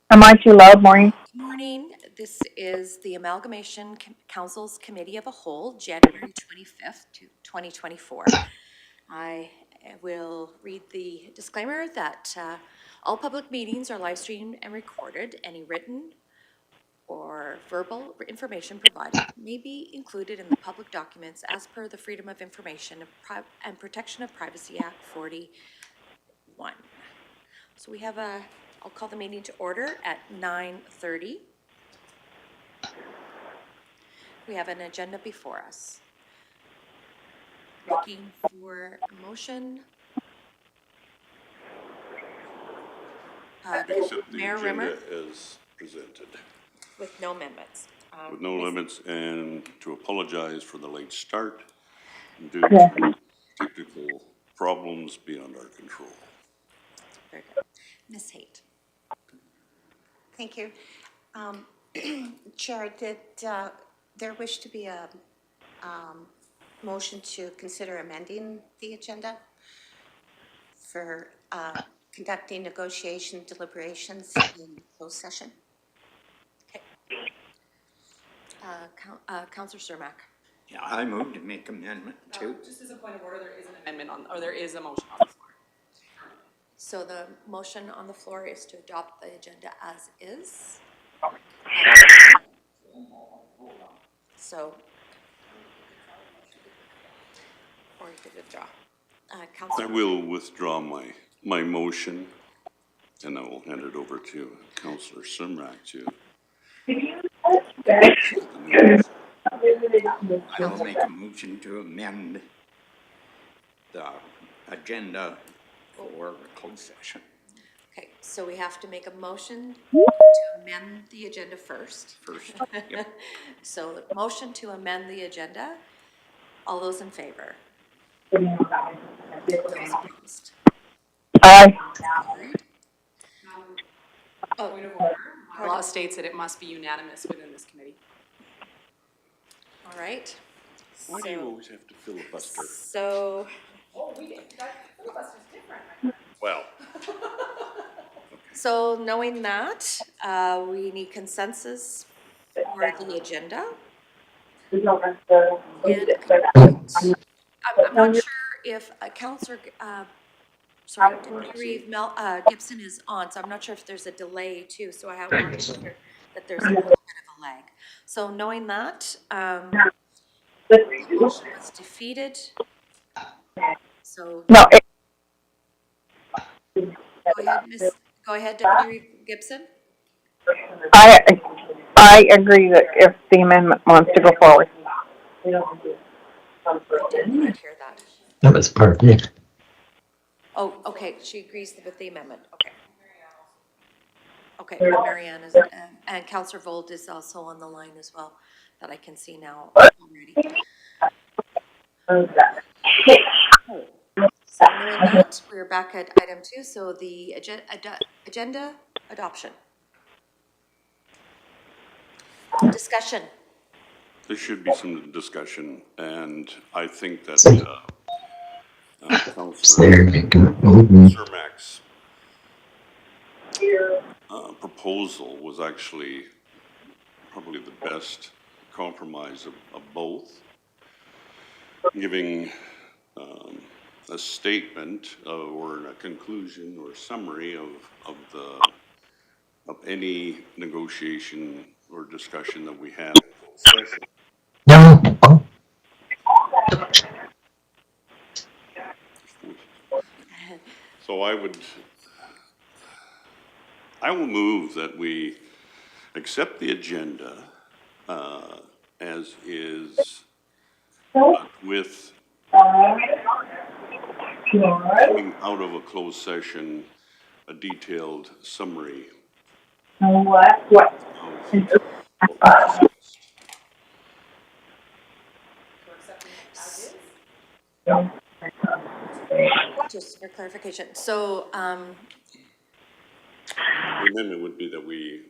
Am I too loud, Maureen? Good morning. This is the Amalgamation Council's Committee of a Whole, January 25th, 2024. I will read the disclaimer that all public meetings are live streamed and recorded. Any written or verbal information provided may be included in the public documents as per the Freedom of Information and Protection of Privacy Act 41. So we have I'll call the meeting to order at 9:30. We have an agenda before us. Looking for a motion. Accept the Mayor agenda Rimmer as presented. with no amendments. With no limits, and to apologize for the late start due to technical problems beyond our control. Very good. Ms. Haight. Thank you. Chair, did there wish to be a motion to consider amending the agenda for conducting negotiation deliberations in closed session? Okay. Councillor Cermak. Yeah, I move to make amendment too. Just as a point of order, there is an amendment on, or there is a motion on the floor. So the motion on the floor is to adopt the agenda as is. So, or you could withdraw. I Councillor. will withdraw my motion, and I will hand it over to Councillor Simrak to. I will make a motion to amend the agenda for closed session. Okay, so we have to make a motion to amend the agenda first. Yep. So motion to amend the agenda. All those in favor? Those opposed? Aye. Oh, Point of order, our law states that it must be unanimous within this committee. all right. Why do you always have to filibuster? So, Oh, we did, that filibuster's different. Well, so knowing that, we need consensus for the agenda. And I'm not sure if Councillor, sorry, Gibson is on, so I'm not sure if there's a delay too, so I have wanted to hear that there's a little bit of a lag. So knowing that, the motion was defeated. So No, go ahead, Deputy Gibson. I agree that if the amendment wants to go forward. I didn't quite hear that. That was part, yeah. Oh, okay, she agrees with the amendment, okay. Okay, Marianne is, and Councillor Vold is also on the line as well, that I can see now already. So knowing that, we're back at item 2, so the agenda adoption. Discussion. there should be some discussion, and I think that Councillor Cermak's proposal was actually probably the best compromise of both, giving a statement or a conclusion or summary of any negotiation or discussion that we have in closed session. No. Oh, So I will move that we accept the agenda as is, with coming out of a closed session, a detailed summary of what was discussed. Just for clarification, so, The amendment would be that we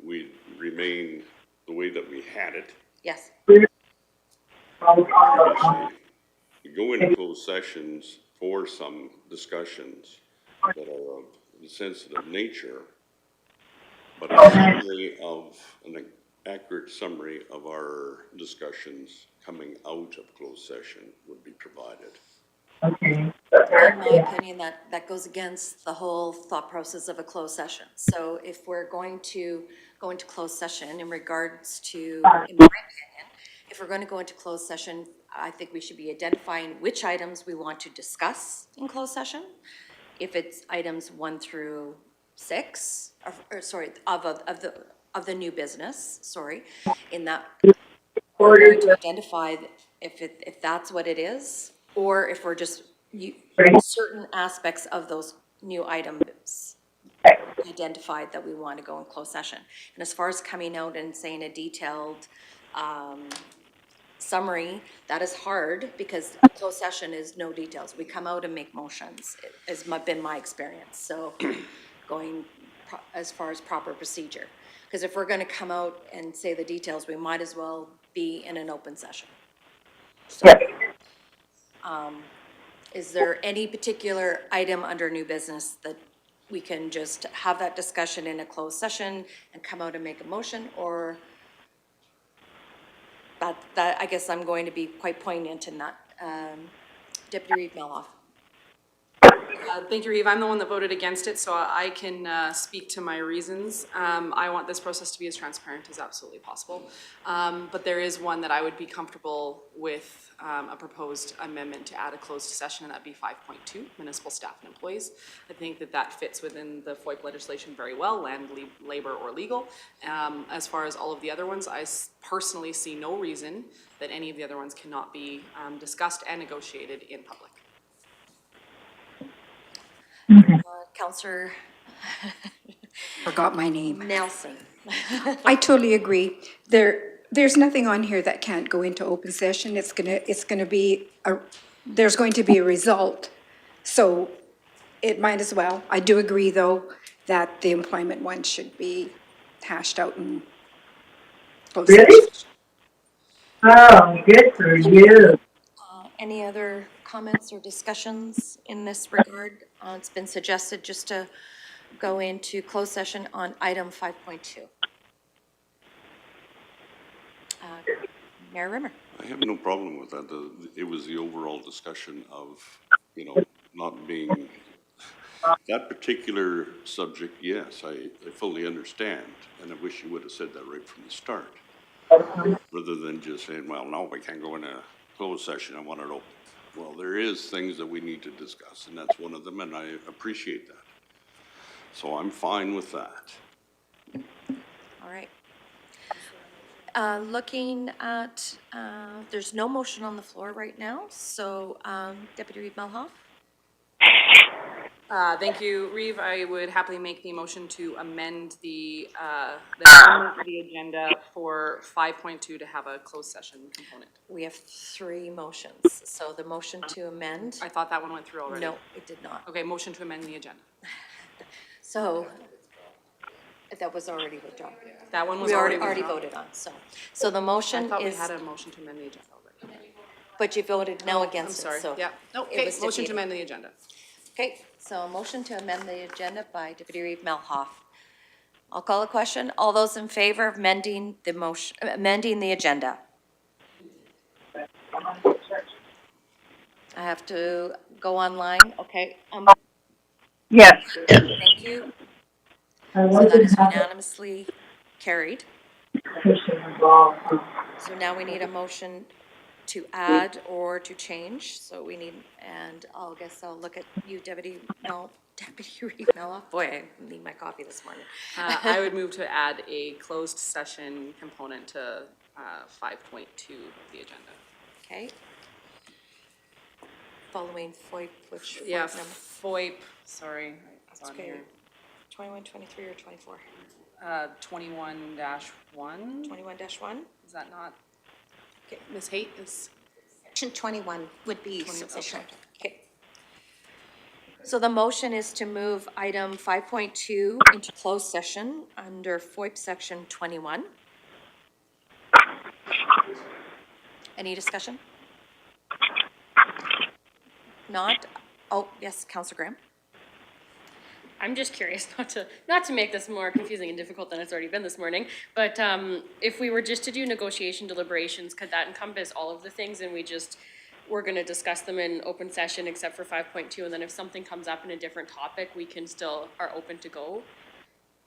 remain the way that we had it. yes, Obviously, we go into closed sessions for some discussions that are of a sensitive nature. but a summary of, an accurate summary of our discussions coming out of closed session would be provided. Okay. In my opinion, that goes against the whole thought process of a closed session. So if we're going to go into closed session in regards to, in my opinion, if we're going to go into closed session, I think we should be identifying which items we want to discuss in closed session. If it's items 1 through 6, or sorry, of the new business, sorry, in that, we're going to identify if that's what it is, or if we're just, certain aspects of those new items identified that we want to go in closed session. And as far as coming out and saying a detailed, summary, that is hard because closed session is no details. We come out and make motions, has been my experience. So going as far as proper procedure. Because if we're going to come out and say the details, we might as well be in an open session. So, is there any particular item under new business that we can just have that discussion in a closed session and come out and make a motion, or that I guess I'm going to be quite poignant in that. Deputy Reeve Meloff. Thank you, Reeve. I'm the one that voted against it, so I can speak to my reasons. I want this process to be as transparent as absolutely possible. But there is one that I would be comfortable with, a proposed amendment to add a closed session, and that'd be 5.2, municipal staff and employees. I think that fits within the FOIP legislation very well, land, labor, or legal. As far as all of the other ones, I personally see no reason that any of the other ones cannot be discussed and negotiated in public. Councillor Forgot my name. Nelson. I totally agree. There's nothing on here that can't go into open session. It's gonna be there's going to be a result. So it might as well. I do agree, though, that the employment one should be hashed out in closed session. Oh, good for you. Any other comments or discussions in this regard? It's been suggested just to go into closed session on item 5.2. Mayor Rimmer. I have no problem with that. It was the overall discussion of, not being, that particular subject, yes, I fully understand. And I wish you would have said that right from the start. Rather than just saying, well, no, we can't go in a closed session, I want it open. Well, there is things that we need to discuss, and that's one of them, and I appreciate that. So I'm fine with that. All right. Looking at, there's no motion on the floor right now, so Deputy Reeve Melhoff. Thank you, Reeve. I would happily make the motion to amend the agenda for 5.2 to have a closed session component. We have 3 motions. So the motion to amend. I thought that one went through already. No, it did not. Okay, motion to amend the agenda. So that was already withdrawn. That one was We already withdrawn. voted on. So the motion I thought we is, had a motion to amend the agenda already. but you voted no I'm against it. sorry. So Yeah. No. it Okay. was Motion to defeated. amend the agenda. Okay, so a motion to amend the agenda by Deputy Reeve Melhoff. I'll call a question. All those in favor of amending the motion, amending the agenda? I have to go online. Okay. Yes. Thank you. So that is unanimously carried. So now we need a motion to add or to change. So we need, and I'll look at you, Deputy Reeve Melloff. Boy, I need my coffee this morning. I would move to add a closed session component to 5.2 of the agenda. Okay. Following FOIP, which Yeah, FOIP number? FOIP, sorry, it's on Okay. here. 21, 23, or 24? 21-1, 21-1? is that not? Okay, Ms. Haight is, Section 21 would be sufficient. Okay. So the motion is to move item 5.2 into closed session under FOIP section 21. Any discussion? Not? Oh, yes, Councillor Graham. I'm just curious, not to make this more confusing and difficult than it's already been this morning, but if we were just to do negotiation deliberations, could that encompass all of the things and we're gonna discuss them in open session except for 5.2, and then if something comes up in a different topic, we can still are open to go?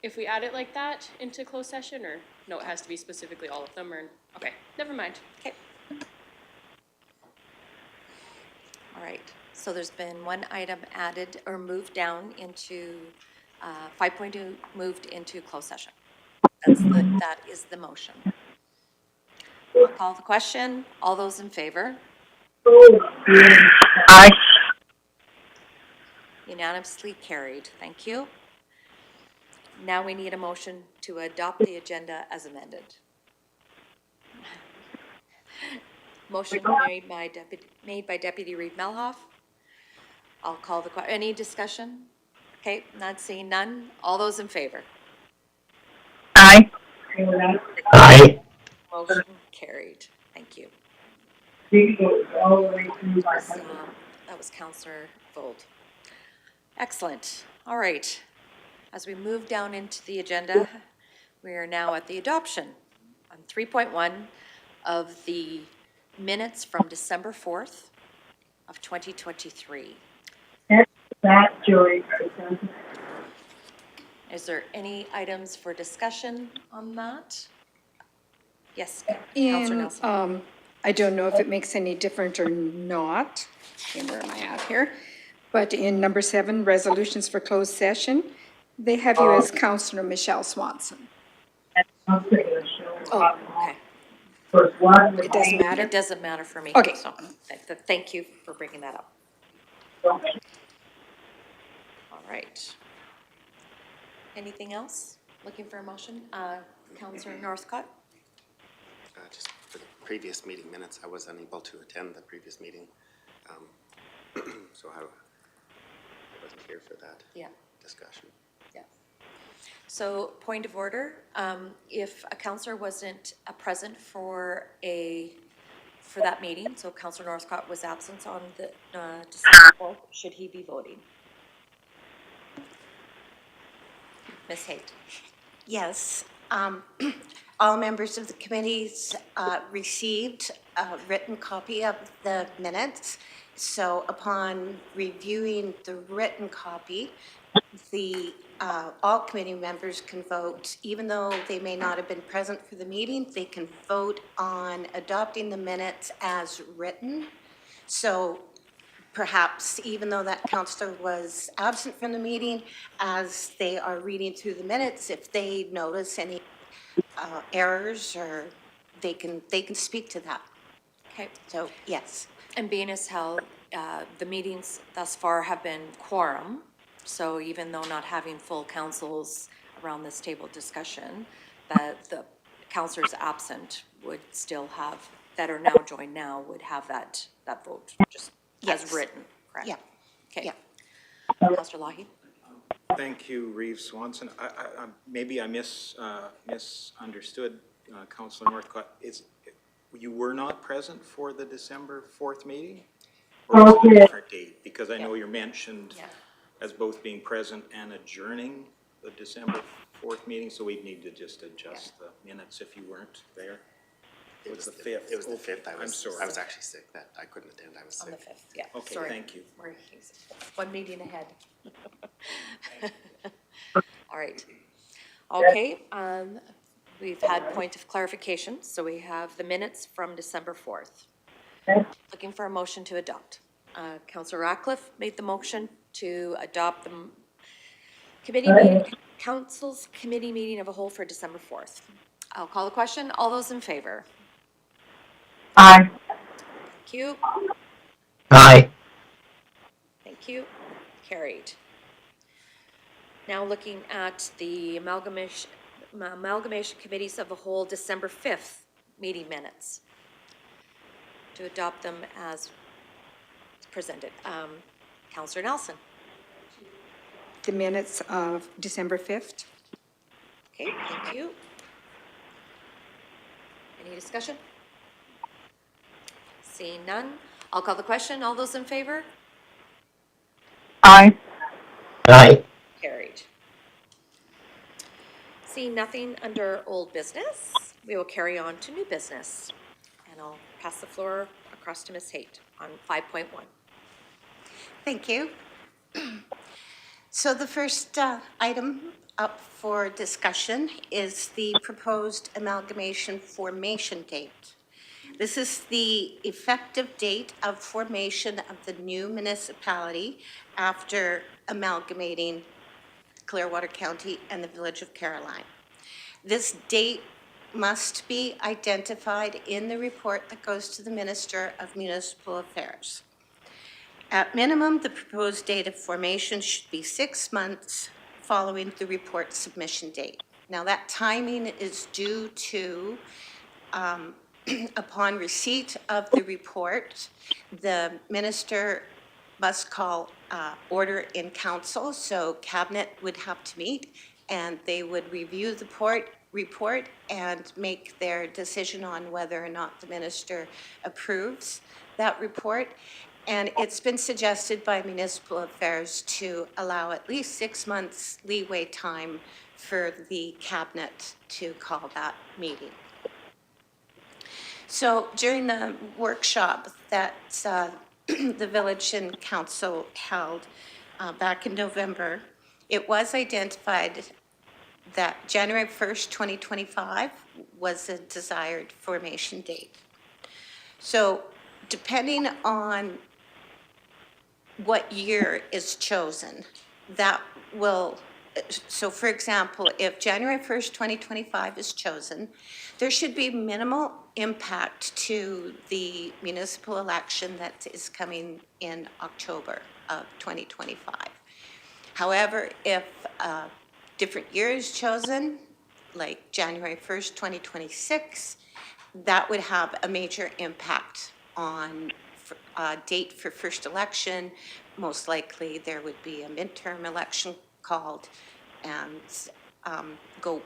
If we add it like that into closed session, or no, it has to be specifically all of them, or, okay, never mind. Okay. All right, so there's been one item added or moved down into, 5.2 moved into closed session. That is the motion. I'll call the question. All those in favor? Aye. Unanimously carried. Thank you. Now we need a motion to adopt the agenda as amended. Motion made by Deputy Reed Melhoff. I'll call the, any discussion? Okay, not seeing none. All those in favor? Aye. Aye. Motion carried. Thank you. That was Councillor Vold. Excellent. All right. As we move down into the agenda, we are now at the adoption on 3.1 of the minutes from December 4th of 2023. That, Joy. Is there any items for discussion on that? Yes, Councillor In, Nelson. I don't know if it makes any difference or not. Okay, where am I at here? But in number 7, resolutions for closed session, they have you as Councillor Michelle Swanson. Oh, okay. It doesn't matter? It doesn't matter for me. Okay. So, thank you for bringing that up. All right. Anything else? Looking for a motion? Councillor Northcott? Just for the previous meeting minutes, I was unable to attend the previous meeting. So I wasn't here for that discussion. Yeah. So, point of order, if a councillor wasn't present for that meeting, so Councillor Northcott was absent on the December 4th, should he be voting? Ms. Haight? Yes. All members of the committees received a written copy of the minutes. So upon reviewing the written copy, all committee members can vote, even though they may not have been present for the meeting, they can vote on adopting the minutes as written. So perhaps even though that councillor was absent from the meeting, as they are reading through the minutes, if they notice any errors, or they can speak to that. Okay. So, yes. And being as how the meetings thus far have been quorum, so even though not having full councils around this table discussion, that the councillors absent would still have, that are now joined now, would have that vote just as written, correct? Yeah. Okay. Yeah. Councillor Lahi? Thank you, Reeve Swanson. Maybe I misunderstood Councillor Northcott. You were not present for the December 4th meeting? Or was it a different date? Because I know you're mentioned as both being present and adjourning the December 4th meeting, so we'd need to just adjust the minutes if you weren't there. It was the 5th. It was the 5th. I'm sorry. I was actually sick that I couldn't attend. I was sick. On the 5th, yeah. Okay, Sorry. thank you. We're one meeting ahead. All right. Okay, we've had point of clarification, so we have the minutes from December 4th. Looking for a motion to adopt. Councillor Ratcliffe made the motion to adopt the council's committee meeting of a whole for December 4th. I'll call the question. All those in favor? Aye. Thank you. Aye. Thank you. Carried. Now looking at the amalgamation committees of the whole December 5th meeting minutes. To adopt them as presented. Councillor Nelson. The minutes of December 5th. Okay, thank you. Any discussion? Seeing none, I'll call the question. All those in favor? Aye. Aye. Carried. Seeing nothing under old business, we will carry on to new business. And I'll pass the floor across to Ms. Haight on 5.1. Thank you. So the first item up for discussion is the proposed amalgamation formation date. This is the effective date of formation of the new municipality after amalgamating Clearwater County and the Village of Caroline. This date must be identified in the report that goes to the Minister of Municipal Affairs. At minimum, the proposed date of formation should be 6 months following the report submission date. Now, that timing is due to, upon receipt of the report, the minister must call order in council, so cabinet would have to meet, and they would review the report and make their decision on whether or not the minister approves that report. And it's been suggested by Municipal Affairs to allow at least 6 months leeway time for the cabinet to call that meeting. So during the workshop that the village and council held back in November, it was identified that January 1st, 2025 was a desired formation date. So depending on what year is chosen, that will, so for example, if January 1st, 2025 is chosen, there should be minimal impact to the municipal election that is coming in October of 2025. However, if a different year is chosen, like January 1st, 2026, that would have a major impact on date for first election. Most likely there would be a midterm election called, and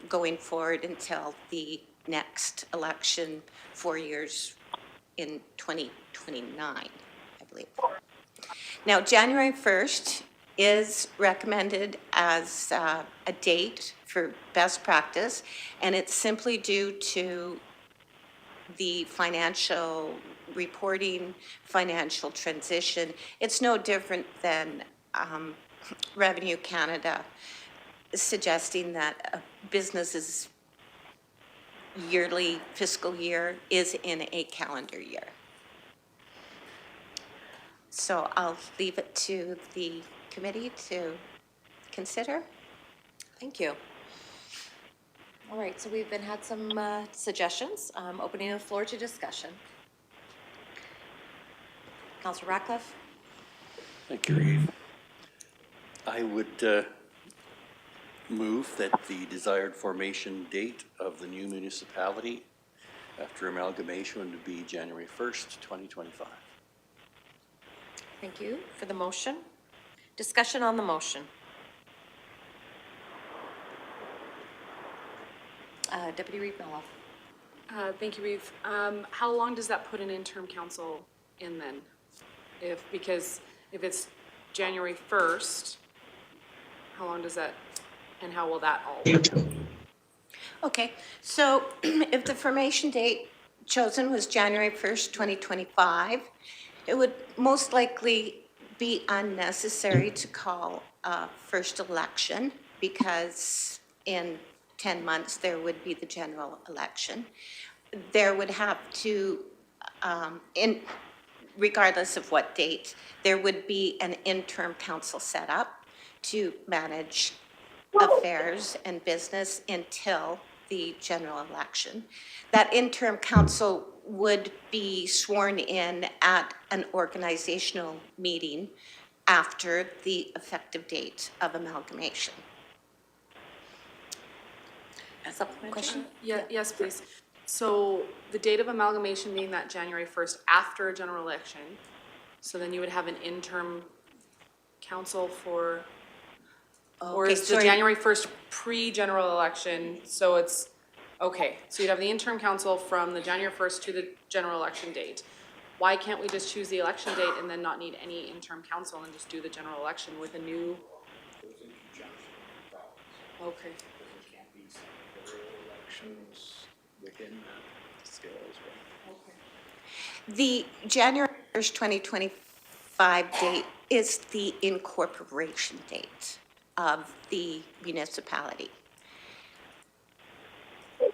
going forward until the next election 4 years in 2029, I believe. Now, January 1st is recommended as a date for best practice, and it's simply due to the financial reporting, financial transition. It's no different than Revenue Canada suggesting that a business's yearly fiscal year is in a calendar year. So I'll leave it to the committee to consider. Thank you. All right, so we've had some suggestions. Opening the floor to discussion. Councillor Ratcliffe? Thank you, Reeve. I would move that the desired formation date of the new municipality after amalgamation would be January 1st, 2025. Thank you for the motion. Discussion on the motion. Deputy Reeve Melloff. Thank you, Reeve. How long does that put an interim council in then? Because if it's January 1st, how long does that, and how will that all work? Okay, so if the formation date chosen was January 1st, 2025, it would most likely be unnecessary to call a first election because in 10 months there would be the general election. There would have to, regardless of what date, there would be an interim council set up to manage affairs and business until the general election. That interim council would be sworn in at an organizational meeting after the effective date of amalgamation. Supplementary Question? Yes, please. So the date of amalgamation being that January 1st after a general election, so then you would have an interim council for, or is the January 1st pre-general election, so it's, okay, so you'd have the interim council from the January 1st to the general election date. Why can't we just choose the election date and then not need any interim council and just do the general election with a new? Okay. elections within that scale as well. The January 1st, 2025 date is the incorporation date of the municipality.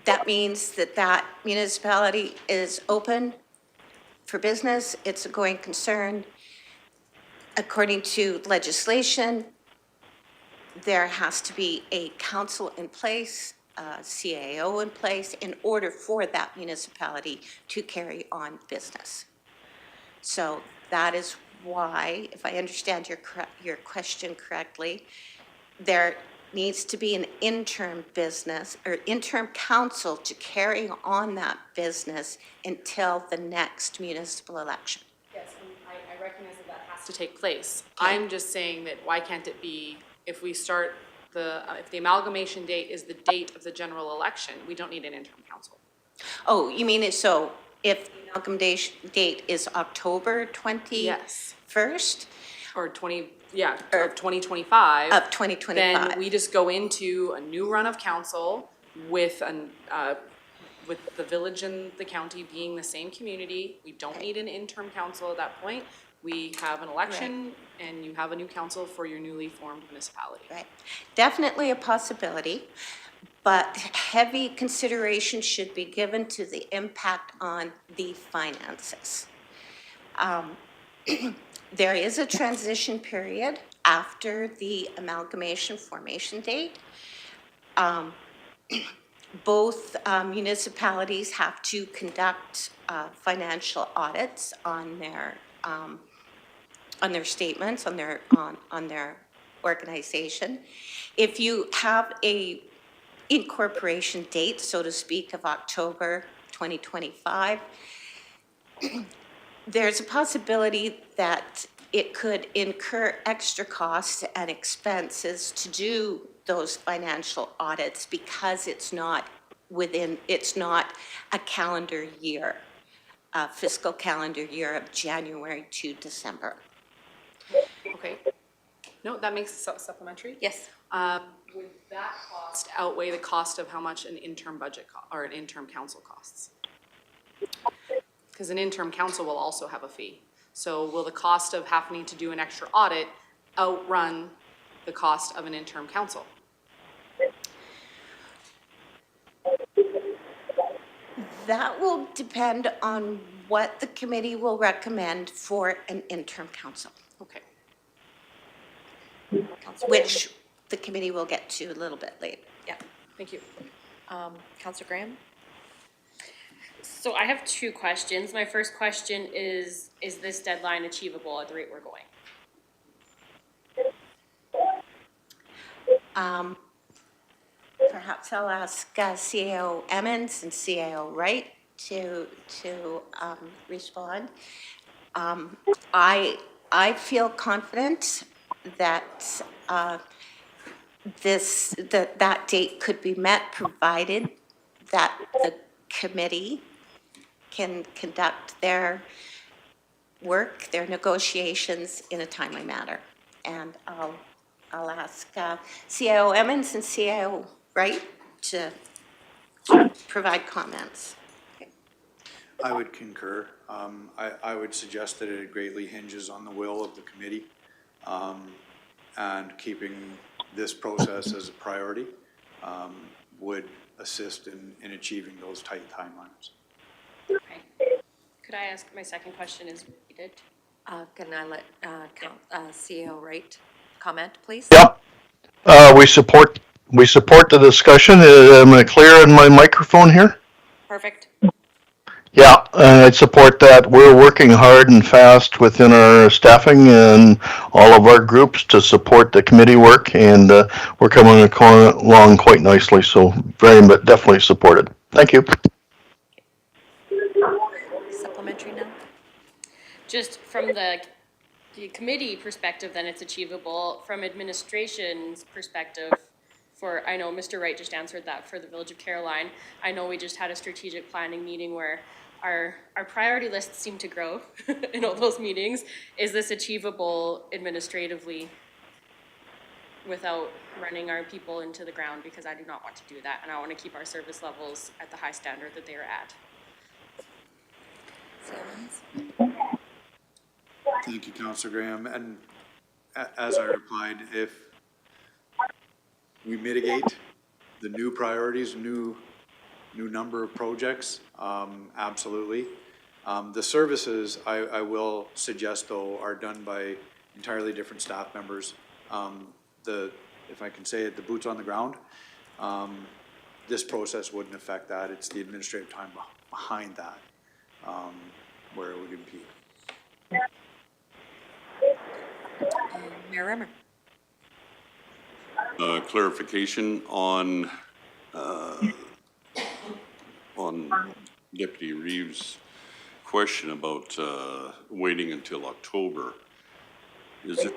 That means that that municipality is open for business, it's a going concern. According to legislation, there has to be a council in place, a CAO in place, in order for that municipality to carry on business. So that is why, if I understand your question correctly, there needs to be an interim business or interim council to carry on that business until the next municipal election. Yes, and I recognize that that has to take place. I'm just saying that why can't it be, if we start if the amalgamation date is the date of the general election, we don't need an interim council. Oh, you mean it, so if the amalgamation date is October 21st? Yes. Or of 2025. Of 2025. Then we just go into a new run of council with the village and the county being the same community. We don't need an interim council at that point. We have an election and you have a new council for your newly formed municipality. Right. Definitely a possibility, but heavy consideration should be given to the impact on the finances. There is a transition period after the amalgamation formation date. Both municipalities have to conduct financial audits on their statements, on their organization. If you have a incorporation date, so to speak, of October 2025, there's a possibility that it could incur extra costs and expenses to do those financial audits because it's not a calendar year, a fiscal calendar year of January to December. Okay. No, that makes supplementary? Yes. Would that cost outweigh the cost of how much an interim budget or an interim council costs? Because an interim council will also have a fee. So will the cost of having to do an extra audit outrun the cost of an interim council? That will depend on what the committee will recommend for an interim council, Okay. which the committee will get to a little bit later. Yeah. Thank you. Councillor Graham? So I have two questions. My first question is this deadline achievable at the rate we're going? Perhaps I'll ask CAO Emmons and CAO Wright to respond. I feel confident that that date could be met, provided that the committee can conduct their work, their negotiations in a timely manner. And I'll ask CAO Emmons and CAO Wright to provide comments. I would concur. I would suggest that it greatly hinges on the will of the committee, and keeping this process as a priority would assist in achieving those tight timelines. Okay. Could I ask, my second question is related? Can I let CEO Wright comment, please? Yep. We support the discussion. Am I clear in my microphone here? Perfect. Yeah, I'd support that. We're working hard and fast within our staffing and all of our groups to support the committee work, and we're coming along quite nicely, so definitely supported. Thank you. Supplementary now? Just from the committee perspective, then it's achievable. From administration's perspective, I know Mr. Wright just answered that for the Village of Caroline. I know we just had a strategic planning meeting where our priority lists seem to grow in all those meetings. Is this achievable administratively? without running our people into the ground, because I do not want to do that, and I want to keep our service levels at the high standard that they are at. Thank you, Councillor Graham. And as I replied, if we mitigate the new priorities, new number of projects, absolutely. The services, I will suggest though, are done by entirely different staff members. If I can say it, the boots on the ground, this process wouldn't affect that. It's the administrative time behind that, where it would impede. Mayor Remmer. Clarification on Deputy Reeves' question about waiting until October. Is it,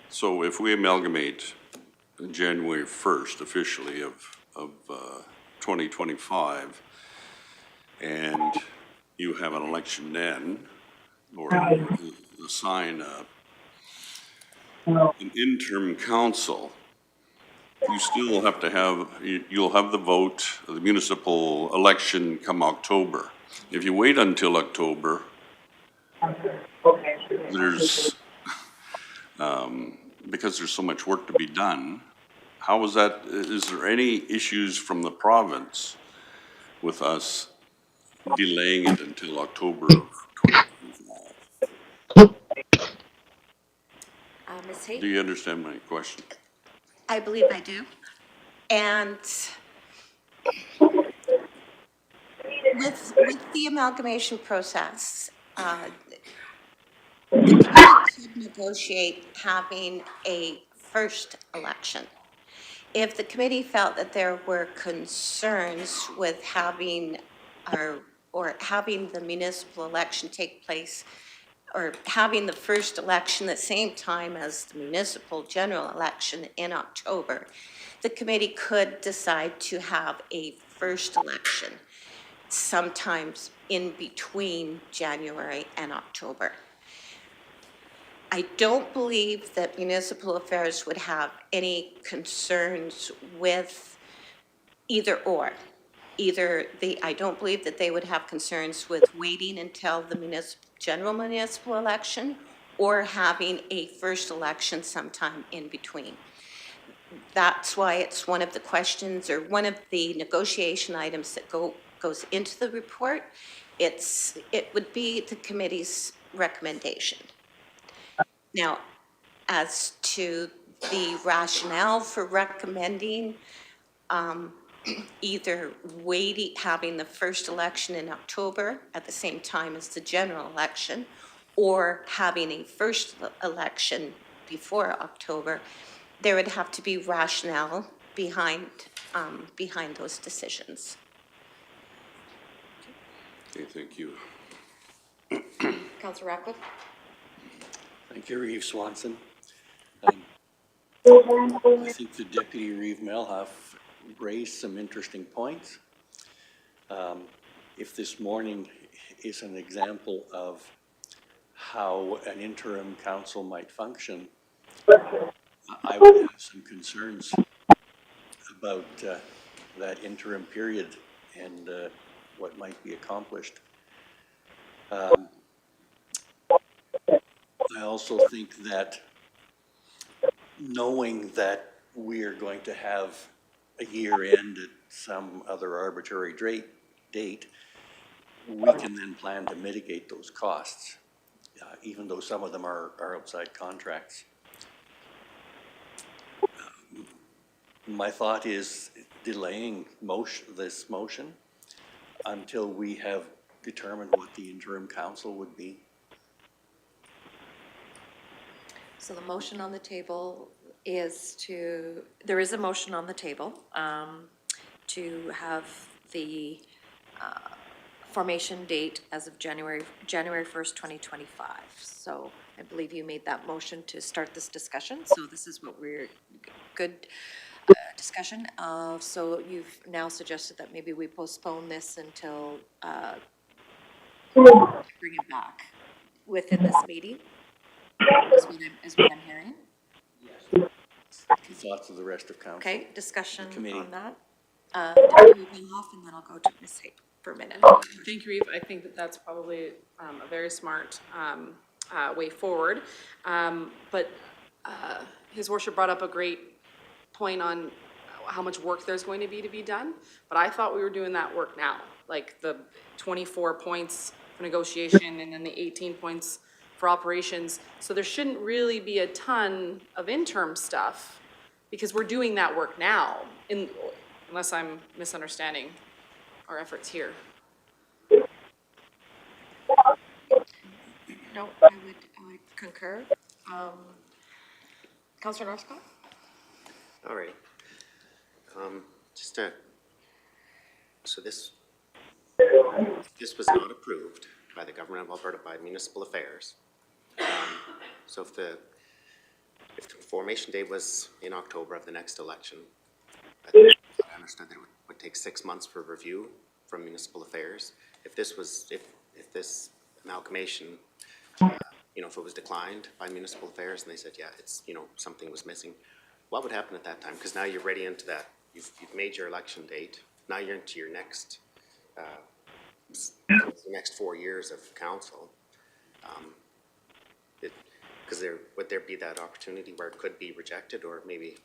so if we amalgamate January 1st officially of 2025, and you have an election then, or assign an interim council, you still have to have, you'll have the vote, the municipal election come October. If you wait until October, there's, because there's so much work to be done, how is that, is there any issues from the province with us delaying it until October of 2025? Ms. Hay? Do you understand my question? I believe I do. And with the amalgamation process, the committee could negotiate having a first election. If the committee felt that there were concerns with having having the municipal election take place, or having the first election the same time as the municipal general election in October, the committee could decide to have a first election sometimes in between January and October. I don't believe that municipal affairs would have any concerns with either or. I don't believe that they would have concerns with waiting until the general municipal election or having a first election sometime in between. That's why it's one of the questions, or one of the negotiation items that goes into the report. It would be the committee's recommendation. Now, as to the rationale for recommending either having the first election in October at the same time as the general election, or having a first election before October, there would have to be rationale behind those decisions. Okay, thank you. Councillor Ratcliffe? Thank you, Reeve Swanson. I think the Deputy Reeve Melhoff raised some interesting points. If this morning is an example of how an interim council might function, I would have some concerns about that interim period and what might be accomplished. I also think that knowing that we are going to have a year end at some other arbitrary date, we can then plan to mitigate those costs, even though some of them are outside contracts. My thought is delaying this motion until we have determined what the interim council would be. So the motion on the table is there is a motion on the table to have the formation date as of January 1st, 2025. So I believe you made that motion to start this discussion. So this is what we're, good discussion. So you've now suggested that maybe we postpone this until, bring it back within this meeting, is what I'm hearing. Thoughts of the rest of council? Okay, discussion Committee. on that. Deputy Hoff, and then I'll go to Ms. Haig for a minute. Thank you, Reeve. I think that that's probably a very smart way forward. But His Worship brought up a great point on how much work there's going to be done. But I thought we were doing that work now, like the 24 points for negotiation and then the 18 points for operations. So there shouldn't really be a ton of interim stuff because we're doing that work now, unless I'm misunderstanding our efforts here. No, I would concur. Councillor Northcott? All right. So this was not approved by the Government of Alberta, by Municipal Affairs. So if the formation day was in October of the next election, I understood that it would take 6 months for review from Municipal Affairs. If this amalgamation, if it was declined by Municipal Affairs and they said, yeah, it's, something was missing, what would happen at that time? Because now you're ready into that. You've made your election date. Now you're into your next 4 years of council. Would there be that opportunity where it could be rejected, or maybe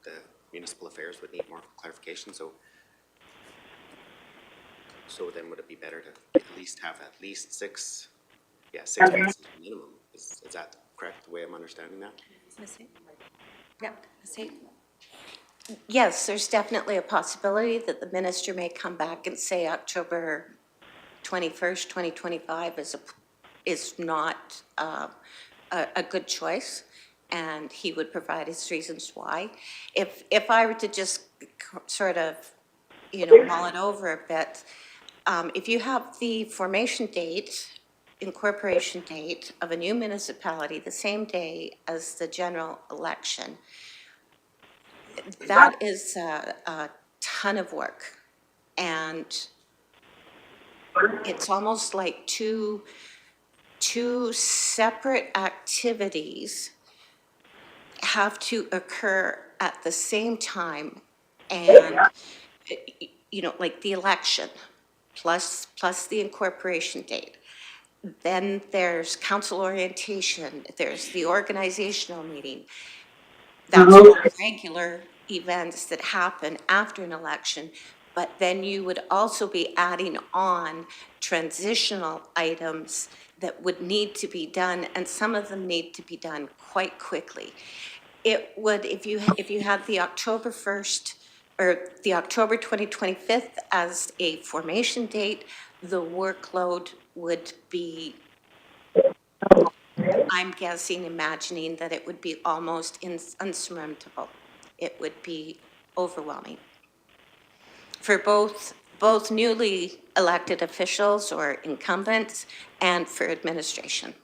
the Municipal Affairs would need more clarification? So then would it be better to at least have at least 6 months minimum? Is that correct, the way I'm understanding that? Ms. Haig? Yeah, Ms. Haig? Yes, there's definitely a possibility that the minister may come back and say October 21st, 2025 is not a good choice, and he would provide his reasons why. If I were to just sort of, mull it over a bit, if you have the formation date, incorporation date of a new municipality the same day as the general election, that is a ton of work. And it's almost like two separate activities have to occur at the same time. And, like the election plus the incorporation date. Then there's council orientation, there's the organizational meeting. That's all regular events that happen after an election, but then you would also be adding on transitional items that would need to be done, and some of them need to be done quite quickly. It would, if you had the October 1st or the October 2025 as a formation date, the workload would be, I'm guessing, imagining that it would be almost insurmountable. It would be overwhelming for both newly elected officials or incumbents and for administration.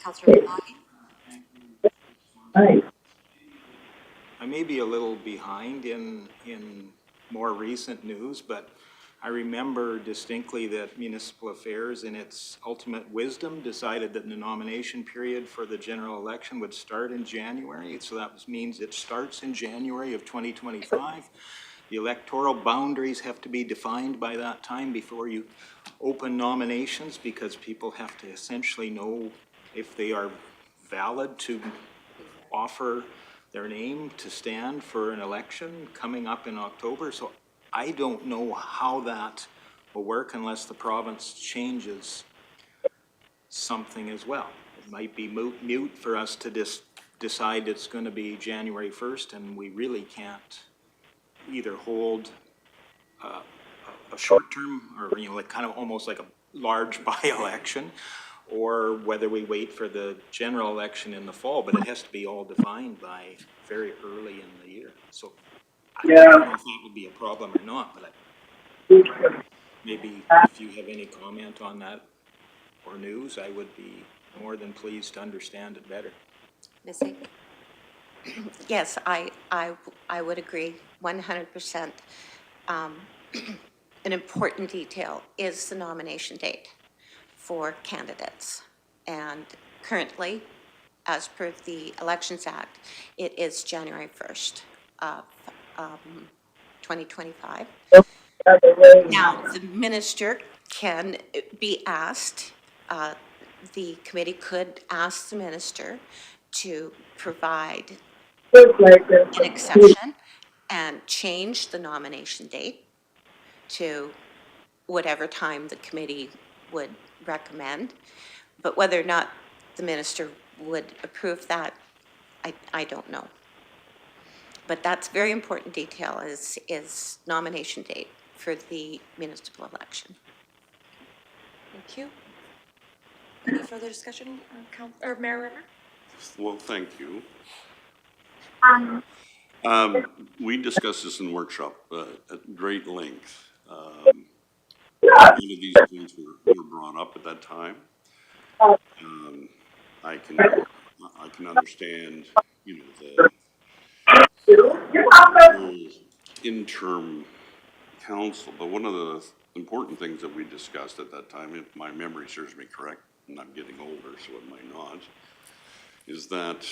Councillor Lahey? I may be a little behind in more recent news, but I remember distinctly that Municipal Affairs, in its ultimate wisdom, decided that the nomination period for the general election would start in January. So that means it starts in January of 2025. The electoral boundaries have to be defined by that time before you open nominations, because people have to essentially know if they are valid to offer their name to stand for an election coming up in October. So I don't know how that will work unless the province changes something as well. It might be mute for us to decide it's going to be January 1st, and we really can't either hold a short term, or like kind of almost like a large by-election, or whether we wait for the general election in the fall. But it has to be all defined by very early in the year. So I don't know if that would be a problem or not, but maybe if you have any comment on that or news, I would be more than pleased to understand it better. Ms. Haig? Yes, I would agree 100%. An important detail is the nomination date for candidates. And currently, as per the Elections Act, it is January 1st of 2025. Now, the minister can be asked, the committee could ask the minister to provide an exception and change the nomination date to whatever time the committee would recommend. But whether or not the minister would approve that, I don't know. But that's very important detail is nomination date for the municipal election. Thank you. Any further discussion, Mayor River? Well, thank you. We discussed this in workshop at great length. None of these points were brought up at that time. I can understand, you know, the whole interim council, but one of the important things that we discussed at that time, if my memory serves me correct, and I'm getting older, so it might not, is that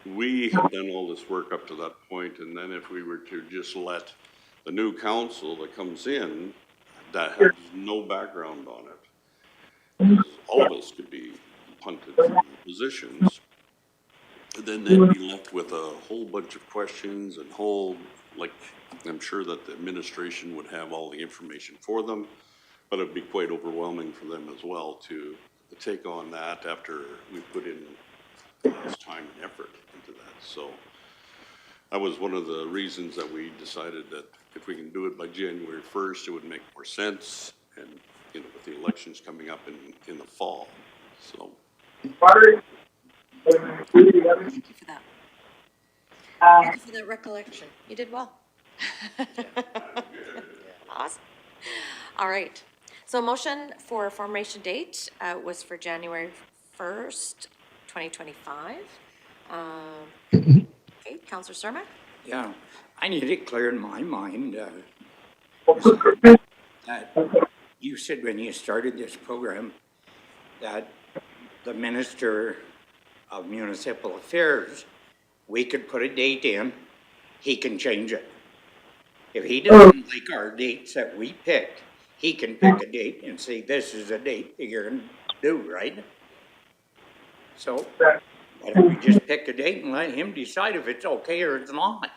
we had done all this work up to that point, and then if we were to just let the new council that comes in, that has no background on it, all of us could be punted from their positions, then they'd be left with a whole bunch of questions and like, I'm sure that the administration would have all the information for them, but it'd be quite overwhelming for them as well to take on that after we put in this time and effort into that. So that was one of the reasons that we decided that if we can do it by January 1st, it would make more sense, and, you know, with the elections coming up in the fall. So. Thank you for that. Thank you for that recollection. You did well. Awesome. All right. So motion for formation date was for January 1st, 2025. Okay, Councillor Cermak? Yeah, I need it clear in my mind that you said when you started this program that the Minister of Municipal Affairs, we could put a date in, he can change it. If he doesn't like our dates that we pick, he can pick a date and say, this is a date that you're going to do, right? So why don't we just pick a date and let him decide if it's okay or it's not?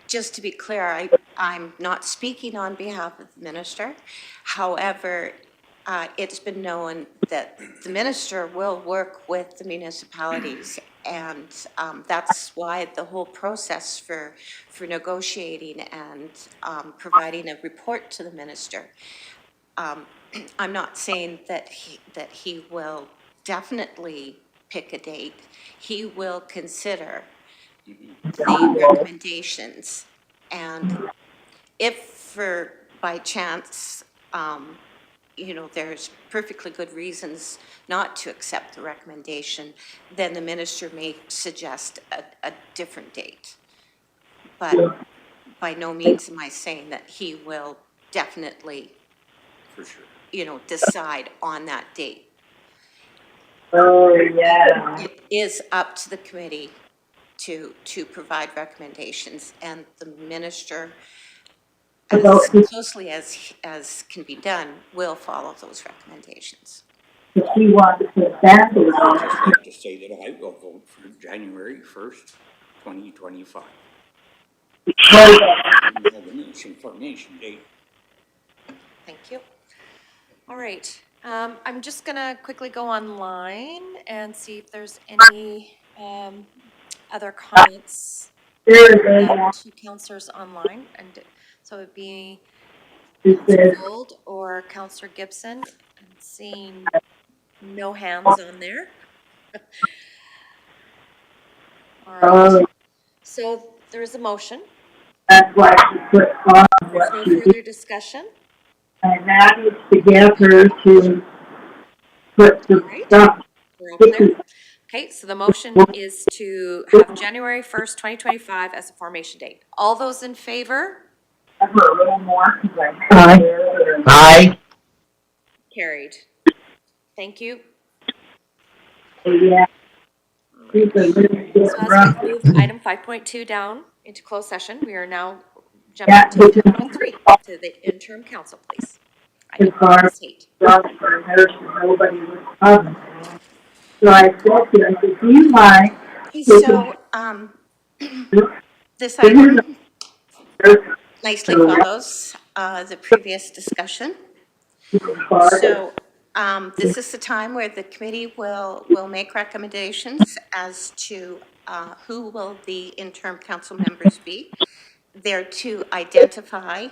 Just to be clear, I'm not speaking on behalf of the minister. However, it's been known that the minister will work with the municipalities, and that's why the whole process for negotiating and providing a report to the minister. I'm not saying that he will definitely pick a date. He will consider the recommendations, and if by chance, you know, there's perfectly good reasons not to accept the recommendation, then the minister may suggest a different date. But by no means am I saying that he will definitely, For sure. you know, decide on that date. Oh, yeah. It is up to the committee to provide recommendations, and the minister, as closely as can be done, will follow those recommendations. If he wants to stand it I'd just like to say that I will vote for January 1st, 2025. Amalgamation formation date. Thank you. All right. I'm just going to quickly go online and see if there's any other comments to councillors online. And so it would be Councillor Gold or Councillor Gibson. I'm seeing no hands on there. All right. So there is a motion. That's why she put on There's no further discussion. and that is to get her to put the stuff. We're all clear? Okay, so the motion is to have January 1st, 2025 as a formation date. All those in favor? A little more. Aye. Aye. carried. Thank you. Yeah. He's a really good So as run. we've moved item 5.2 down into closed session, we are now Yeah, jumping to which is 5.3, to the interim council, please. as Item far as Ms. Haight. for Harrison, nobody was on. So I said to him, I said, do you mind So, this item nicely taking follows the previous discussion. So, this is the time where the committee will make recommendations as to who will the interim council members be. They're to identify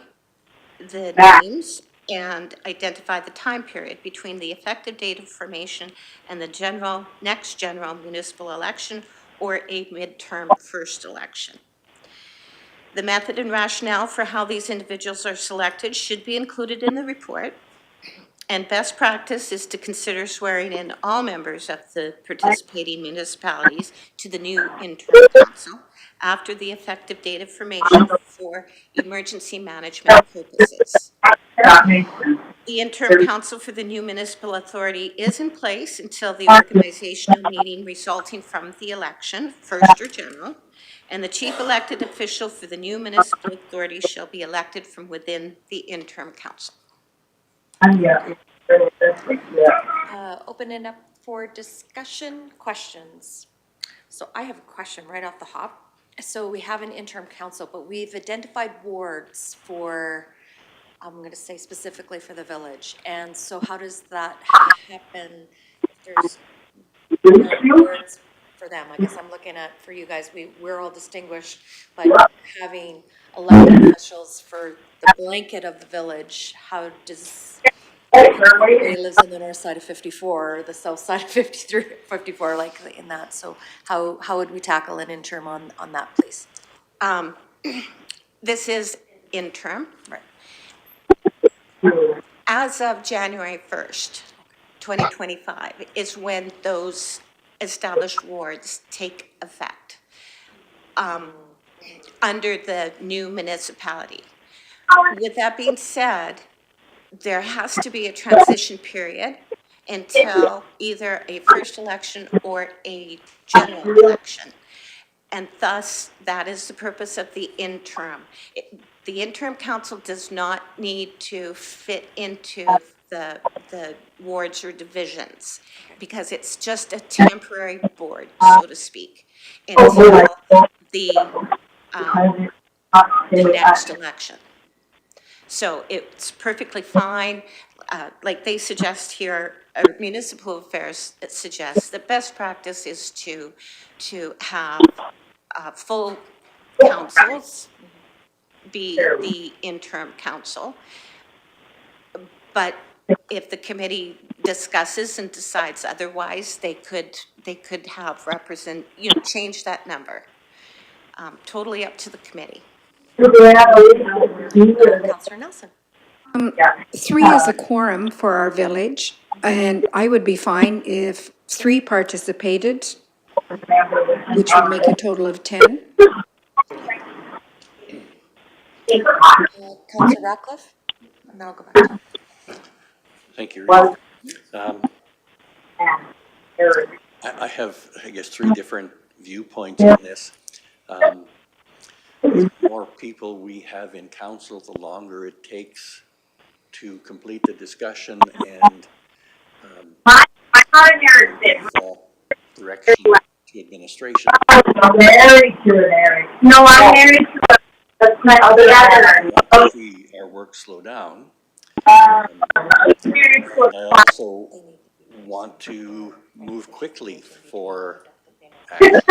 the names and identify the time period between the effective date of formation and the next general municipal election or a midterm first election. The method and rationale for how these individuals are selected should be included in the report. And best practice is to consider swearing in all members of the participating municipalities to the new interim council after the effective date of formation for emergency management purposes. The interim council for the new municipal authority is in place until the organizational meeting resulting from the election, first or general, and the chief elected official for the new municipal authority shall be elected from within the interim council. Open it up for discussion, questions. So I have a question right off the hop. So we have an interim council, but we've identified wards for, I'm going to say specifically for the village. And so how does that happen if there's no wards for them? I guess I'm looking at, for you guys, we're all distinguished, but having elected officials for the blanket of the village, how does, everybody lives in the north side of 54 or the south side of 54, like in that. So how would we tackle an interim on that, please? This is interim. Right. As of January 1st, 2025 is when those established wards take effect under the new municipality. With that being said, there has to be a transition period until either a first election or a general election. And thus, that is the purpose of the interim. The interim council does not need to fit into the wards or divisions because it's just a temporary board, so to speak, until the next election. So it's perfectly fine. Like they suggest here, municipal affairs suggests that best practice is to have full councils be the interim council. But if the committee discusses and decides otherwise, they could have change that number. Totally up to the committee. Councillor Nelson. 3 is a quorum for our village, and I would be fine if 3 participated, which would make a total of 10. Councillor Ratcliffe, and then I'll go back to you. Thank you, Reed. I have, I guess, 3 different viewpoints on this. The more people we have in council, the longer it takes to complete the discussion and direction to administration. Married to an Eric. No, I'm married to a, that's my other daughter. If we, our work slow down. And I also want to move quickly for action.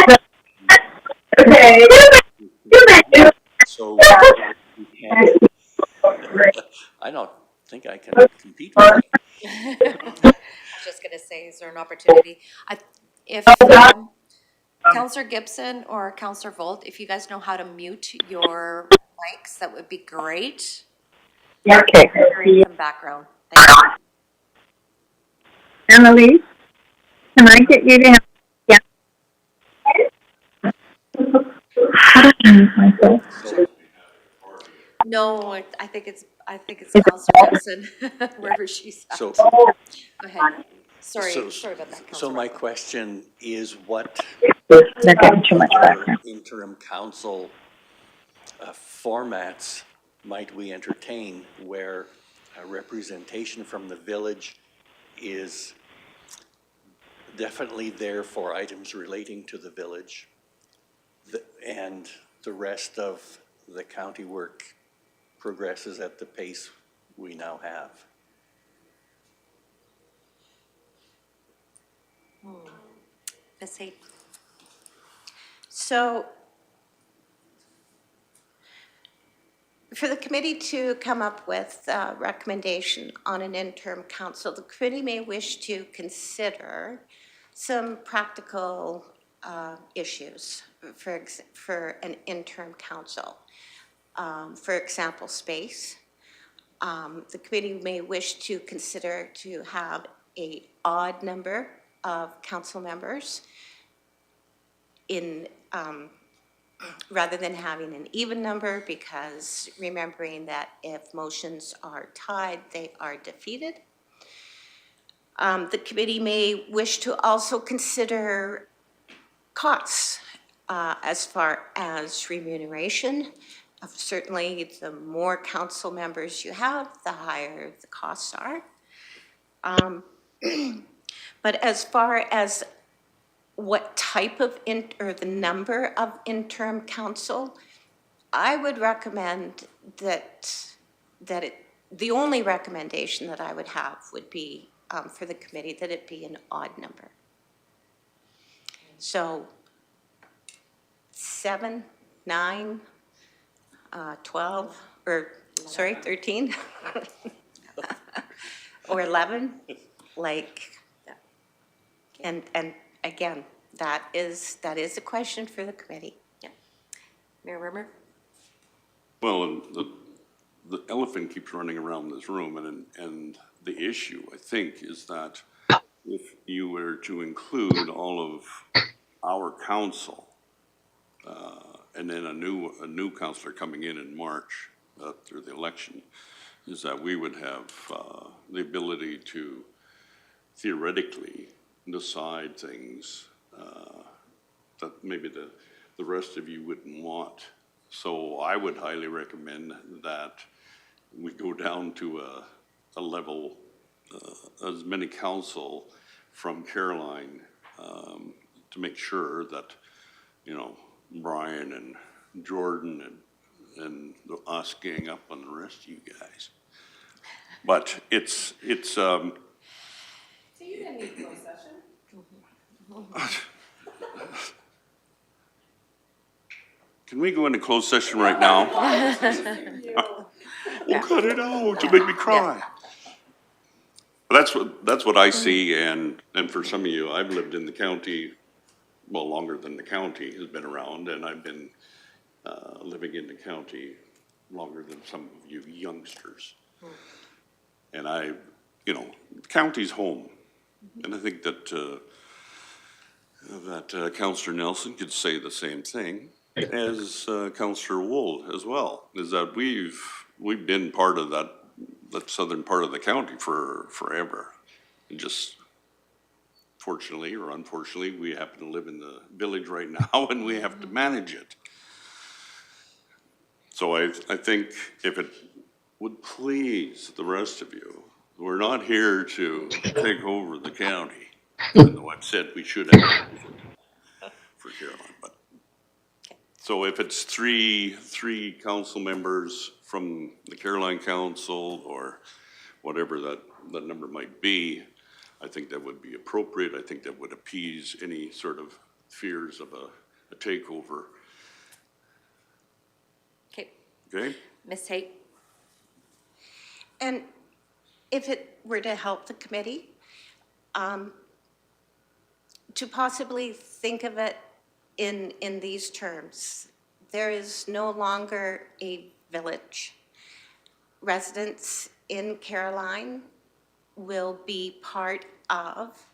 Okay. So we can't, I don't think I can compete with you. I was just going to say, is there an opportunity? If Councillor Gibson or Councillor Volt, if you guys know how to mute your mics, that would be great. Yeah, okay. Some background. Thank you. Emily, can I get you to have, yeah. No, I think it's I think it's Counselor Gibson, wherever she's at. So, Go ahead. Sorry about that, so Counselor. my question is what They're getting too much other background. interim council formats might we entertain where a representation from the village is definitely there for items relating to the village, and the rest of the county work progresses at the pace we now have? Ms. Hay. So for the committee to come up with a recommendation on an interim council, the committee may wish to consider some practical issues for an interim council. For example, space. The committee may wish to consider to have an odd number of council members in rather than having an even number, because remembering that if motions are tied, they are defeated. The committee may wish to also consider costs as far as remuneration. Certainly, the more council members you have, the higher the costs are. But as far as what type of, or the number of interim council, I would recommend the only recommendation that I would have would be for the committee that it be an odd number. So 7, 9, 12, or sorry, 13, or 11, like, and again, that is a question for the committee. Yeah. Mayor Rimmer? Well, and the elephant keeps running around this room, and the issue, I think, is that if you were to include all of our council, and then a new councillor coming in March after the election, is that we would have the ability to theoretically decide things that maybe the rest of you wouldn't want. So I would highly recommend that we go down to a level, as many council from Caroline, to make sure that, you know, Brian and Jordan and us gang up on the rest of you guys. But it's So you didn't need closed session? Can we go into closed session right now? We'll cut it out, to make me cry. That's what I see, and for some of you, I've lived in the county, well, longer than the county has been around, and I've been living in the county longer than some of you youngsters. And you know, the county's home. And I think that Councillor Nelson could say the same thing as Councillor Wold as well, is that we've been part of that southern part of the county for forever. And just fortunately or unfortunately, we happen to live in the village right now and we have to manage it. So I think if it would please the rest of you, we're not here to take over the county, even though I've said we should have for Caroline. But so if it's three council members from the Caroline Council or whatever that number might be, I think that would be appropriate. I think that would appease any sort of fears of a takeover. Okay. Okay? Ms. Hay? And if it were to help the committee, to possibly think of it in these terms, there is no longer a village. Residents in Caroline will be part of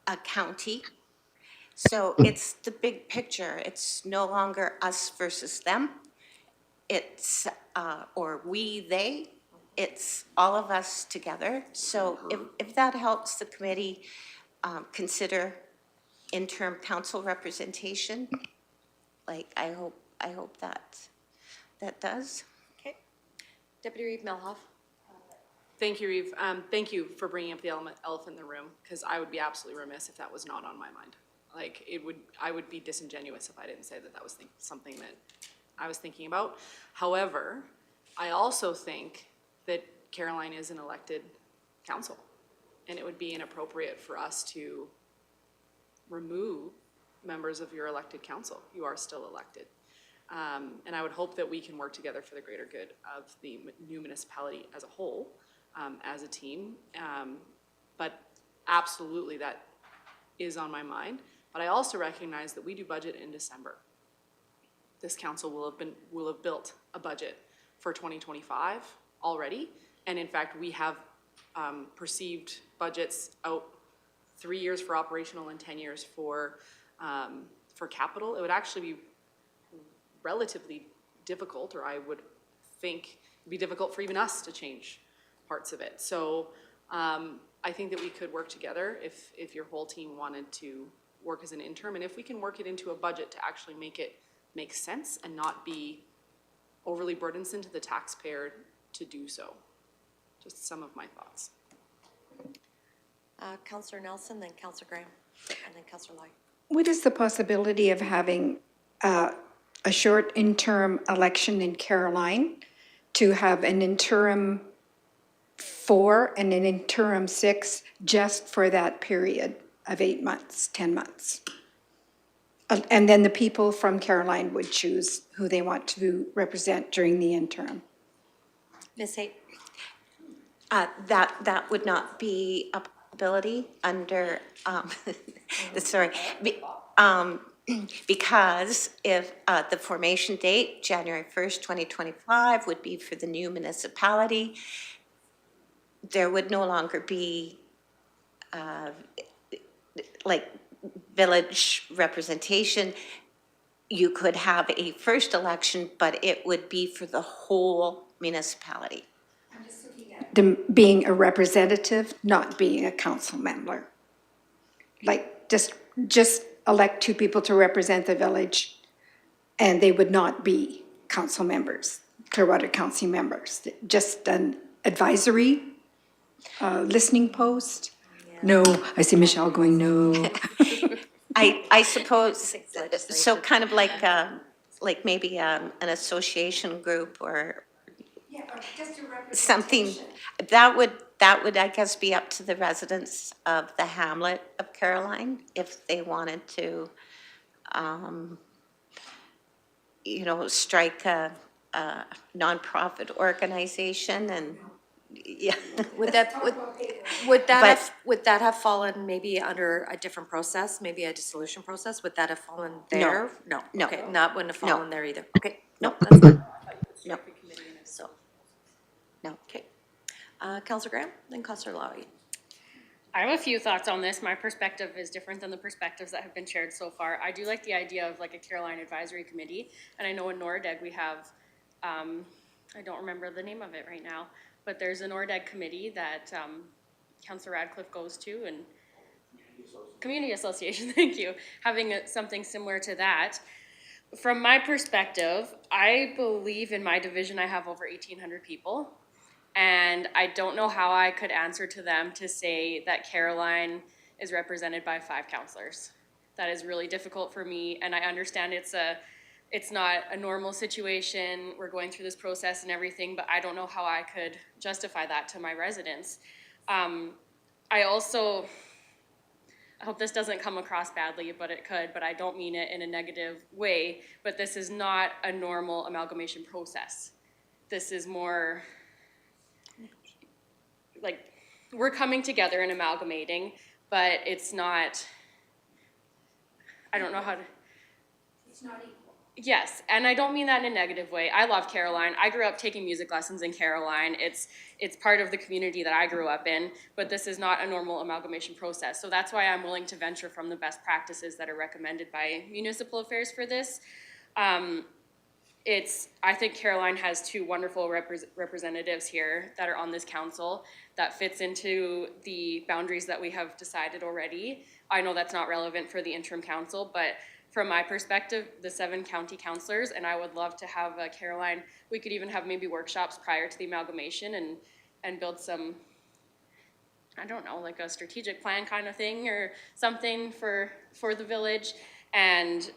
a county. So it's the big picture. It's no longer us versus them. it's, or they, it's all of us together. So if that helps the committee consider interim council representation, like, I hope that does. Okay. Deputy Reeve Melhoff? Thank you, Reeve. Thank you for bringing up the elephant in the room, because I would be absolutely remiss if that was not on my mind. Like, I would be disingenuous if I didn't say that was something that I was thinking about. However, I also think that Caroline is an elected council, and it would be inappropriate for us to remove members of your elected council. You are still elected. And I would hope that we can work together for the greater good of the new municipality as a whole, as a team. But absolutely, that is on my mind. But I also recognize that we do budget in December. This council will have built a budget for 2025 already. And in fact, we have perceived budgets out 3 years for operational and 10 years for capital. It would actually be relatively difficult, or I would think it'd be difficult for even us to change parts of it. So I think that we could work together if your whole team wanted to work as an interim, and if we can work it into a budget to actually make it make sense and not be overly burdensome to the taxpayer to do so. Just some of my thoughts. Councillor Nelson, then Councillor Graham, and then Councillor Lloyd. What is the possibility of having a short interim election in Caroline, to have an interim 4 and an interim 6 just for that period of 8 months, 10 months? And then the people from Caroline would choose who they want to represent during the interim. Ms. Haight? That would not be a possibility under, sorry, because if the formation date, January 1st, 2025, would be for the new municipality, there would no longer be like village representation. You could have a first election, but it would be for the whole municipality. Being a representative, not being a council member. Like, just elect 2 people to represent the village, and they would not be council members, Clearwater Council members. Just an advisory, listening post. No, I see Michelle going, no. I suppose, so kind of like maybe an association group or something. That would, I guess, be up to the residents of the hamlet of Caroline if they wanted to, strike a nonprofit organization and, yeah. Would that have fallen maybe under a different process, maybe a dissolution process? Would that have fallen there? No. Okay, wouldn't have fallen there either. Okay, no, that's fine. No. So, No. okay. Councillor Graham, then Councillor Lloyd. I have a few thoughts on this. My perspective is different than the perspectives that have been shared so far. I do like the idea of like a Caroline Advisory Committee, and I know in Nordeg we have, I don't remember the name of it right now, but there's an Nordeg committee that Councillor Radcliffe goes to, and Community Association, thank you, having something similar to that. From my perspective, I believe in my division I have over 1,800 people. And I don't know how I could answer to them to say that Caroline is represented by 5 councillors. That is really difficult for me, and I understand it's not a normal situation. We're going through this process and everything, but I don't know how I could justify that to my residents. I hope this doesn't come across badly, but it could, but I don't mean it in a negative way, but this is not a normal amalgamation process. This is more like, we're coming together and amalgamating, but it's not, I don't know how to. It's not equal. Yes, and I don't mean that in a negative way. I love Caroline. I grew up taking music lessons in Caroline. It's part of the community that I grew up in, but this is not a normal amalgamation process. So that's why I'm willing to venture from the best practices that are recommended by Municipal Affairs for this. I think Caroline has two wonderful representatives here that are on this council that fits into the boundaries that we have decided already. I know that's not relevant for the interim council, but from my perspective, the 7 county councilors, and I would love to have Caroline, we could even have maybe workshops prior to the amalgamation and build some, I don't know, like a strategic plan kind of thing or something for the village. And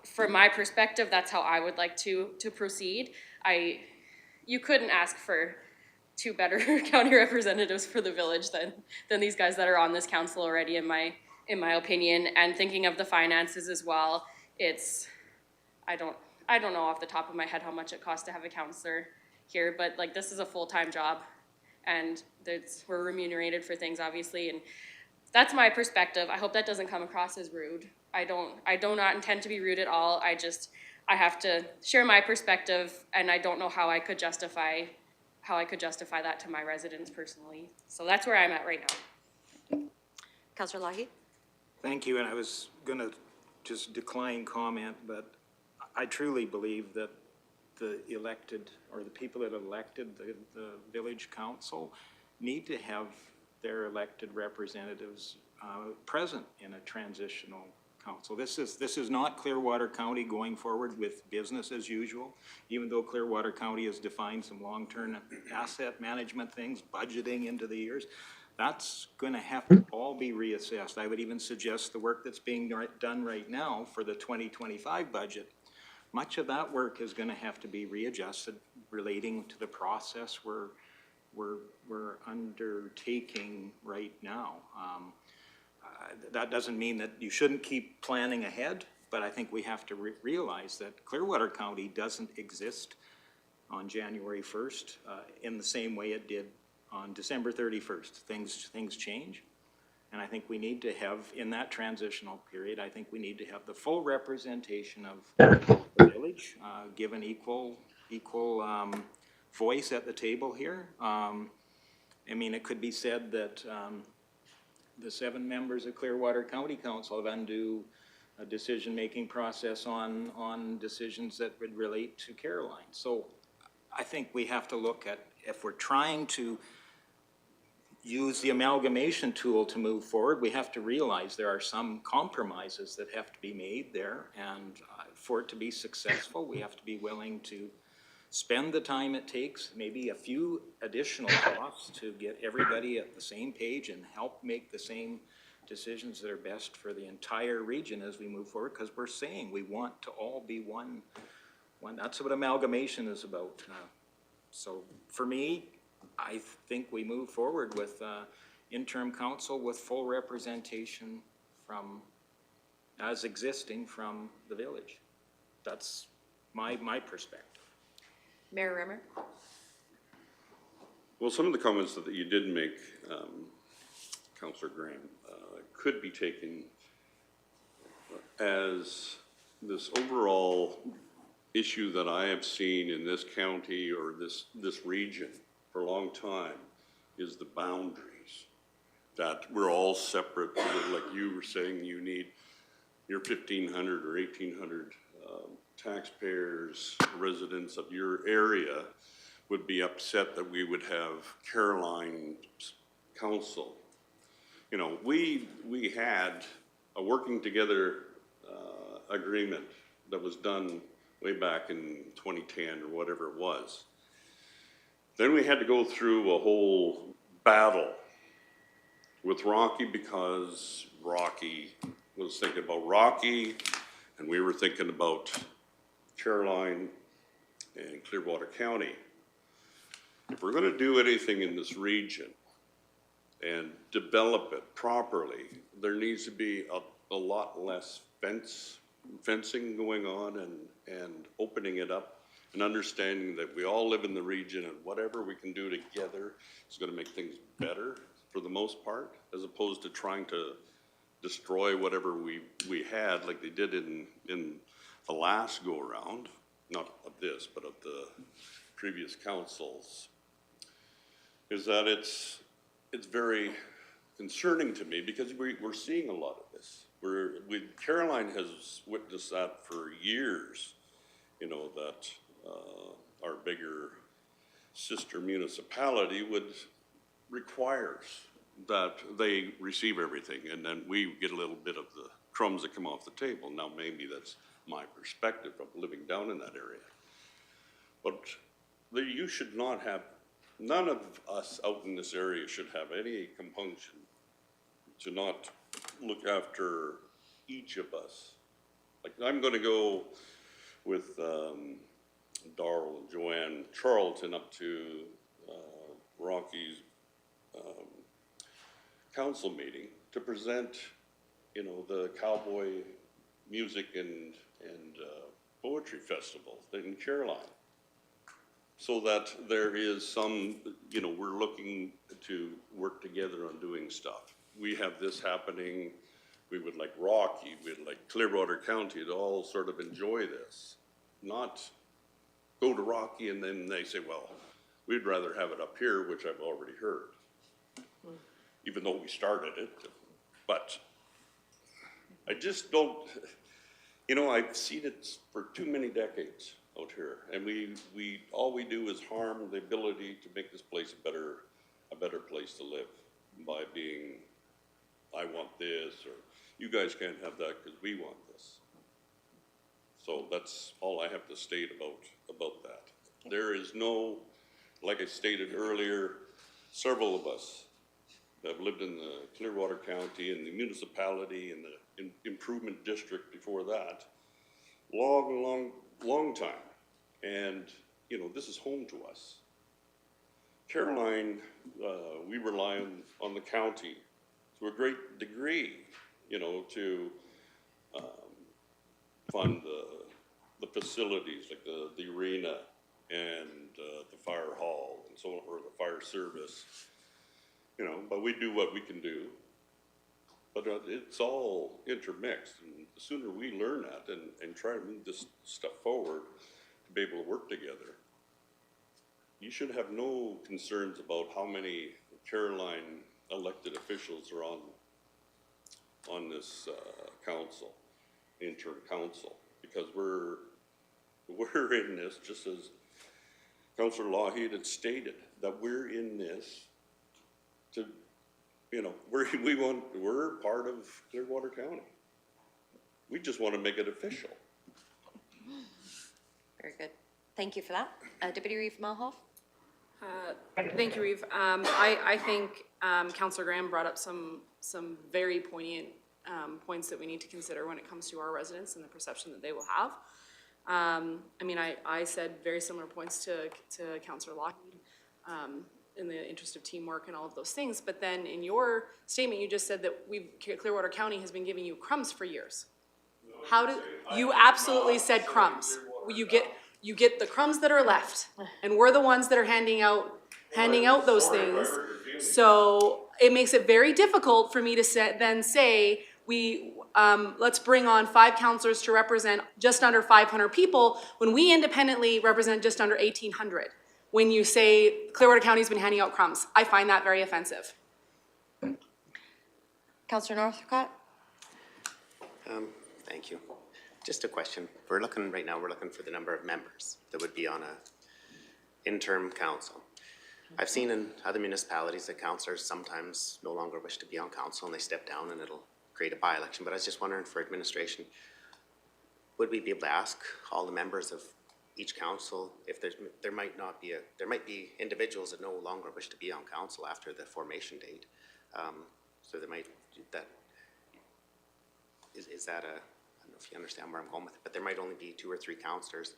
from my perspective, that's how I would like to proceed. You couldn't ask for 2 better county representatives for the village than these guys that are on this council already, in my opinion. And thinking of the finances as well, I don't know off the top of my head how much it costs to have a counselor here, but like this is a full-time job, and we're remunerated for things, obviously, and that's my perspective. I hope that doesn't come across as rude. I do not intend to be rude at all. I have to share my perspective, and I don't know how I could justify that to my residents personally. So that's where I'm at right now. Councillor Lougheed? Thank you, and I was gonna just decline comment, but I truly believe that the elected, or the people that elected the village council need to have their elected representatives present in a transitional council. This is not Clearwater County going forward with business as usual, even though Clearwater County has defined some long-term asset management things, budgeting into the years. That's going to have to all be reassessed. I would even suggest the work that's being done right now for the 2025 budget. Much of that work is going to have to be readjusted relating to the process we're undertaking right now. That doesn't mean that you shouldn't keep planning ahead, but I think we have to realize that Clearwater County doesn't exist on January 1st in the same way it did on December 31st. Things change, and I think we need to have, in that transitional period, I think we need to have the full representation of the village, given equal voice at the table here. I mean, it could be said that the 7 members of Clearwater County Council have undue decision-making process on decisions that would relate to Caroline. So I think we have to look at, if we're trying to use the amalgamation tool to move forward, we have to realize there are some compromises that have to be made there, and for it to be successful, we have to be willing to spend the time it takes, maybe a few additional costs to get everybody at the same page and help make the same decisions that are best for the entire region as we move forward, because we're saying we want to all be one. That's what amalgamation is about. So for me, I think we move forward with interim council with full representation as existing from the village. That's my perspective. Mayor Rimmer? Well, some of the comments that you did make, Councillor Graham, could be taken as this overall issue that I have seen in this county or this region for a long time is the boundaries. That we're all separate, like you were saying, you need your 1,500 or 1,800 taxpayers, residents of your area would be upset that we would have Caroline's council. You know, we had a working together agreement that was done way back in 2010 or whatever it was. Then we had to go through a whole battle with Rocky because Rocky was thinking about Rocky and we were thinking about Caroline and Clearwater County. If we're going to do anything in this region and develop it properly, there needs to be a lot less fencing going on and opening it up and understanding that we all live in the region and whatever we can do together is going to make things better for the most part, as opposed to trying to destroy whatever we had like they did in the last go around, not of this, but of the previous councils, is that it's very concerning to me because we're seeing a lot of this. Caroline has witnessed that for years, you know, that our bigger sister municipality requires that they receive everything, and then we get a little bit of the crumbs that come off the table. Now, maybe that's my perspective of living down in that area. But you should not have, none of us out in this area should have any compunction to not look after each of us. Like, I'm gonna go with Darrell and Joanne Charlton up to Rocky's council meeting to present, you know, the cowboy music and poetry festival in Caroline. So that there is some, you know, we're looking to work together on doing stuff. We have this happening, we would like Rocky, we'd like Clearwater County to all sort of enjoy this. Not go to Rocky and then they say, well, we'd rather have it up here, which I've already heard. Even though we started it, but I just don't, you know, I've seen it for too many decades out here, and all we do is harm the ability to make this place a better place to live by being, I want this, or you guys can't have that because we want this. So that's all I have to state about that. Okay. There is no, like I stated earlier, several of us have lived in the Clearwater County and the municipality and the improvement district before that, long time. And, you know, this is home to us. Caroline, we rely on the county to a great degree, you know, to fund the facilities like the arena and the fire hall and so on, or the fire service, you know, but we do what we can do. But it's all intermixed, and the sooner we learn that and try to move this stuff forward to be able to work together, you should have no concerns about how many Caroline elected officials are on this council, interim council, because we're in this, just as Councillor Lougheed had stated, that we're in this to, you know, we're part of Clearwater County. We just want to make it official. Very good. Thank you for that. Deputy Reeve Malhoff? Thank you, Reeve. I think Councillor Graham brought up some very poignant points that we need to consider when it comes to our residents and the perception that they will have. I mean, I said very similar points to Councillor Lougheed in the interest of teamwork and all of those things, but then in your statement, you just said that Clearwater County has been giving you crumbs for years. You absolutely said crumbs. You get the crumbs that are left, and we're the ones that are handing out those things. So it makes it very difficult for me to then say let's bring on 5 councillors to represent just under 500 people when we independently represent just under 1,800. When you say Clearwater County's been handing out crumbs, I find that very offensive. Councillor Northcott? Thank you. Just a question. Right now we're looking for the number of members that would be on a interim council. I've seen in other municipalities that councillors sometimes no longer wish to be on council and they step down and it'll create a by-election. But I was just wondering, for administration, would we be able to ask all the members of each council if there might be individuals that no longer wish to be on council after the formation date? So there might, is that I don't know if you understand where I'm going with it, but there might only be 2 or 3 councillors,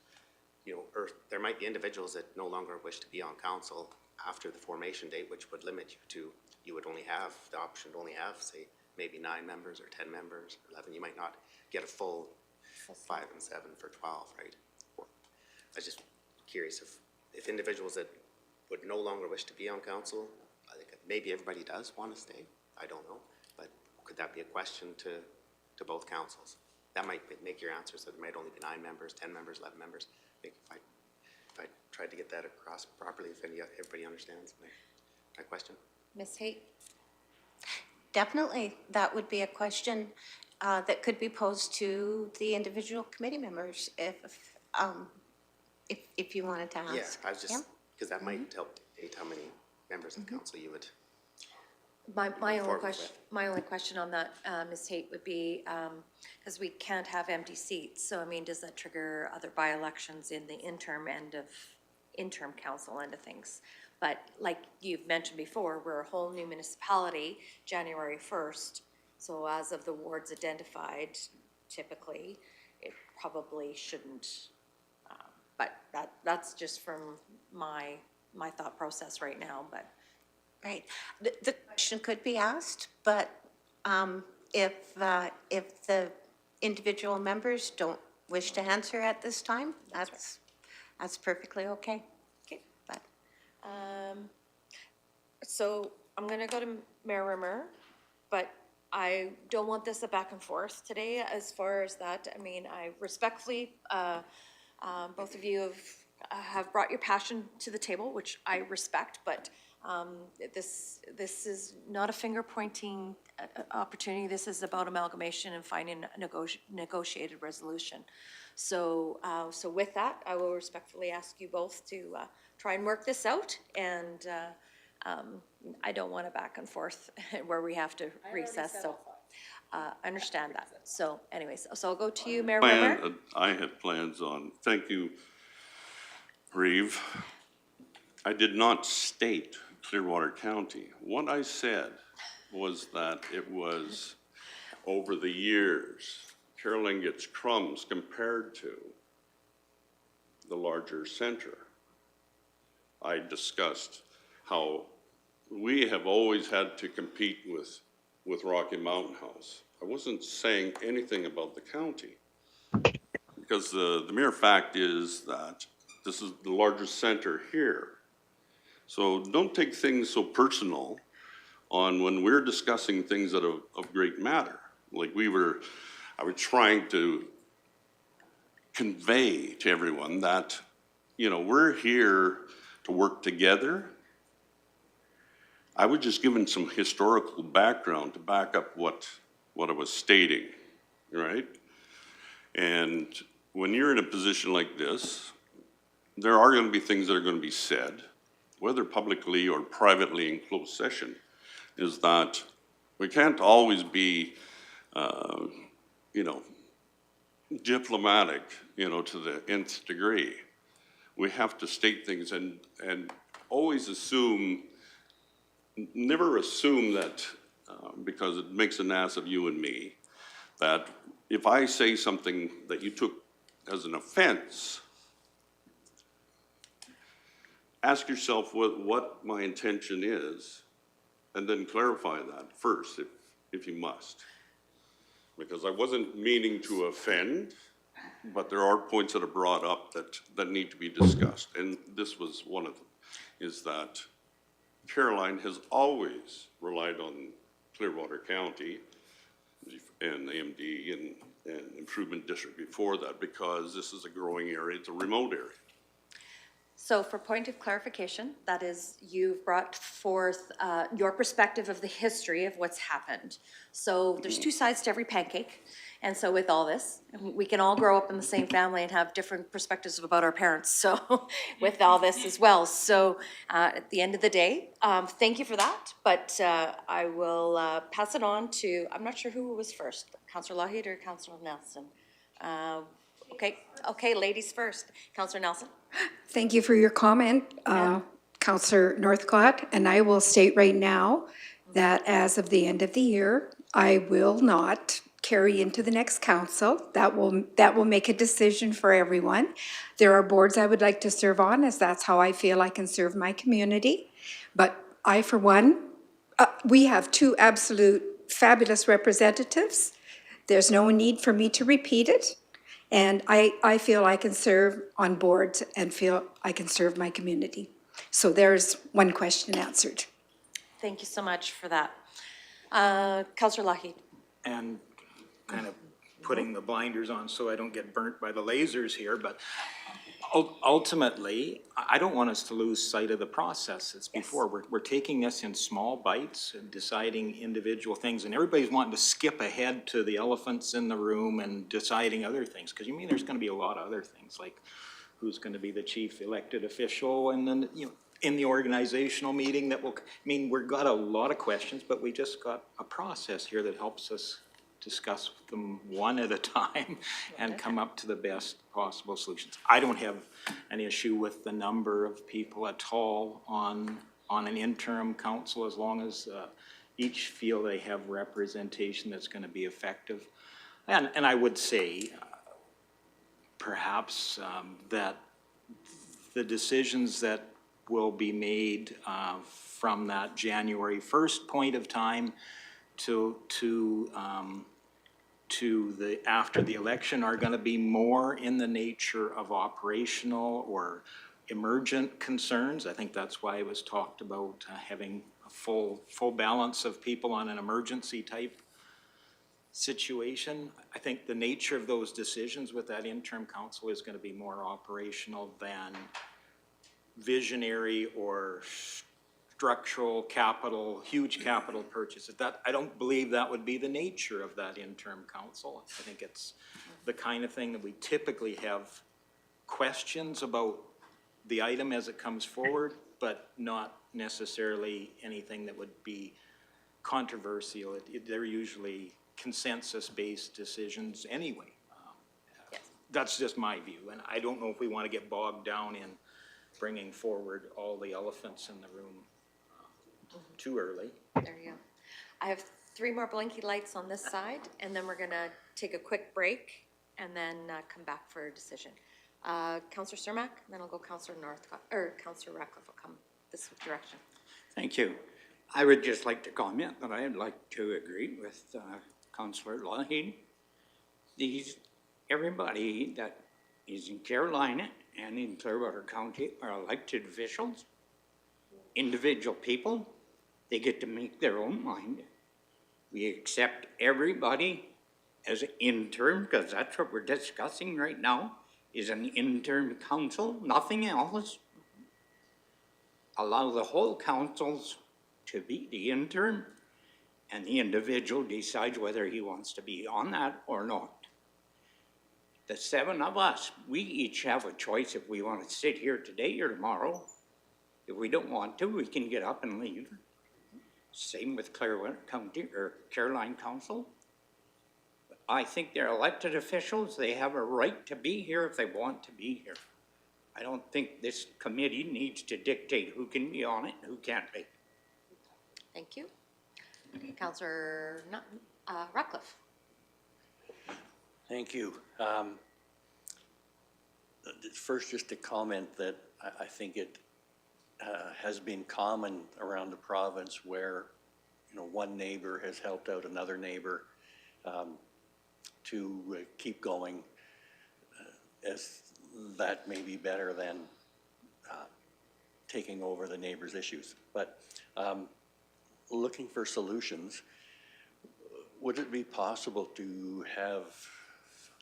you know, or there might be individuals that no longer wish to be on council after the formation date, which would limit you to, you would only have the option to only have, say, maybe 9 members or 10 members or 11. You might not get a full 5 and 7 for 12, right? I was just curious if individuals that would no longer wish to be on council, I think maybe everybody does want to stay, I don't know, but could that be a question to both councils? That might make your answer so there might only be 9 members, 10 members, 11 members. I think if I tried to get that across properly, if everybody understands my question. Ms. Haight? Definitely, that would be a question that could be posed to the individual committee members if you wanted to ask. Yeah, I was Yeah? just, because that might help dictate how many members of council you would. My only forward question, with. my only question on that, Ms. Tate, would be, because we can't have empty seats, so I mean, does that trigger other by-elections in the interim council end of things? But like you've mentioned before, we're a whole new municipality, January 1st, so as of the wards identified, typically, it probably shouldn't, but that's just from my thought process right now, but. Right. The question could be asked, but if the individual members don't wish to answer at this time, that's perfectly okay. Okay. But So I'm gonna go to Mayor Rimmer, but I don't want this a back and forth today as far as that. I mean, I respectfully, both of you have brought your passion to the table, which I respect, but this is not a finger pointing opportunity. This is about amalgamation and finding a negotiated resolution. So with that, I will respectfully ask you both to try and work this out, and I don't want a back and forth where we have to recess, so I understand that. So anyways, so I'll go to you, Mayor Rimmer. I had plans on, thank you, Reeve. I did not state Clearwater County. What I said was that it was, over the years, Caroline gets crumbs compared to the larger center. I discussed how we have always had to compete with Rocky Mountain House. I wasn't saying anything about the county, because the mere fact is that this is the largest center here. So don't take things so personal on when we're discussing things that are of great matter. Like I was trying to convey to everyone that, we're here to work together. I was just giving some historical background to back up what I was stating, right? And when you're in a position like this, there are going to be things that are going to be said, whether publicly or privately in closed session, is that we can't always be, diplomatic, to the nth degree. We have to state things and always never assume that, because it makes an ass of you and me, that if I say something that you took as an offense, ask yourself what my intention is, and then clarify that first, if you must. Because I wasn't meaning to offend, but there are points that are brought up that need to be discussed. And this was one of them, is that Caroline has always relied on Clearwater County and AMD and Improvement District before that, because this is a growing area, it's a remote area. So for point of clarification, that is, you've brought forth your perspective of the history of what's happened. So there's two sides to every pancake. And so with all this, we can all grow up in the same family and have different perspectives about our parents. So with all this as well. So at the end of the day, thank you for that. But I will pass it on to, I'm not sure who was first, Councillor Lougheed or Councillor Nelson. Okay, ladies first. Councillor Nelson. Thank you for your comment, Councillor Northcott, and I will state right now that as of the end of the year, I will not carry into the next council. That will make a decision for everyone. There are boards I would like to serve on, as that's how I feel I can serve my community. But I, for one, we have two absolute fabulous representatives. There's no need for me to repeat it. And I feel I can serve on boards and feel I can serve my community. So there's one question answered. Thank you so much for that. Councillor Lougheed. And kind of putting the blinders on so I don't get burnt by the lasers here, but ultimately, I don't want us to lose sight of the process that's before. We're taking this in small bites and deciding individual things, and everybody's wanting to skip ahead to the elephants in the room and deciding other things, because you mean there's going to be a lot of other things, like who's going to be the chief elected official, and then, you know, in the organizational meeting that will, I mean, we've got a lot of questions, but we just got a process here that helps us discuss them one at a time and come up to the best possible solutions. I don't have an issue with the number of people at all on an interim council, as long as each feel they have representation that's going to be effective. And I would say perhaps that the decisions that will be made from that January 1st point of time to the after the election are going to be more in the nature of operational or emergent concerns. I think that's why it was talked about having a full balance of people on an emergency type situation. I think the nature of those decisions with that interim council is going to be more operational than visionary or structural capital, huge capital purchases. That, I don't believe that would be the nature of that interim council. I think it's the kind of thing that we typically have questions about the item as it comes forward, but not necessarily anything that would be controversial. They're usually consensus-based decisions anyway. That's just my view, and I don't know if we want to get bogged down in bringing forward all the elephants in the room too early. There you go. I have 3 more blinky lights on this side, and then we're gonna take a quick break and then come back for a decision. Councillor Cermak, then I'll go Councillor Northcott, or Councillor Ratcliffe will come this direction. Thank you. I would just like to comment that I'd like to agree with Councillor Lougheed. Everybody that is in Carolina and in Clearwater County are elected officials, individual people. They get to make their own mind. We accept everybody as an interim, because that's what we're discussing right now, is an interim council, nothing else. Allow the whole councils to be the interim, and the individual decides whether he wants to be on that or not. The 7 of us, we each have a choice if we want to sit here today or tomorrow. If we don't want to, we can get up and leave. Same with Clearwater County or Caroline Council. I think they're elected officials. They have a right to be here if they want to be here. I don't think this committee needs to dictate who can be on it and who can't be. Thank you. Councillor Ratcliffe. Thank you. First, just to comment that I think it has been common around the province where, you know, one neighbor has helped out another neighbor to keep going, as that may be better than taking over the neighbor's issues. But looking for solutions, would it be possible to have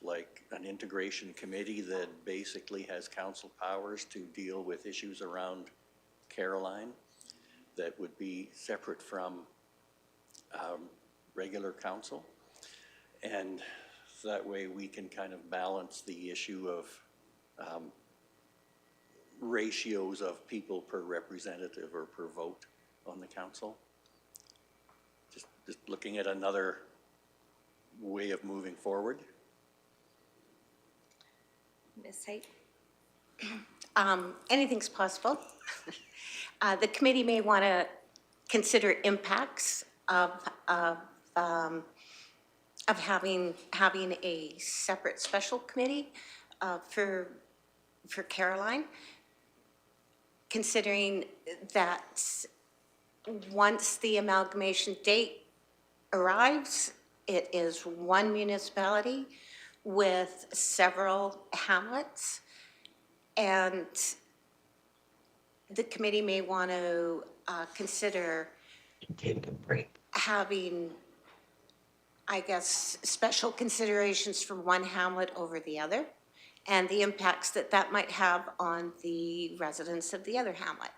like an integration committee that basically has council powers to deal with issues around Caroline that would be separate from regular council? And that way we can kind of balance the issue of ratios of people per representative or per vote on the council. Just looking at another way of moving forward. Ms. Haight? Anything's possible. The committee may want to consider impacts of having a separate special committee for Caroline, considering that once the amalgamation date arrives, it is one municipality with several hamlets, and the committee may want to consider having, I guess, special considerations for one hamlet over the other, and the impacts that that might have on the residents of the other hamlet.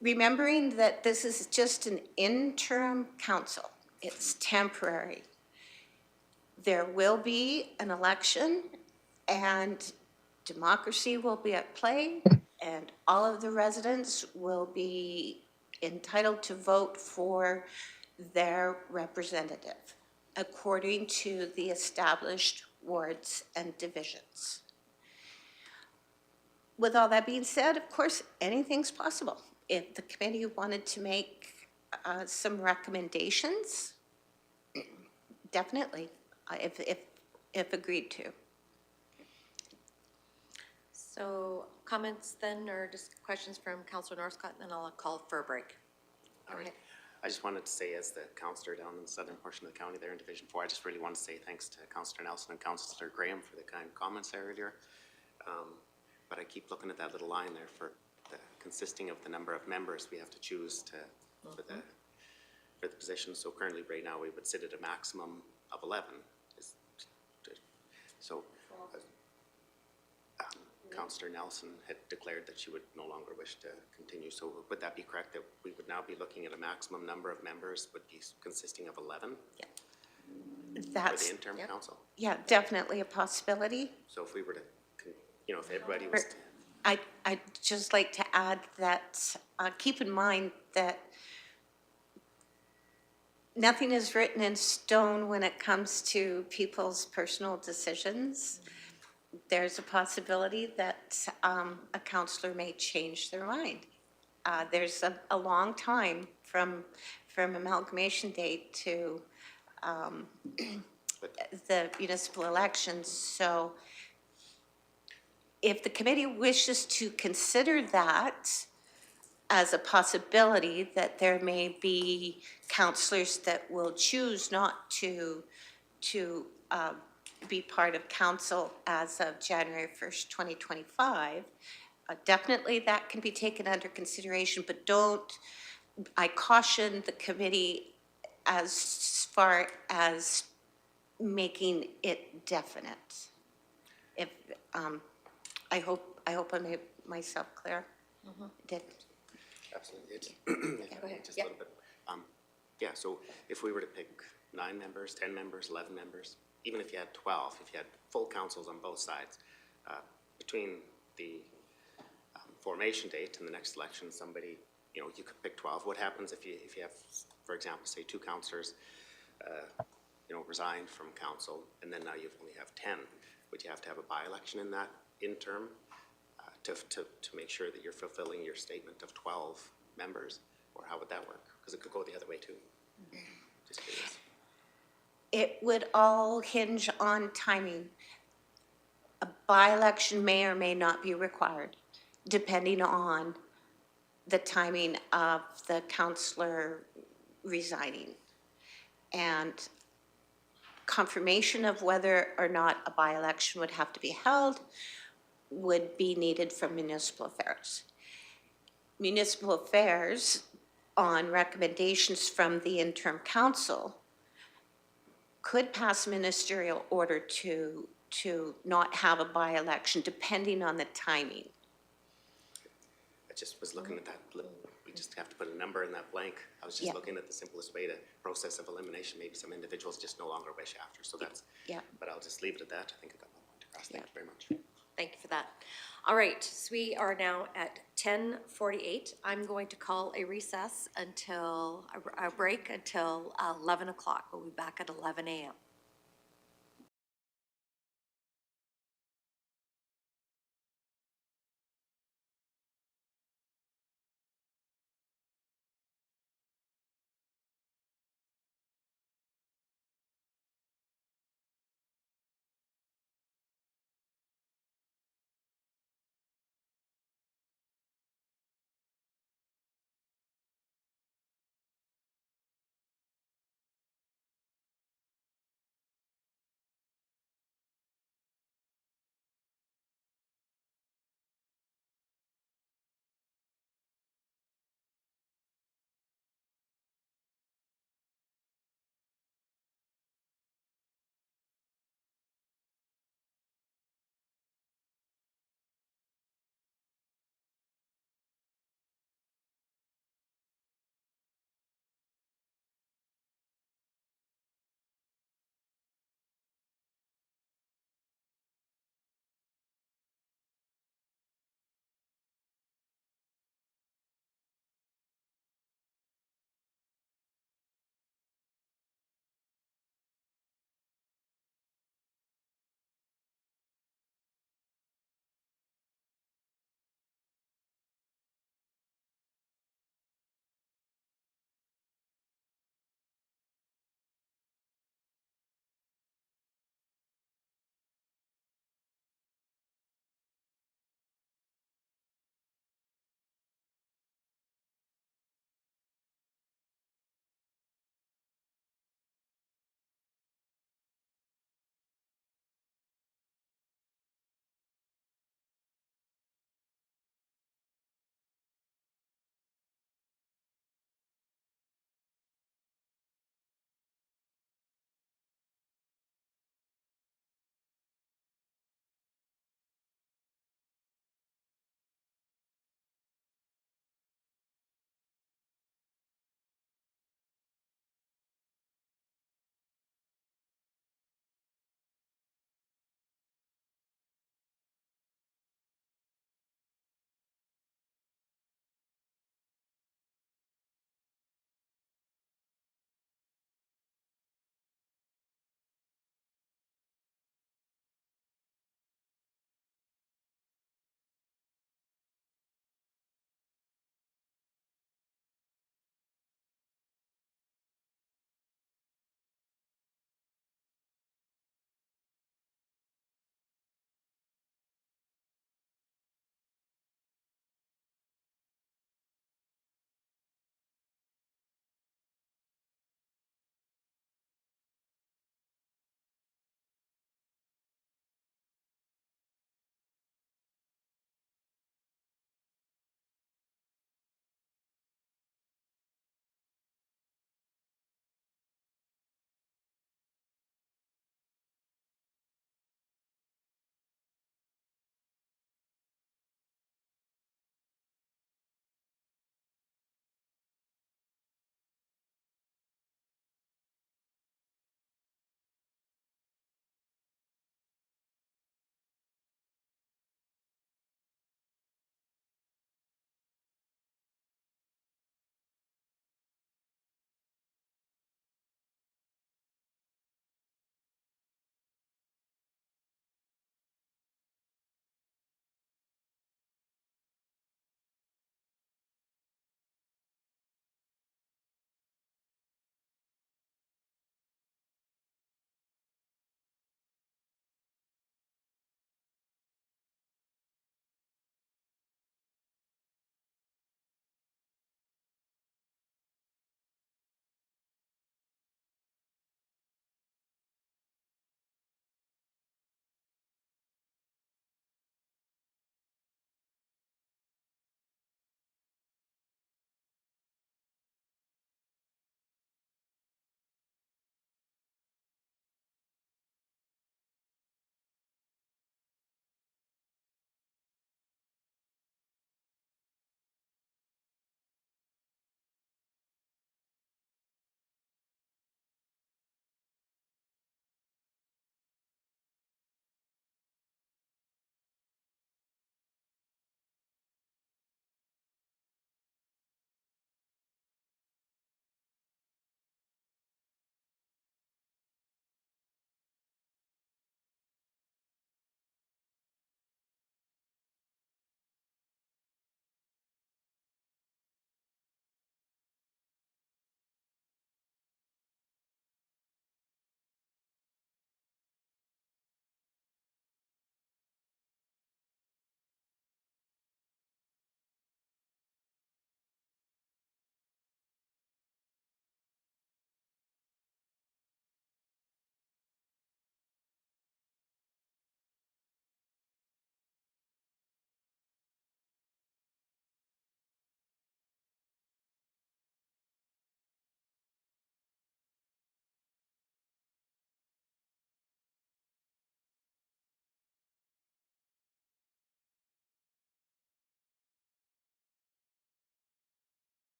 Remembering that this is just an interim council, it's temporary. There will be an election, and democracy will be at play, and all of the residents will be entitled to vote for their representative according to the established wards and divisions. With all that being said, of course, anything's possible. If the committee wanted to make some recommendations, definitely, if agreed to. So comments then, or just questions from Councillor Northcott, and then I'll call for a break. All right. I just wanted to say, as the councillor down in the southern portion of the county there in Division 4, I just really want to say thanks to Councillor Nelson and Councillor Graham for the kind comments there earlier. But I keep looking at that little line there for the consisting of the number of members we have to choose to, for the position. So currently, right now, we would sit at a maximum of 11. So Councillor Nelson had declared that she would no longer wish to continue. So would that be correct, that we would now be looking at a maximum number of members would be consisting of 11 for That's, the interim council? yeah, definitely a possibility. So if we were to, you know, if everybody was to, I'd just like to add that, keep in mind that nothing is written in stone when it comes to people's personal decisions. There's a possibility that a councillor may change their mind. There's a long time from amalgamation date to the municipal elections. So if the committee wishes to consider that as a possibility, that there may be councillors that will choose not to be part of council as of January 1st, 2025, definitely that can be taken under consideration, but I caution the committee as far as making it definite. If, I hope I made myself clear. Did. absolutely, it's, Go ahead. just a little bit. Yeah, so if we were to pick 9 members, 10 members, 11 members, even if you had 12, if you had full councils on both sides, between the formation date and the next election, somebody, you know, you could pick 12. What happens if you have, for example, say 2 councillors, you know, resigned from council, and then now you only have 10? Would you have to have a by-election in that interim to make sure that you're fulfilling your statement of 12 members, or how would that work? Because it could go the other way too. Just curious. It would all hinge on timing. A by-election may or may not be required, depending on the timing of the councillor resigning. And confirmation of whether or not a by-election would have to be held would be needed from municipal affairs. Municipal affairs, on recommendations from the interim council, could pass ministerial order to not have a by-election, depending on the timing. I just was looking at that, we just have to put a number in that blank. I was just looking at the simplest way to process of elimination. Maybe some individuals just no longer wish after, so that's, but I'll just leave it at that. I think I got my point across. Thank you very much. Thank you for that. All right, so we are now at 10:48. I'm going to call a recess until, a break until 11 o'clock. We'll be back at 11 a.m.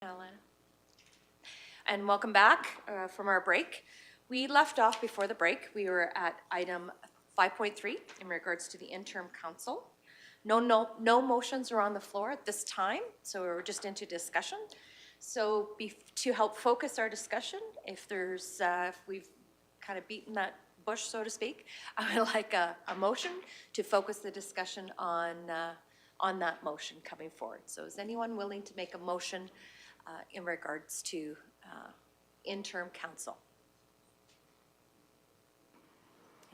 Alana. And welcome back from our break. We left off before the break. We were at item 5.3 in regards to the interim council. No motions are on the floor at this time, so we're just into discussion. So to help focus our discussion, if we've kind of beaten that bush, so to speak, I would like a motion to focus the discussion on that motion coming forward. So is anyone willing to make a motion in regards to interim council?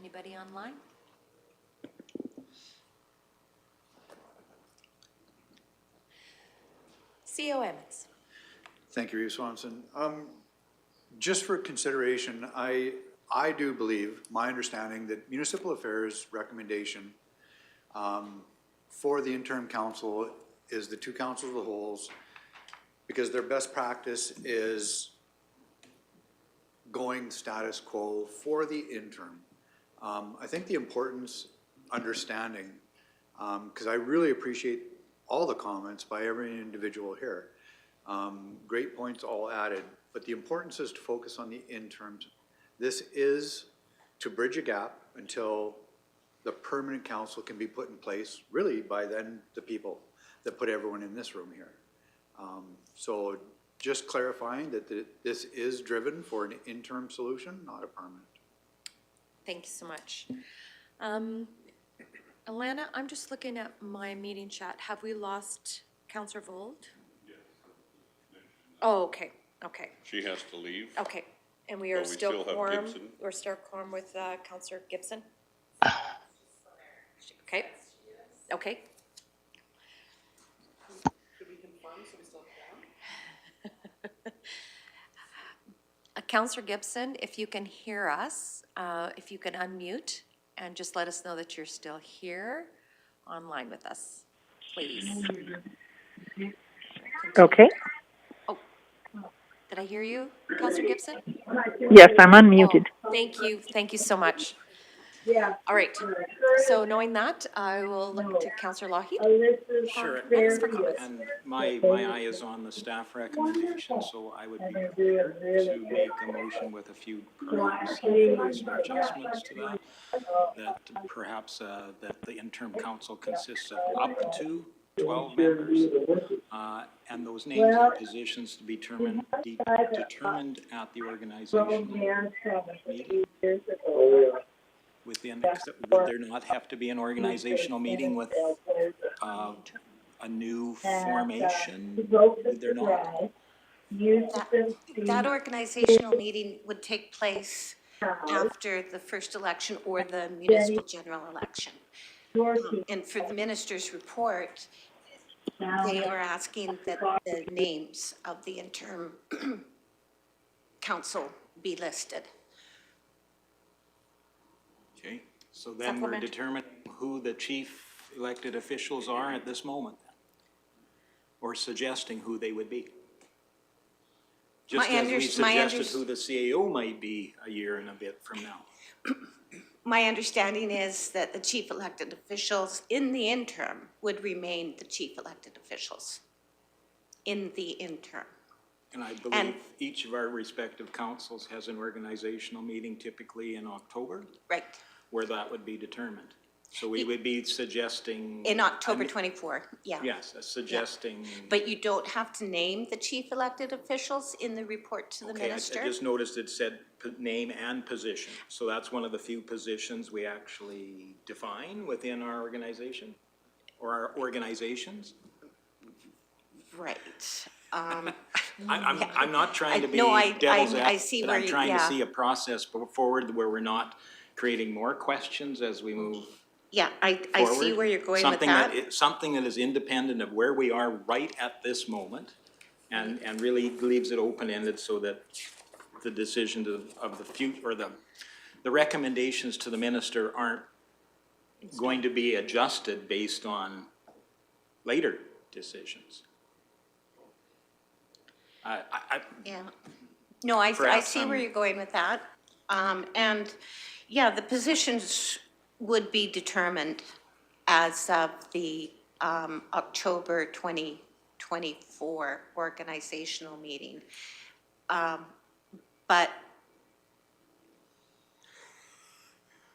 Anybody online? CO Emmons. Thank you, Reeve Swanson. Just for consideration, I do believe, my understanding, that Municipal Affairs recommendation for the interim council is the two councils of the wholes, because their best practice is going status quo for the interim. I think the importance, understanding, because I really appreciate all the comments by every individual here. Great points all added, but the importance is to focus on the interims. This is to bridge a gap until the permanent council can be put in place, really by then the people that put everyone in this room here. So just clarifying that this is driven for an interim solution, not a permanent. Thank you so much. Alana, I'm just looking at my meeting chat. Have we lost Councillor Vold? Yes. Oh, okay, okay, She has to leave. okay. And we are But we still still have quorum? Gibson. We're still quorum with Councillor Gibson? Okay, okay. Councillor Gibson, if you can hear us, if you can unmute and just let us know that you're still here online with us, please. Okay. Oh, did I hear you, Councillor Gibson? Yes, I'm unmuted. Thank you so much. All right, so knowing that, I will look to Councillor Lougheed. Sure. Next for comments. And my eye is on the staff recommendation, so I would be prepared to make a motion with a few perhaps adjustments to that. That perhaps that the interim council consists of up to 12 members, and those names and positions to be determined at the organizational meeting. Would there not have to be an organizational meeting with a new formation? Would there not? That organizational meeting would take place after the first election or the municipal general election. And for the minister's report, they are asking that the names of the interim council be listed. Okay, so then we're determining who the chief elected officials are at this moment, or suggesting who they would be. Just as we suggested who the CAO might be a year and a bit from now. My understanding is that the chief elected officials in the interim would remain the chief elected officials in the interim. And I believe each of our respective councils has an organizational meeting typically in October. Right. Where that would be determined. So we would be suggesting. In October 24, yeah. Yes, suggesting. Yeah. But you don't have to name the chief elected officials in the report to the minister? I just noticed it said name and position. So that's one of the few positions we actually define within our organization or our organizations. Right. I'm not trying to be devil's advocate, but I'm trying to see a process forward where we're not creating more questions as we move. Yeah, I see where you're going with that. Something that is independent of where we are right at this moment and really leaves it open-ended so that the decisions of the future, or the recommendations to the minister aren't going to be adjusted based on later decisions. Yeah. No, I see where you're going with that. And yeah, the positions would be determined as of the October 2024 2024 organizational meeting. But,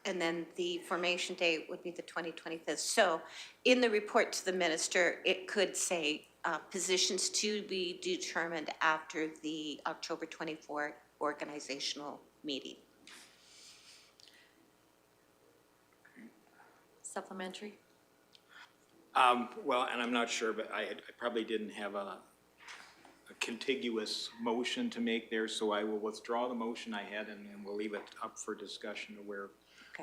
and then the formation date would be the 2025th. So in the report to the minister, it could say positions to be determined after the October 24 organizational meeting. Supplementary? Well, and I'm not sure, but I probably didn't have a contiguous motion to make there, so I will withdraw the motion I had, and we'll leave it up for discussion of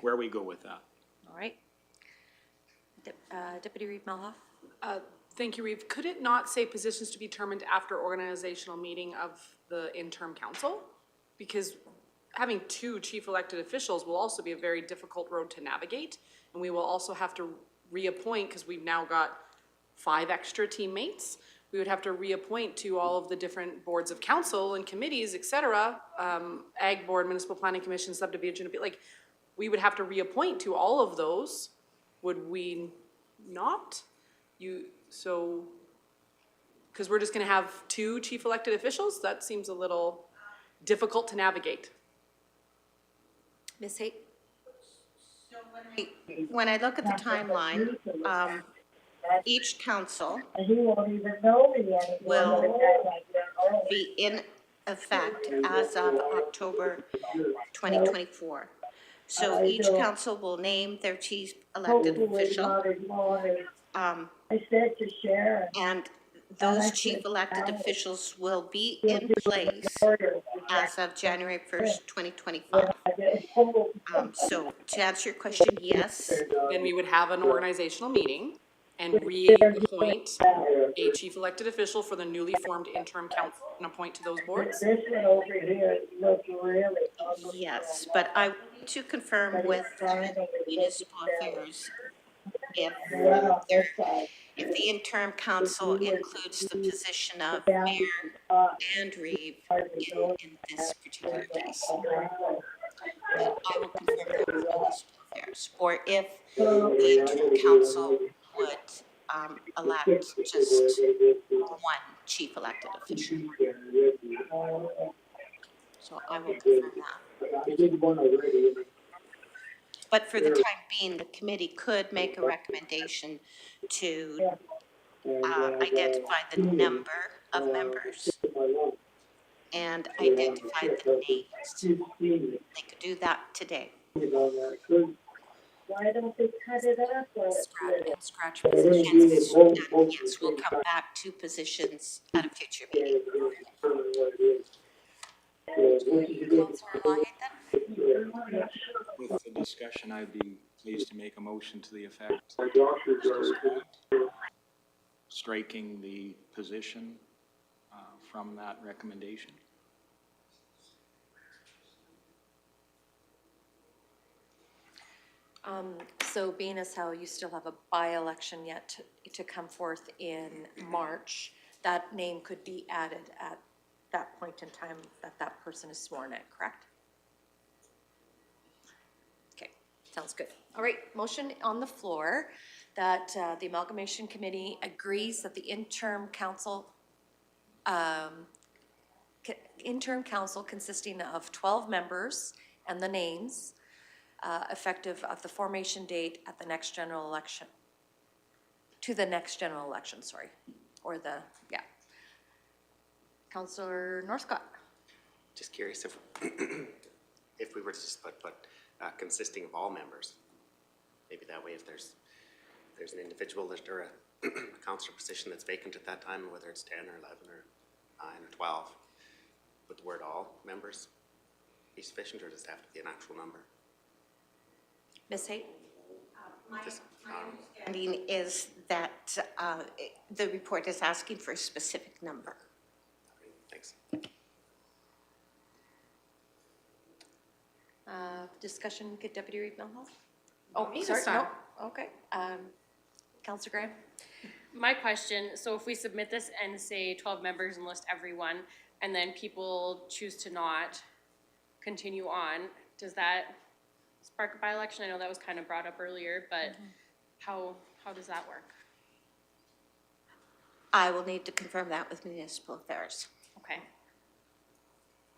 where we go with that. All right. Deputy Reeve Melhoff? Thank you, Reeve. Could it not say positions to be determined after organizational meeting of the interim council? Because having 2 chief elected officials will also be a very difficult road to navigate. And we will also have to reappoint, because we've now got 5 extra teammates. We would have to reappoint to all of the different boards of council and committees, et cetera, Ag Board, Municipal Planning Commission, subdivision, like, we would have to reappoint to all of those. Would we not? Because we're just gonna have 2 chief elected officials? That seems a little difficult to navigate. Ms. Haight? When I look at the timeline, each council And he won't even know me anymore. will be in effect as of October 2024. So each council will name their chief elected official. I said to Sharon. And those chief elected officials will be in place as of January 1st, 2025. So to answer your question, yes. Then we would have an organizational meeting and reappoint a chief elected official for the newly formed interim council and appoint to those boards. This one over here looks really ugly. Yes, but I want to confirm with municipal affairs if the interim council includes the position of mayor and Reeve in this particular case. But I will confirm that with municipal affairs, or if the interim council would elect just one chief elected official. So I will confirm that. But for the time being, the committee could make a recommendation to identify the number of members and identify the names. They could do that today. Why don't they cut it up? Scratch positions. And yes, we'll come back to positions at a future meeting. Councilor Lahey then? With the discussion, I'd be pleased to make a motion to the effect striking the position from that recommendation. So being as how you still have a by-election yet to come forth in March, that name could be added at that point in time that that person is sworn in, correct? Okay, sounds good. All right, motion on the floor that the Amalgamation Committee agrees that the interim council consisting of 12 members and the names effective of the formation date at the next general election, to the next general election, sorry, or the, yeah. Councillor Northcott. Just curious if, if we were to just put consisting of all members, maybe that way if there's an individual that, or a councillor position that's vacant at that time, whether it's 10 or 11 or 9 or 12, would the word all members be sufficient, or does it have to be an actual number? Ms. Haight? My understanding is that the report is asking for a specific number. Thanks. Discussion, get Deputy Reeve Melhoff? Oh, Me this sorry, time. no, okay. Councillor Graham? My question, so if we submit this and say 12 members and list everyone, and then people choose to not continue on, does that spark a by-election? I know that was kind of brought up earlier, but how does that work? I will need to confirm that with Municipal Affairs. Okay.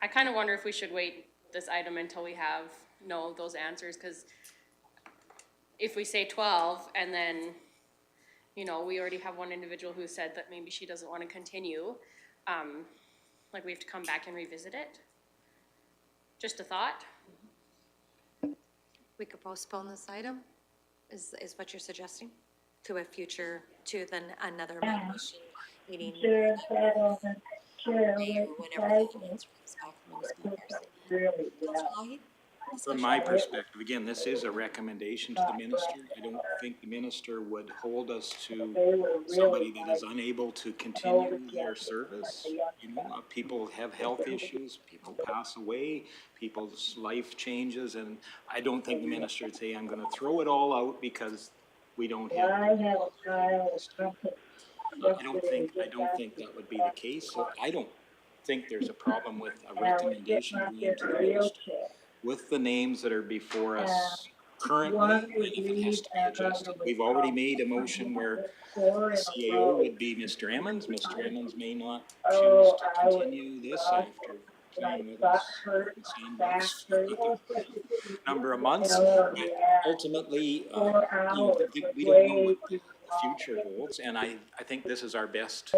I kind of wonder if we should wait this item until we know those answers, because if we say 12 and then, we already have one individual who said that maybe she doesn't want to continue, like we have to come back and revisit it? Just a thought? We could postpone this item, is what you're suggesting? To a future, then another amalgamation meeting? May or whenever the answer comes back from Municipal Affairs. Councilor Lougheed? From my perspective, again, this is a recommendation to the minister. I don't think the minister would hold us to somebody that is unable to continue their service. People have health issues, people pass away, people's life changes, and I don't think the minister would say, I'm gonna throw it all out because we don't have. I don't think that would be the case, so I don't think there's a problem with a recommendation going to the minister with the names that are before us currently, and if it has to be adjusted. We've already made a motion where the CAO would be Mr. Emmons. Mr. Emmons may not choose to continue this after playing with us in the sandbox for another number of months. But ultimately, we don't know what the future holds, and I think this is our best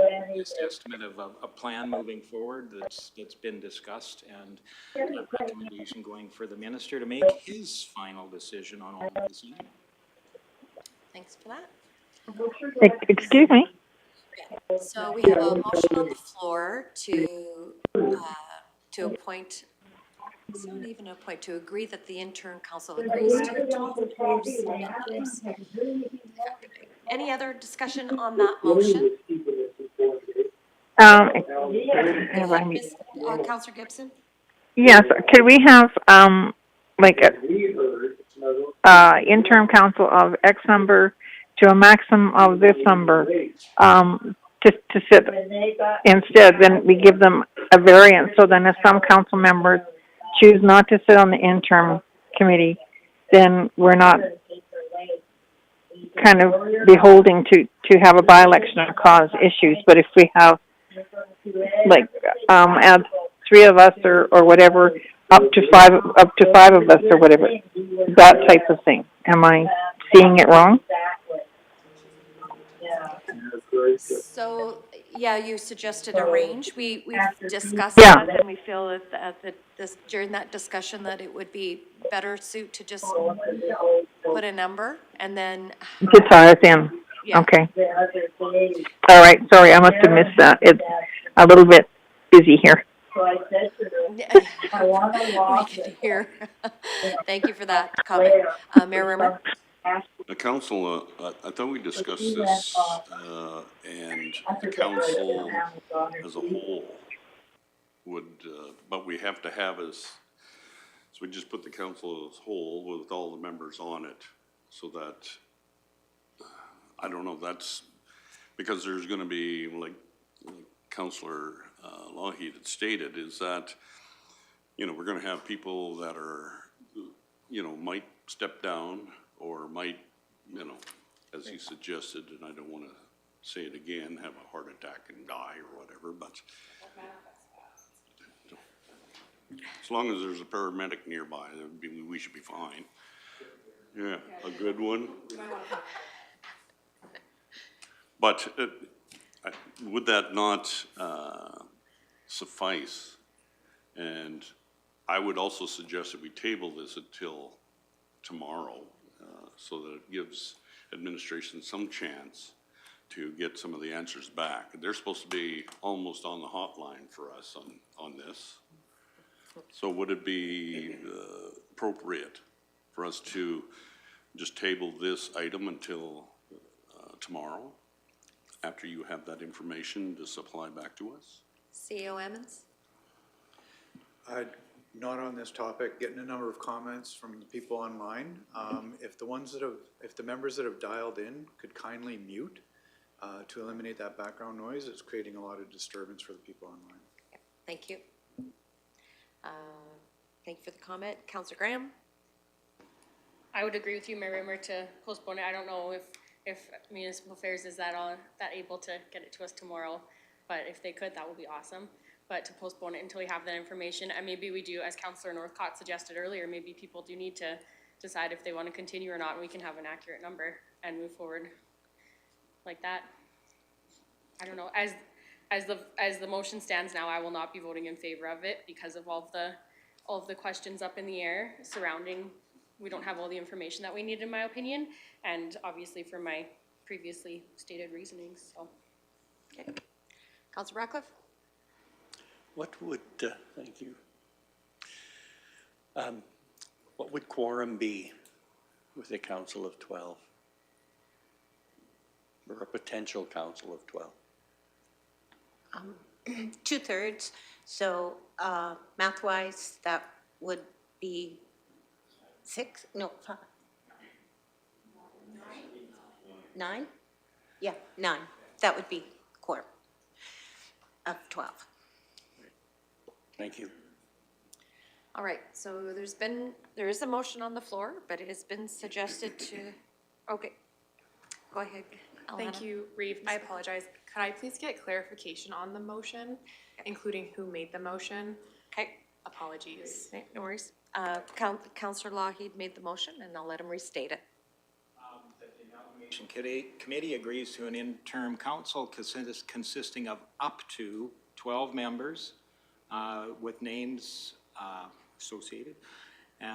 estimate of a plan moving forward that's been discussed, and a recommendation going for the minister to make his final decision on all of this. Thanks for that. Excuse me? So we have a motion on the floor to appoint, it's not even a point, to agree that the interim council agrees to 12 members. Any other discussion on that motion? Councillor Gibson? Yes, could we have, like a, interim council of X number to a maximum of this number, to sit instead, then we give them a variance, so then if some council members choose not to sit on the interim committee, then we're not kind of beholding to have a by-election or cause issues, but if we have, like, add 3 of us or whatever, up to five of us or whatever, that type of thing. Am I seeing it wrong? So, yeah, you suggested a range. We've discussed Yeah. that, and we feel that during that discussion that it would be better suit to just put a number and then. To tie us in. Yeah. Okay. All right, sorry, I must have missed that. It's a little bit busy here. We can hear. Thank you for that comment. Mayor Rimmer? The council, I thought we discussed this, and the council as a whole would, but we have to have so we just put the council as a whole with all the members on it, so that, I don't know, that's, because there's gonna be, like Councillor Lougheed had stated, is that, we're gonna have people that are, might step down or might, as he suggested, and I don't want to say it again, have a heart attack and die or whatever, but as long as there's a paramedic nearby, we should be fine. Yeah, a good one. But would that not suffice? And I would also suggest that we table this until tomorrow, so that it gives administration some chance to get some of the answers back. They're supposed to be almost on the hotline for us on this. So would it be appropriate for us to just table this item until tomorrow, after you have that information to supply back to us? CEO Emmons? Not on this topic, getting a number of comments from the people online. If the members that have dialed in could kindly mute to eliminate that background noise, it's creating a lot of disturbance for the people online. Thank you. Thank you for the comment. Councillor Graham? I would agree with you, Mayor Rimmer, to postpone it. I don't know if if Municipal Affairs is that able to get it to us tomorrow. But if they could, that would be awesome. But to postpone it until we have that information, and maybe we do, as Councillor Northcott suggested earlier, maybe people do need to decide if they want to continue or not, and we can have an accurate number and move forward like that. I don't know, as the motion stands now, I will not be voting in favor of it because of all of the questions up in the air surrounding, we don't have all the information that we need, in my opinion, and obviously for my previously stated reasonings, so. Okay. Councillor Ratcliffe? What would, thank you. What would quorum be with a council of 12? Or a potential council of 12? 2/3, so math-wise, that would be 6, no, 5. 9? Yeah, 9. That would be quorum of 12. Thank you. All right, so there is a motion on the floor, but it has been suggested to, okay. Go ahead, Alana. Thank you, Reeve. I apologize. Could I please get clarification on the motion, including who made the motion? Okay, Apologies. okay, no worries. Councillor Lougheed made the motion, and I'll let him restate it. That the Amalgamation Committee agrees to an interim council consisting of up to 12 members with names associated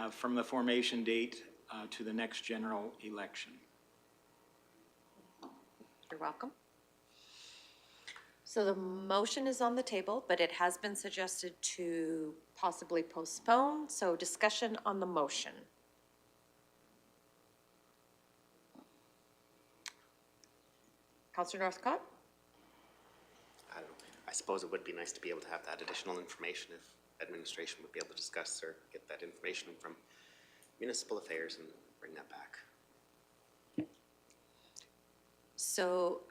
from the formation date to the next general election. You're welcome. So the motion is on the table, but it has been suggested to possibly postpone, so discussion on the motion. Councillor Northcott? I don't know. I suppose it would be nice to be able to have that additional information if administration would be able to discuss or get that information from Municipal Affairs and bring that back. So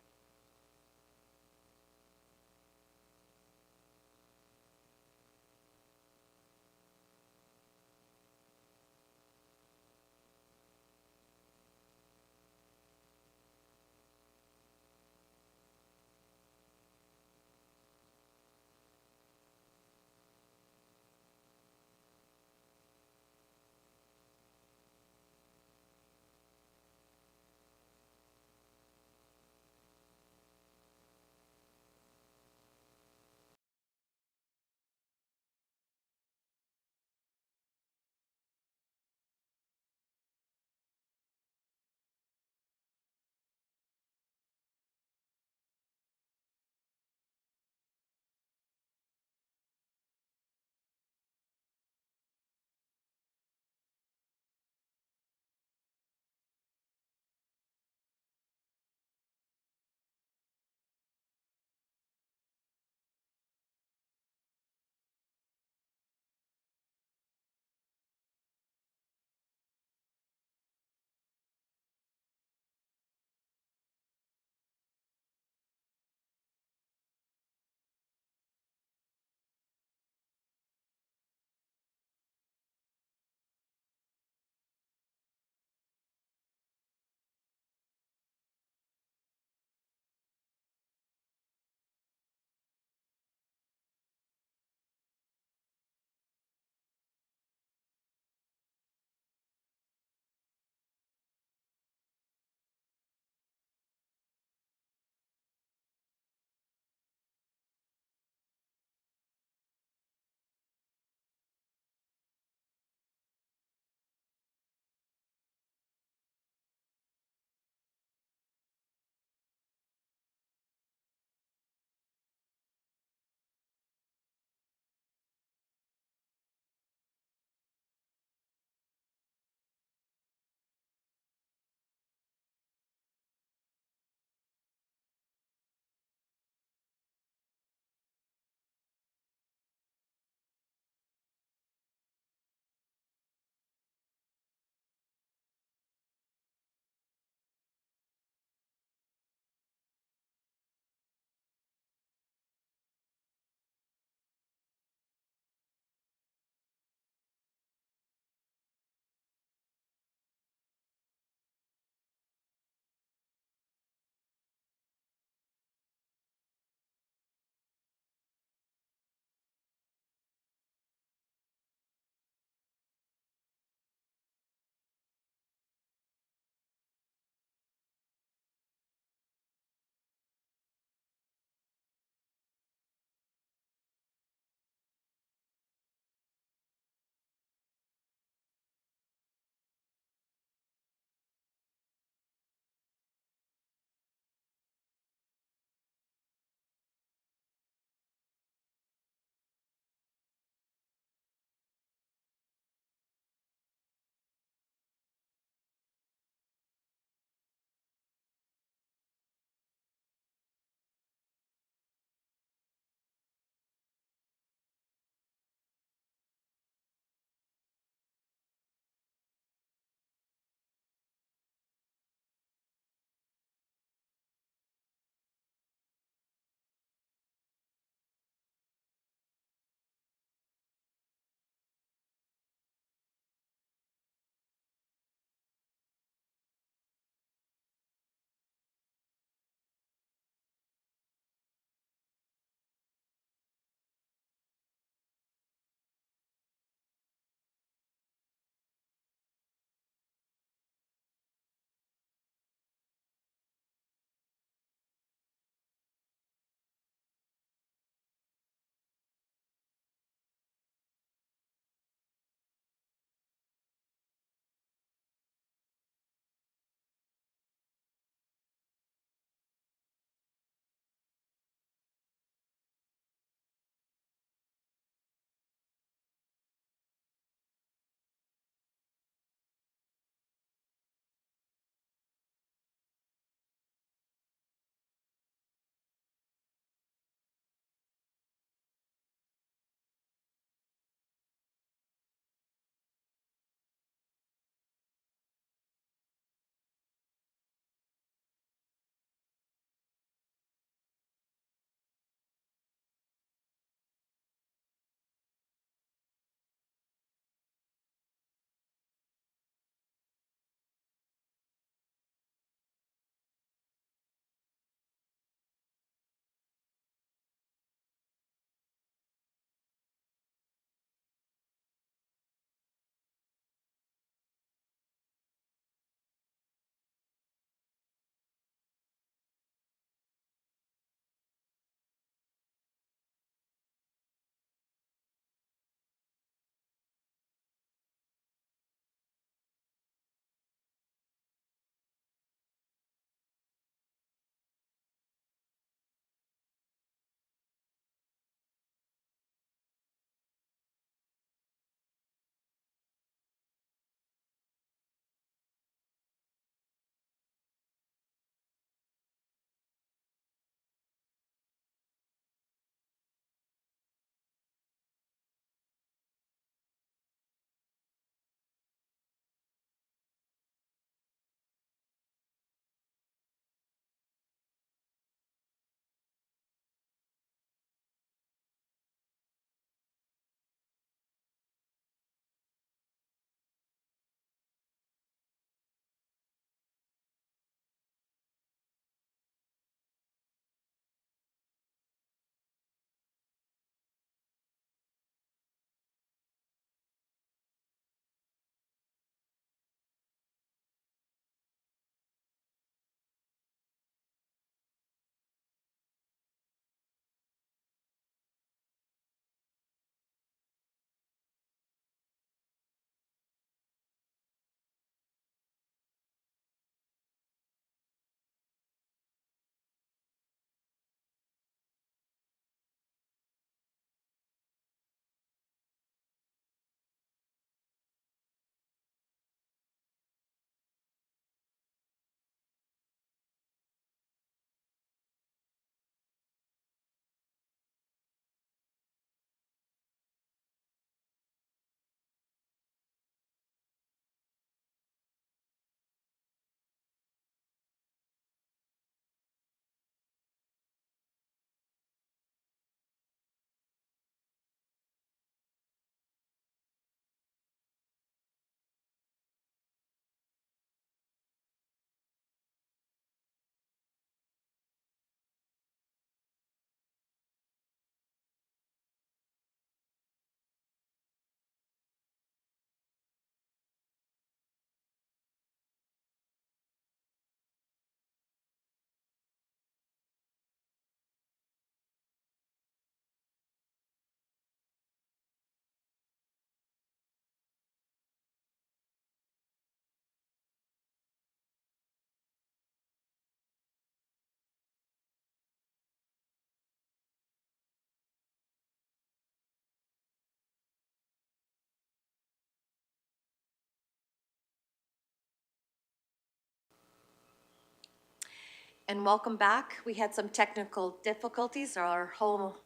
and welcome back. We had some technical difficulties. Our whole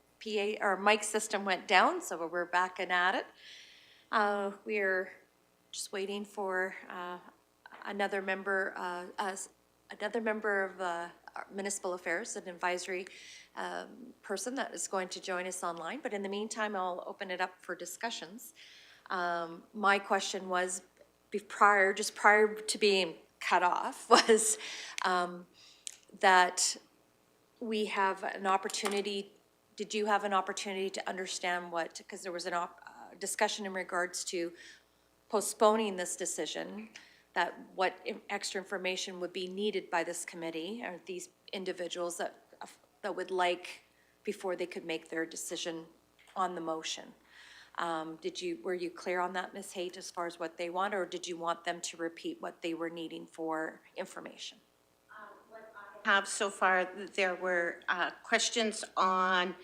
our mic system went down, so we're back and at it. We're just waiting for another member of Municipal Affairs, an advisory person that is going to join us online. But in the meantime, I'll open it up for discussions. My question was, prior to being cut off, was that we have an opportunity. Did you have an opportunity to understand what, because there was a discussion in regards to postponing this decision, that what extra information would be needed by this committee or these individuals that would like before they could make their decision on the motion? Were you clear on that, Ms. Haight, as far as what they want, or did you want them to repeat what they were needing for information? Have so far, there were questions on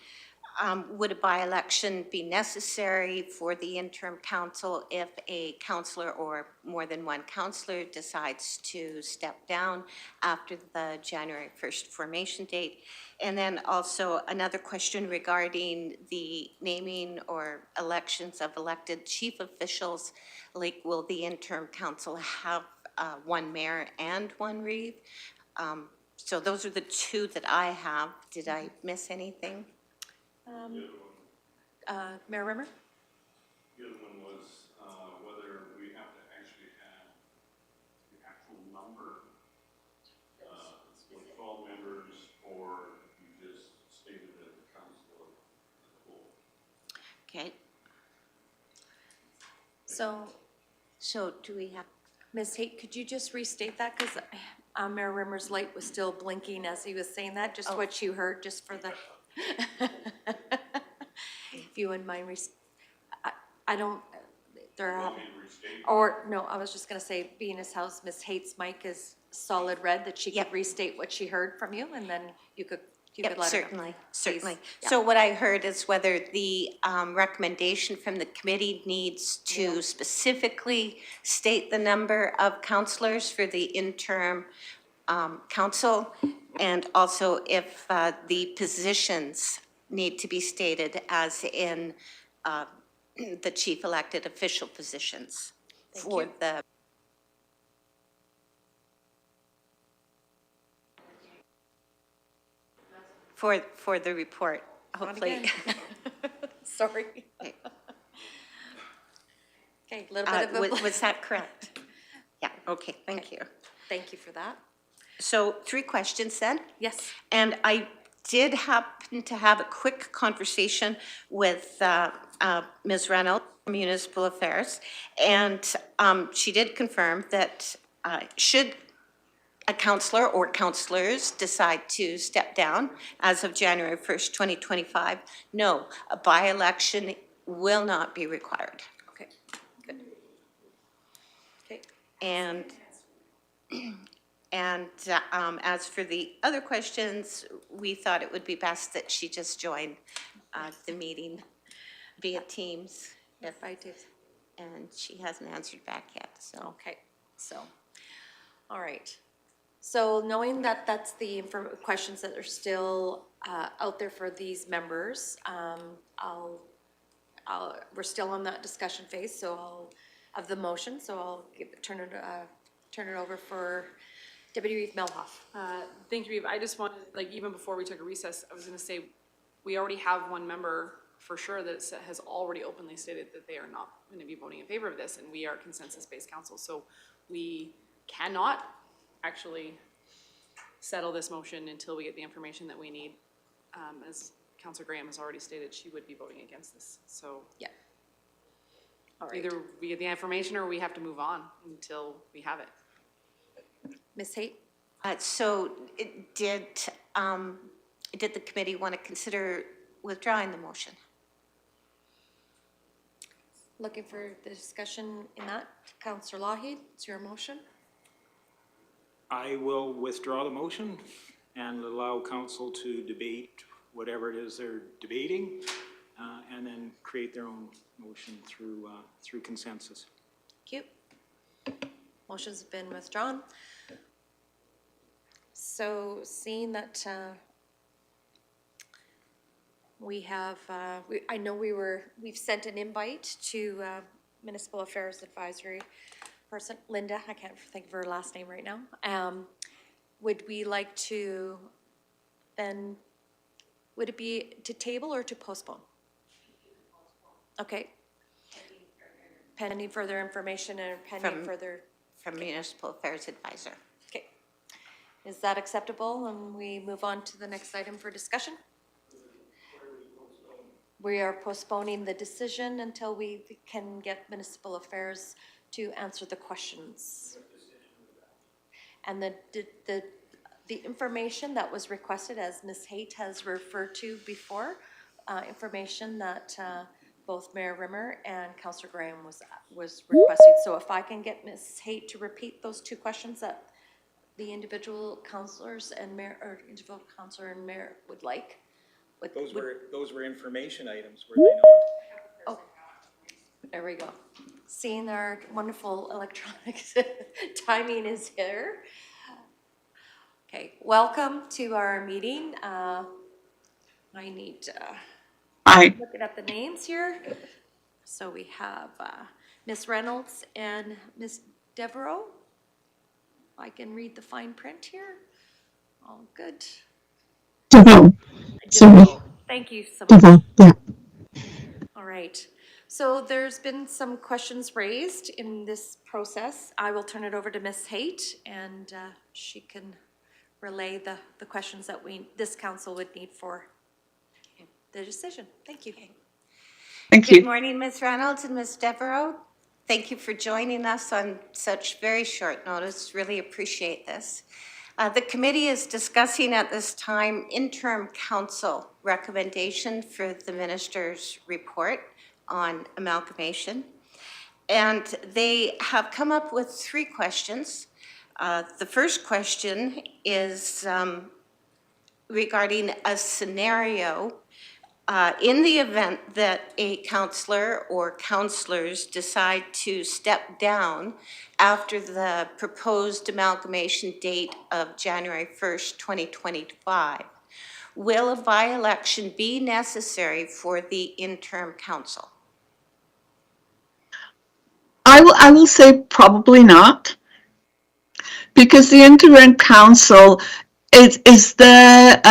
would a by-election be necessary for the interim council if a councillor or more than one councillor decides to step down after the January 1st formation date? And then also another question regarding the naming or elections of elected chief officials. Like, will the interim council have one mayor and one reeve? So those are the two that I have. Did I miss anything? Mayor Rimmer? The other one was whether we have to actually have the actual number, 12 members, or you just stated that the council as a whole. Okay. So do we have? Ms. Haight, could you just restate that? Because Mayor Rimmer's light was still blinking as he was saying that, just what you heard, just for the, if you wouldn't mind, I don't, there are, or, no, I was just gonna say, being his house, Ms. Haight's mic is solid red, that she could restate what she heard from you, and then you could let her know. Certainly, certainly. Yeah. So what I heard is whether the recommendation from the committee needs to specifically state the number of councillors for the interim council, and also if the positions need to be stated as in the chief elected official positions for the. For the report, hopefully. Sorry. Okay, a little bit of a. Was that correct? Yeah, okay, thank you. Thank you for that. So 3 questions then? Yes. And I did happen to have a quick conversation with Ms. Reynolds from Municipal Affairs, and she did confirm that should a councillor or councillors decide to step down as of January 1st, 2025, no, a by-election will not be required. Okay, good. Okay. And as for the other questions, we thought it would be best that she just join the meeting via Teams. If I do. And she hasn't answered back yet, so. Okay, so, all right. So knowing that that's the questions that are still out there for these members, we're still on that discussion phase, so of the motion, so I'll turn it over for Deputy Reeve Melhoff. Thank you, Reeve. I just wanted, like, even before we took a recess, I was gonna say, we already have one member for sure that has already openly stated that they are not gonna be voting in favor of this, and we are consensus-based council, so we cannot actually settle this motion until we get the information that we need. As Councillor Graham has already stated, she would be voting against this, so. Yeah. All right. Either we get the information or we have to move on until we have it. Ms. Haight? So did the committee want to consider withdrawing the motion? Looking for the discussion in that. Councillor Lougheed, it's your motion. I will withdraw the motion and allow council to debate whatever it is they're debating, and then create their own motion through consensus. Thank you. Motion's been withdrawn. So seeing that we have, I know we've sent an invite to Municipal Affairs Advisory person, Linda, I can't think of her last name right now. Would we like to then, would it be to table or to postpone? Okay. Pending further information and pending further. From Municipal Affairs Advisor. Okay. Is that acceptable? And we move on to the next item for discussion? We are postponing the decision until we can get Municipal Affairs to answer the questions. And the information that was requested, as Ms. Haight has referred to before, information that both Mayor Rimmer and Councillor Graham was requesting. So if I can get Ms. Haight to repeat those two questions that the individual councillors and mayor, or individual councillor and mayor would like. Those were information items, were they not? Oh, there we go. Seeing our wonderful electronics timing is here. Okay, welcome to our meeting. I need to look at the names here. So we have Ms. Reynolds and Ms. Devereaux. I can read the fine print here. All good. Devereaux. Thank you so much. Yeah. All right. So there's been some questions raised in this process. I will turn it over to Ms. Haight, and she can relay the questions that this council would need for the decision. Thank you. Thank you. Good morning, Ms. Reynolds and Ms. Devereaux. Thank you for joining us on such very short notice. Really appreciate this. The committee is discussing at this time interim council recommendation for the minister's report on amalgamation. And they have come up with 3 questions. The first question is regarding a scenario in the event that a councillor or councillors decide to step down after the proposed amalgamation date of January 1st, 2025, will a by-election be necessary for the interim council? I will say probably not, because the interim council is there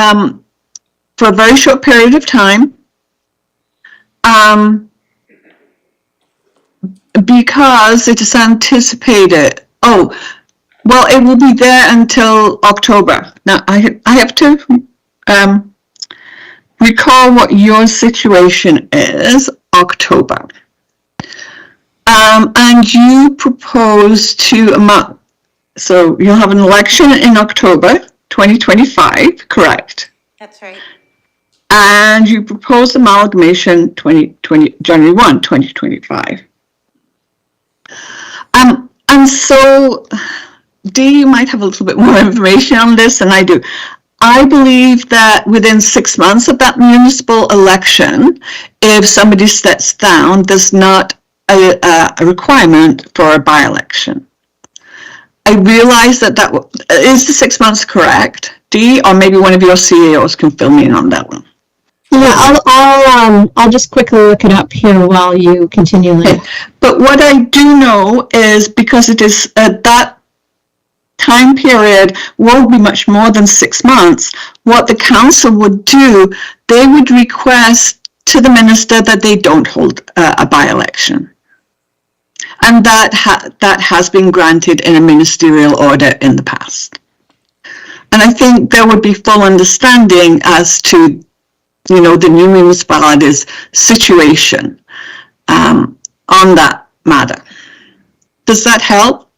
for a very short period of time, because it is anticipated. Oh, well, it will be there until October. Now, I have to recall what your situation is. October. And you propose to so you'll have an election in October 2025, correct? That's right. And you propose amalgamation January 1, 2025. And so, Dee, you might have a little bit more information on this than I do. I believe that within 6 months of that municipal election, if somebody steps down, there's not a requirement for a by-election. I realize that is the 6 months correct, Dee, or maybe one of your CEOs can fill me in on that one. Yeah, I'll just quickly look it up here while you continue. Okay. But what I do know is, because it is that time period will be much more than 6 months, what the council would do, they would request to the minister that they don't hold a by-election. And that has been granted in a ministerial order in the past. And I think there would be full understanding as to, the new municipality's situation on that matter. Does that help?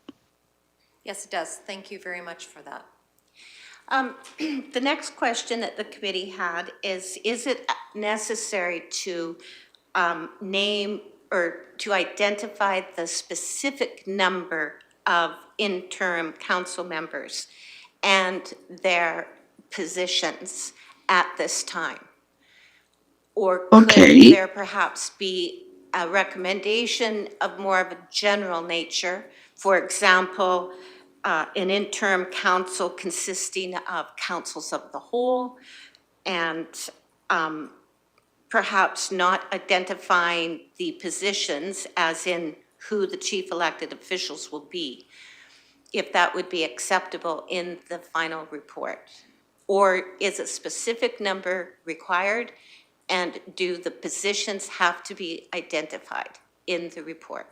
Yes, it does. Thank you very much for that. The next question that the committee had is it necessary to name or to identify the specific number of interim council members and their positions at this time? Or could there perhaps be a recommendation of more of a general nature? For example, an interim council consisting of councils of the whole, and perhaps not identifying the positions as in who the chief elected officials will be, if that would be acceptable in the final report. Or is a specific number required, and do the positions have to be identified in the report?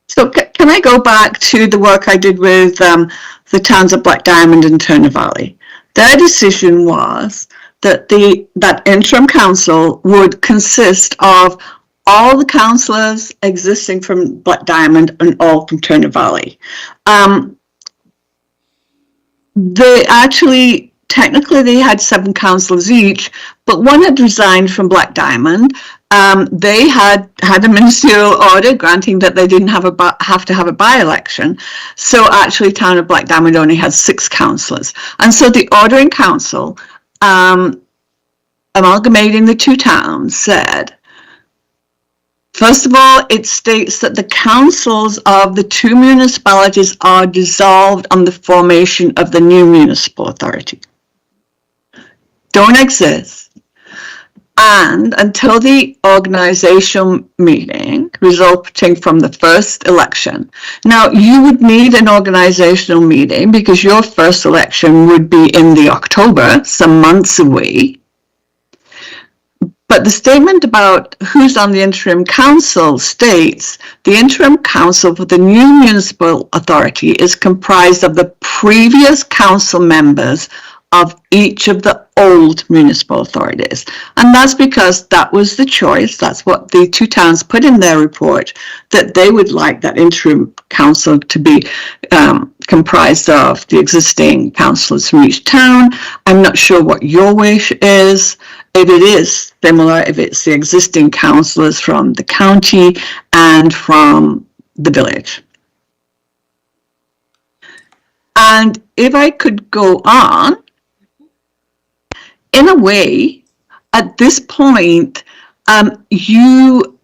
So can I go back to the work I did with the towns of Black Diamond and Turner Valley? Their decision was that that interim council would consist of all the councillors existing from Black Diamond and all from Turner Valley. They actually, technically they had 7 councillors each, but one had resigned from Black Diamond. They had a ministerial order granting that they didn't have to have a by-election. So actually town of Black Diamond only had 6 councillors. And so the order in council, amalgamating the 2 towns, said, first of all, it states that the councils of the 2 municipalities are dissolved on the formation of the new municipal authority. Don't exist. And until the organizational meeting resulting from the first election. Now, you would need an organizational meeting because your first election would be in the October, some months away. But the statement about who's on the interim council states the interim council for the new municipal authority is comprised of the previous council members of each of the old municipal authorities. And that's because that was the choice. That's what the 2 towns put in their report, that they would like that interim council to be comprised of the existing councillors from each town. I'm not sure what your wish is. If it is similar, if it's the existing councillors from the county and from the village. And if I could go on, in a way, at this point, you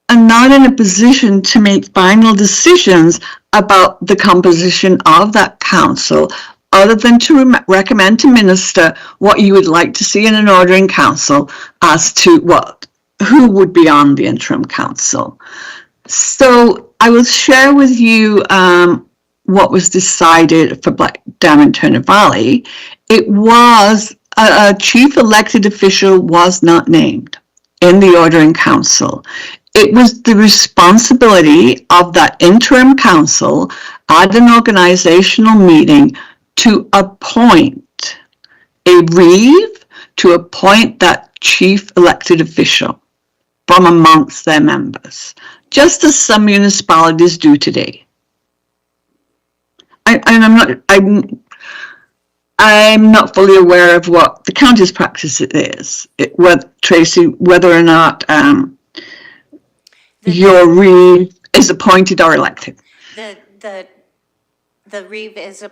are not in a position to make final decisions about the composition of that council, other than to recommend to minister what you would like to see in an ordering council as to who would be on the interim council. So I will share with you what was decided for Black Diamond Turner Valley. It was a chief elected official was not named in the ordering council. It was the responsibility of that interim council at an organizational meeting to appoint a reeve, to appoint that chief elected official from amongst their members, just as some municipalities do today. I'm not fully aware of what the county's practice is. Tracy, whether or not your reeve is appointed or elected. The reeve is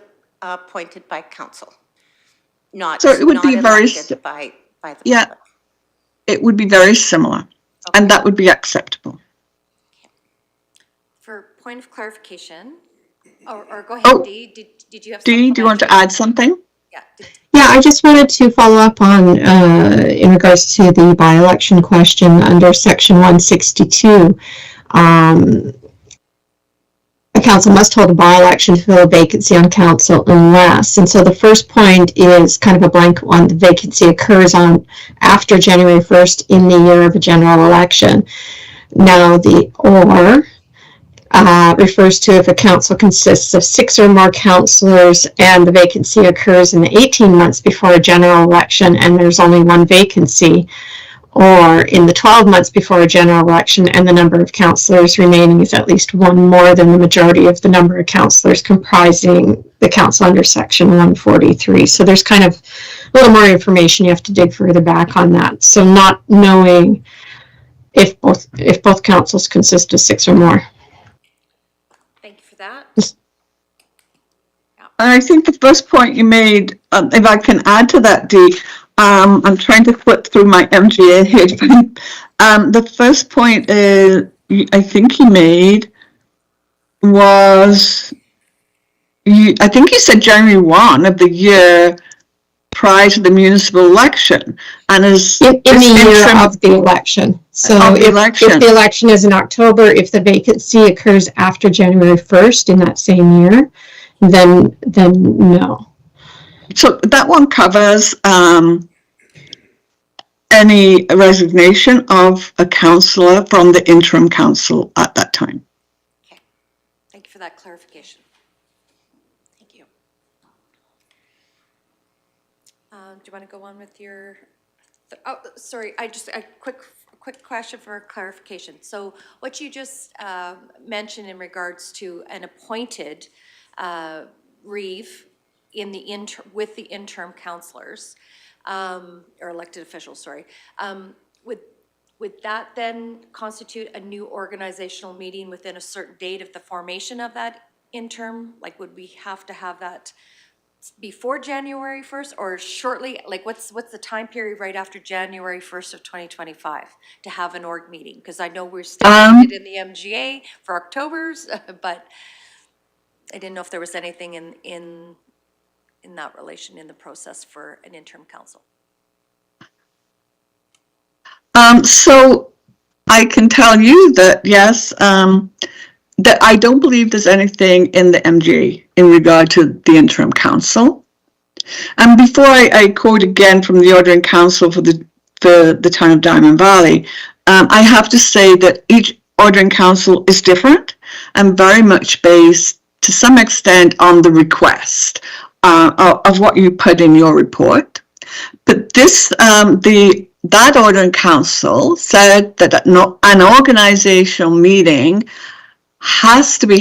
appointed by council, not so it would be very by the public. It would be very similar, okay. And that would be acceptable. For point of clarification, or go ahead, Dee. Did you have something? Dee, do you want to add something? Yeah, I just wanted to follow up on, in regards to the by-election question under section 162. A council must hold a by-election to fill a vacancy on council unless, and so the first point is kind of a blank one, the vacancy occurs after January 1st in the year of a general election. Now the or refers to if a council consists of 6 or more councillors and the vacancy occurs in the 18 months before a general election and there's only 1 vacancy, or in the 12 months before a general election and the number of councillors remaining is at least 1 more than the majority of the number of councillors comprising the council under section 143. So there's kind of a little more information. You have to dig further back on that. So not knowing if both councils consist of 6 or more. That. I think the first point you made, if I can add to that, Dee, I'm trying to flip through my MGA here. The first point I think you made was I think you said January 1 of the year prior to the municipal election, and as in the year of the election. So if the election is in October, if the vacancy occurs after January 1st in that same year, then no. So that one covers any resignation of a councillor from the interim council at that time. Okay, thank you for that clarification. Thank you. Do you want to go on with your, oh, sorry, a quick question for clarification. So what you just mentioned in regards to an appointed reeve in the with the interim councillors, or elected officials, sorry, would that then constitute a new organizational meeting within a certain date of the formation of that interim? Like, would we have to have that before January 1st or shortly? Like, what's the time period right after January 1st of 2025 to have an org meeting? Because I know we're still in the MGA for October's, but I didn't know if there was anything in that relation in the process for an interim council. So I can tell you that, yes, that I don't believe there's anything in the MGA in regard to the interim council. And before I quote again from the ordering council for the town of Diamond Valley, I have to say that each ordering council is different and very much based to some extent on the request of what you put in your report. But this, that ordering council said that an organizational meeting had to be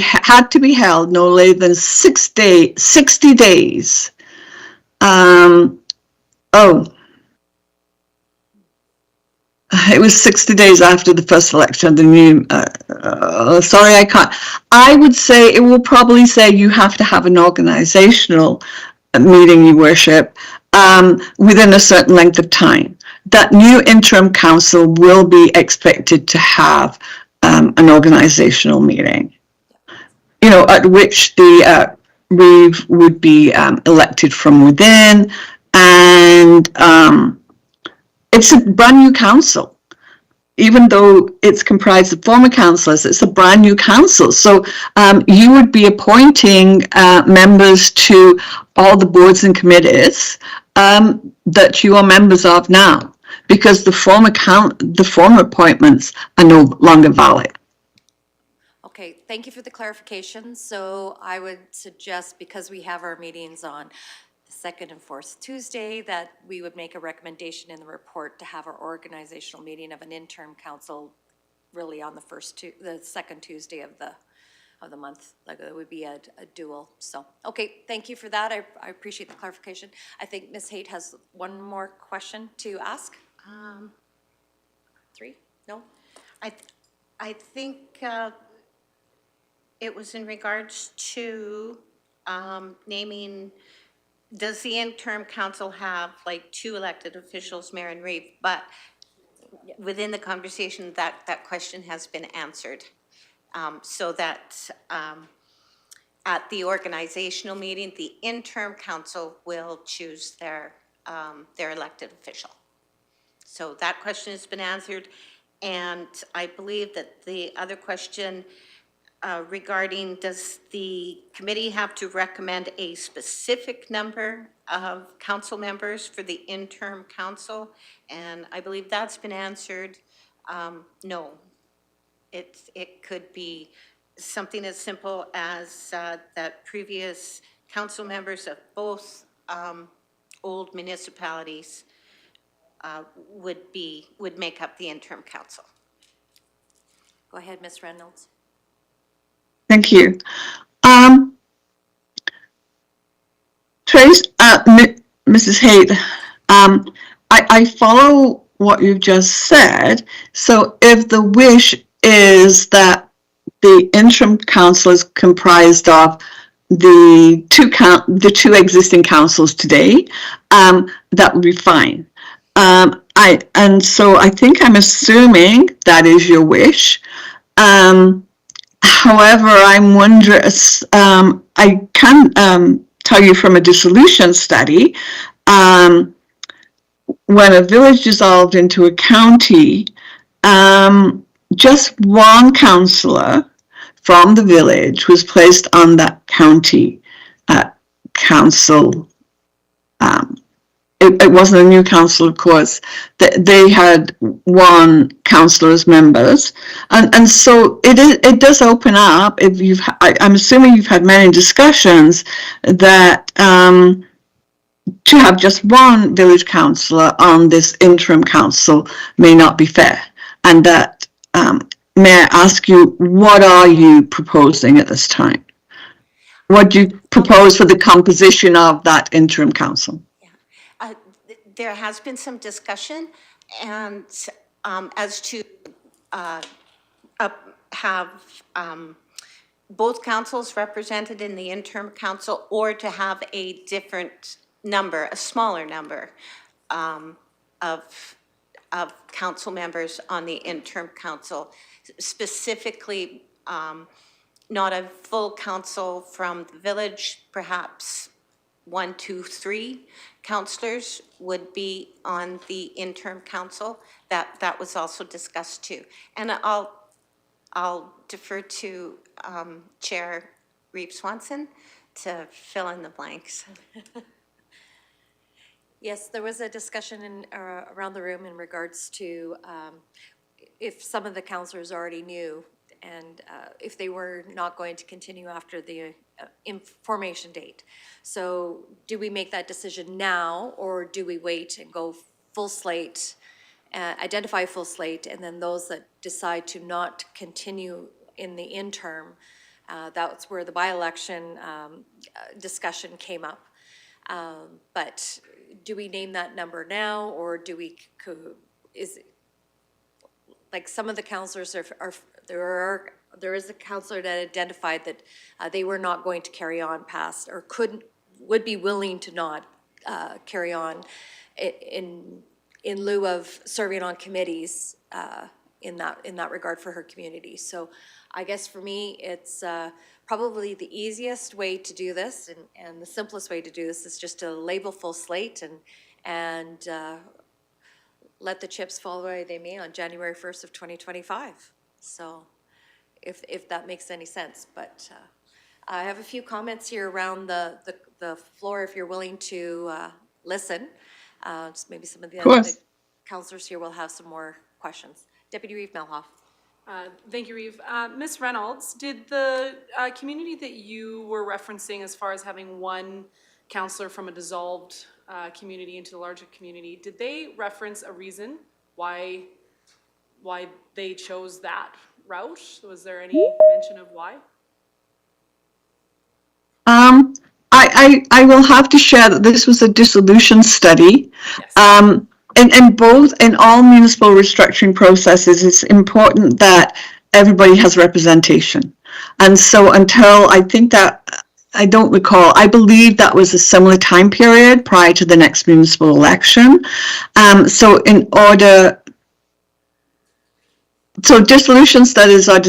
held no later than 60 days. It was 60 days after the first election of the new, sorry, I can't. I would say it will probably say you have to have an organizational meeting, your worship, within a certain length of time. That new interim council will be expected to have an organizational meeting, you know, at which the reeve would be elected from within, and it's a brand new council. Even though it's comprised of former councillors, it's a brand new council. So you would be appointing members to all the boards and committees that you are members of now, because the former appointments are no longer valid. Okay, thank you for the clarification. So I would suggest, because we have our meetings on the second and fourth Tuesday, that we would make a recommendation in the report to have our organizational meeting of an interim council really on the second Tuesday of the month. Like, it would be a dual. So, okay, thank you for that. I appreciate the clarification. I think Ms. Haight has one more question to ask. 3? No? I think it was in regards to naming, does the interim council have like 2 elected officials, mayor and reeve? But within the conversation, that question has been answered. So that at the organizational meeting, the interim council will choose their elected official. So that question has been answered. And I believe that the other question regarding, does the committee have to recommend a specific number of council members for the interim council? And I believe that's been answered. No. It could be something as simple as that previous council members of both old municipalities would make up the interim council. Go ahead, Ms. Reynolds. Thank you. Trace, Mrs. Haight, I follow what you've just said. So if the wish is that the interim council is comprised of the two existing councils today, that would be fine. And so I think I'm assuming that is your wish. However, I'm wondering, I can tell you from a dissolution study, when a village dissolved into a county, just one councillor from the village was placed on that county council. It wasn't a new council, of course. They had one councillor as members, and so it does open up. If I'm assuming you've had many discussions that to have just one village councillor on this interim council may not be fair, and that may I ask you, what are you proposing at this time? What do you propose for the composition of that interim council? There has been some discussion, and as to have both councils represented in the interim council, or to have a different number, a smaller number of council members on the interim council, specifically not a full council from the village, perhaps 1, 2, 3 councillors would be on the interim council. That was also discussed too. And I'll defer to Chair Reeves-Swanson to fill in the blanks. Yes, there was a discussion around the room in regards to if some of the councillors already knew, and if they were not going to continue after the formation date. So do we make that decision now, or do we wait and go full slate, identify a full slate, and then those that decide to not continue in the interim, that's where the by-election discussion came up. But do we name that number now, or do we, like some of the councillors there is a councillor that identified that they were not going to carry on past, or would be willing to not carry on in lieu of serving on committees in that regard for her community. So I guess for me, it's probably the easiest way to do this, and the simplest way to do this is just to label full slate and let the chips fall where they may on January 1st of 2025. So if that makes any sense. But I have a few comments here around the floor if you're willing to listen. Just maybe some of the councillors here will have some more questions. Deputy Reeve Melhoff. Thank you, Reeve. Ms. Reynolds, did the community that you were referencing as far as having one councillor from a dissolved community into the larger community, did they reference a reason why they chose that route? Was there any mention of why? I will have to share that this was a dissolution study. Yes. In all municipal restructuring processes, it's important that everybody has representation. And so until I think that, I don't recall, I believe that was a similar time period prior to the next municipal election. So dissolution studies are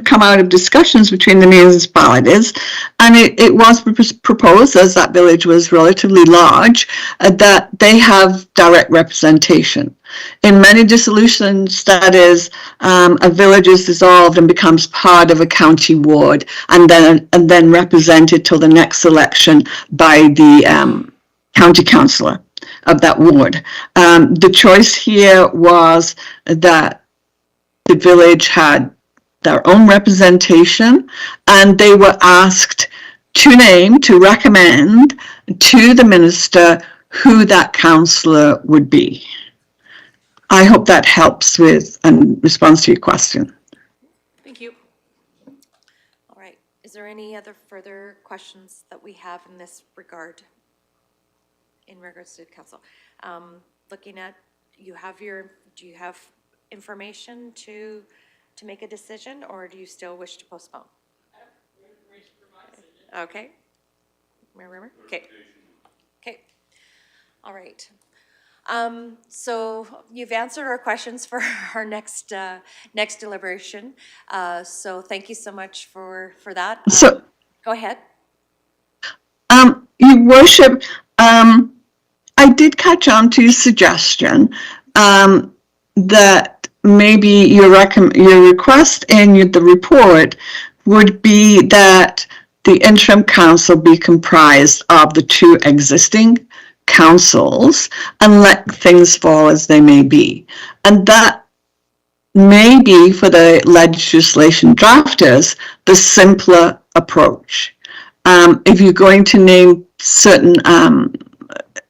come out of discussions between the municipalities, and it was proposed, as that village was relatively large, that they have direct representation. In many dissolution studies, a village is dissolved and becomes part of a county ward, and then represented till the next election by the county councillor of that ward. The choice here was that the village had their own representation, and they were asked to recommend to the minister who that councillor would be. I hope that helps with and responds to your question. Thank you. All right. Is there any other further questions that we have in this regard, in regards to council? Looking at, do you have information to make a decision, or do you still wish to postpone? Okay. Mayor Rimmer? Okay. Okay. All right. So you've answered our questions for our next deliberation. So thank you so much for that. So, Go ahead. Your Worship, I did catch on to your suggestion that maybe your request in the report would be that the interim council be comprised of the two existing councils and let things fall as they may be. And that may be, for the legislation drafters, the simpler approach. If you're going to name certain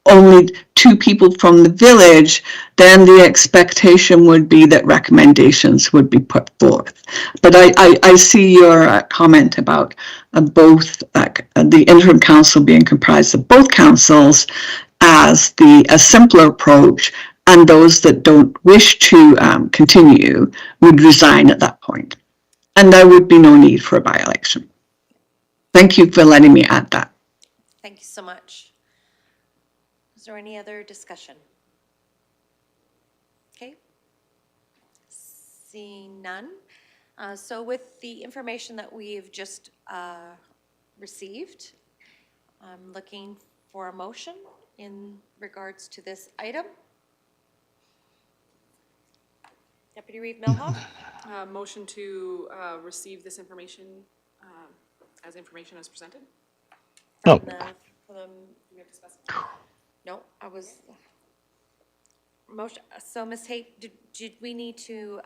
only two people from the village, then the expectation would be that recommendations would be put forth. But I see your comment about both the interim council being comprised of both councils as a simpler approach, and those that don't wish to continue would resign at that point. And there would be no need for a by-election. Thank you for letting me add that. Thank you so much. Is there any other discussion? Okay. Seeing none. So with the information that we've just received, I'm looking for a motion in regards to this item. Deputy Reeve Melhoff? Motion to receive this information as information as presented? Oh. Do we have to specify? No, I was, motion, so Ms. Haight, did we need to,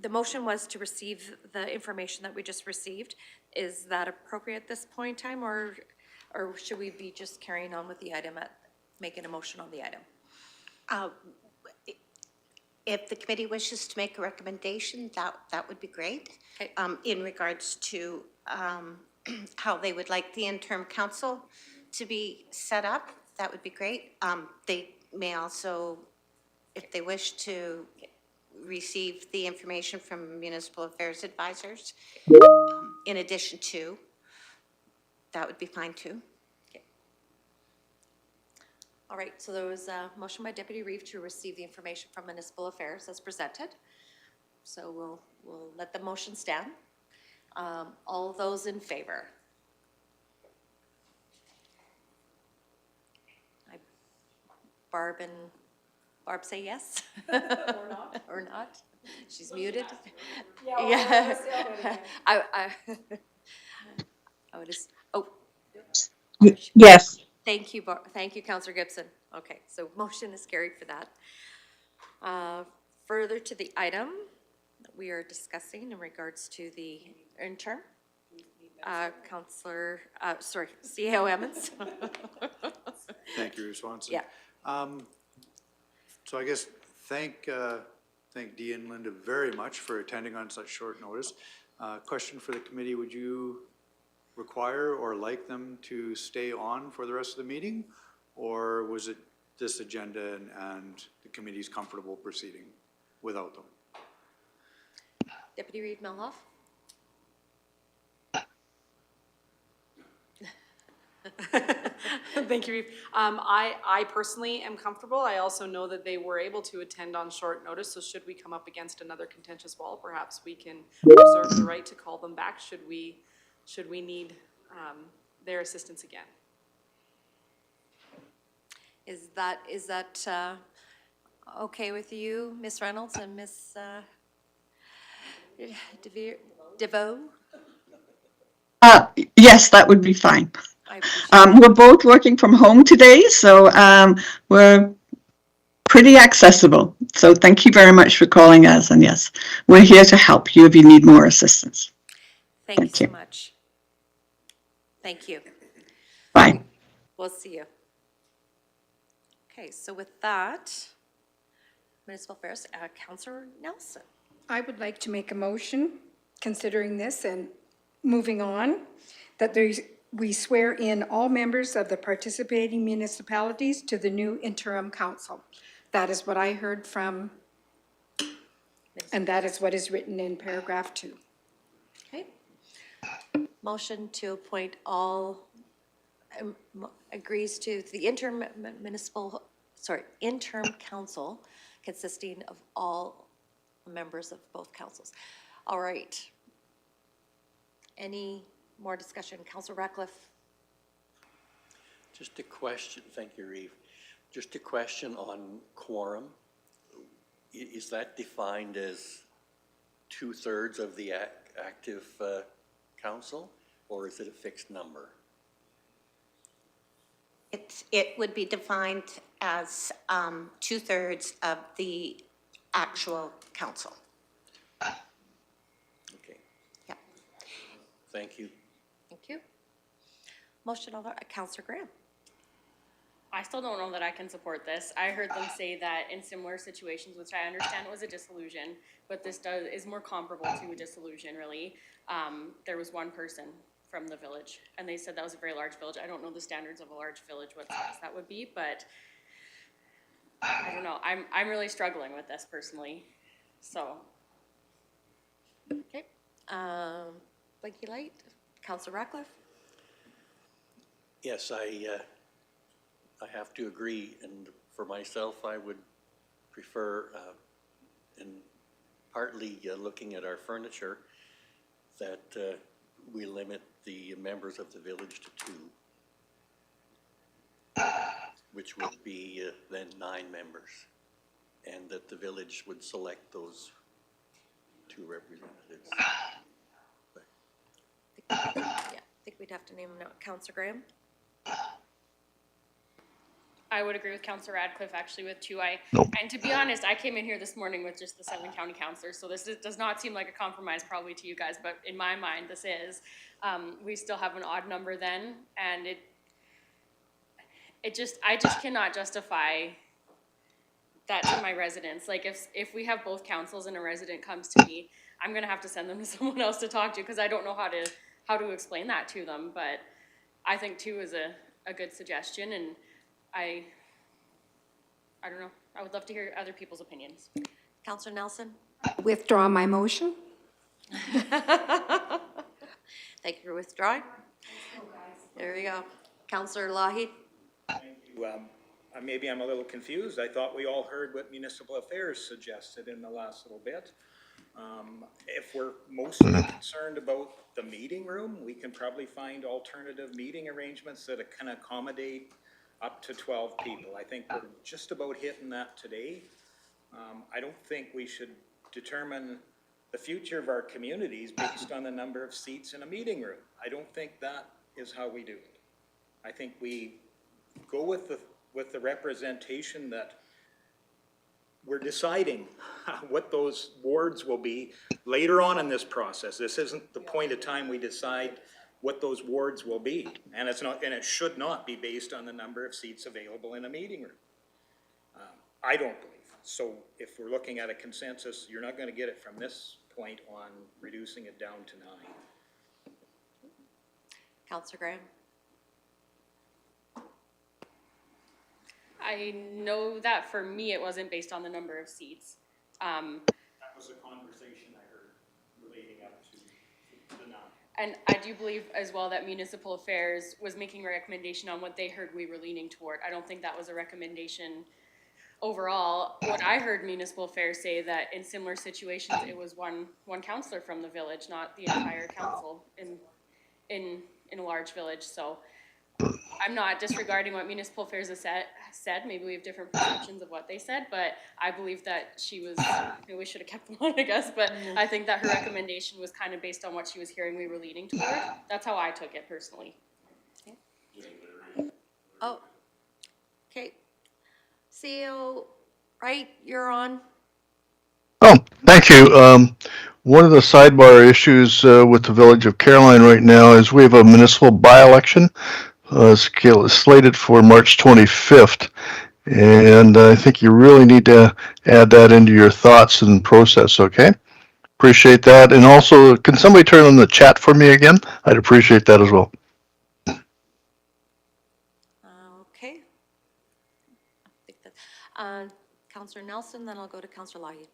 the motion was to receive the information that we just received. Is that appropriate at this point in time, or should we be just carrying on with the item making a motion on the item? If the committee wishes to make a recommendation, that would be great. Okay. In regards to how they would like the interim council to be set up, that would be great. They may also, if they wish to receive the information from municipal affairs advisors, in addition to, that would be fine too. Okay. All right, so there was a motion by Deputy Reeve to receive the information from municipal affairs as presented. So we'll let the motion stand. All those in favor? Barb say yes? Or not. Or not? She's muted? Yeah. I would just, oh. Yes. Thank you, thank you, Councillor Gibson. Okay, so motion is carried for that. Further to the item that we are discussing in regards to the interim, Councillor, sorry, CEO Emmons. Thank you, Swanson. Yeah. So I guess thank Dee and Linda very much for attending on such short notice. Question for the committee, would you require or like them to stay on for the rest of the meeting? Or was it this agenda and the committee's comfortable proceeding without them? Deputy Reeve Melhoff? Thank you, Reeve. I personally am comfortable. I also know that they were able to attend on short notice, so should we come up against another contentious wall, perhaps we can reserve the right to call them back should we need their assistance again. Is that okay with you, Ms. Reynolds and Ms. DeVoe? Yes, that would be fine. I appreciate We're both working from home today, so we're pretty accessible. So thank you very much for calling us, and yes, we're here to help you if you need more assistance. Thank you so much. Thank you. Bye. We'll see you. Okay, so with that, Municipal Affairs, Councillor Nelson. I would like to make a motion, considering this and moving on, that we swear in all members of the participating municipalities to the new interim council. That is what I heard from, and that is what is written in paragraph 2. Okay. Motion to appoint all, agrees to the interim municipal interim council consisting of all members of both councils. All right. Any more discussion? Councillor Ratcliffe? Just a question, thank you, Reeve. Just a question on quorum. Is that defined as 2/3 of the active council, or is it a fixed number? It would be defined as 2/3 of the actual council. Okay. Yeah. Thank you. Thank you. Motion over, Councillor Graham. I still don't know that I can support this. I heard them say that in similar situations, which I understand was a dissolution, but this is more comparable to a dissolution, really. There was one person from the village, and they said that was a very large village. I don't know the standards of a large village, what size that would be, but I don't know. I'm really struggling with this personally, so. Okay. Blinky light. Councillor Ratcliffe? Yes, I have to agree, and for myself, I would prefer, and partly looking at our furniture, that we limit the members of the village to 2, which would be then 9 members, and that the village would select those 2 representatives. Yeah, I think we'd have to name him now. Councillor Graham? I would agree with Councillor Radcliffe, actually, with 2. Nope. And to be honest, I came in here this morning with just the 7 county councillors, so this does not seem like a compromise probably to you guys, but in my mind, this is. We still have an odd number then, and I just cannot justify that to my residents. Like, if we have both councils and a resident comes to me, I'm gonna have to send them to someone else to talk to, because I don't know how to explain that to them, but I think 2 is a good suggestion, and I don't know. I would love to hear other people's opinions. Councillor Nelson? Withdraw my motion. Thank you for withdrawing. There we go. Councillor Lougheed? Maybe I'm a little confused. I thought we all heard what Municipal Affairs suggested in the last little bit. If we're mostly concerned about the meeting room, we can probably find alternative meeting arrangements that can accommodate up to 12 people. I think we're just about hitting that today. I don't think we should determine the future of our communities based on the number of seats in a meeting room. I don't think that is how we do it. I think we go with the representation that we're deciding what those wards will be later on in this process. This isn't the point of time we decide what those wards will be. And it's not, and it should not be based on the number of seats available in a meeting room. I don't believe. So if we're looking at a consensus, you're not gonna get it from this point on reducing it down to 9. Councillor Graham? I know that for me, it wasn't based on the number of seats. That was a conversation I heard relating up to the 9. And I do believe as well that Municipal Affairs was making a recommendation on what they heard we were leaning toward. I don't think that was a recommendation overall. What I heard Municipal Affairs say that in similar situations, it was one councillor from the village, not the entire council in a large village. So I'm not disregarding what Municipal Affairs has said. Maybe we have different perceptions of what they said, but I believe that she was, we should have kept them on, I guess, but I think that her recommendation was kind of based on what she was hearing we were leaning toward. That's how I took it personally. Okay. Oh, okay. CEO, right, you're on. Oh, thank you. One of the sidebar issues with the village of Caroline right now is we have a municipal by-election slated for March 25th. And I think you really need to add that into your thoughts and process, okay? Appreciate that. And also, can somebody turn on the chat for me again? I'd appreciate that as well. Okay. I think that, Councillor Nelson, then I'll go to Councillor Lougheed.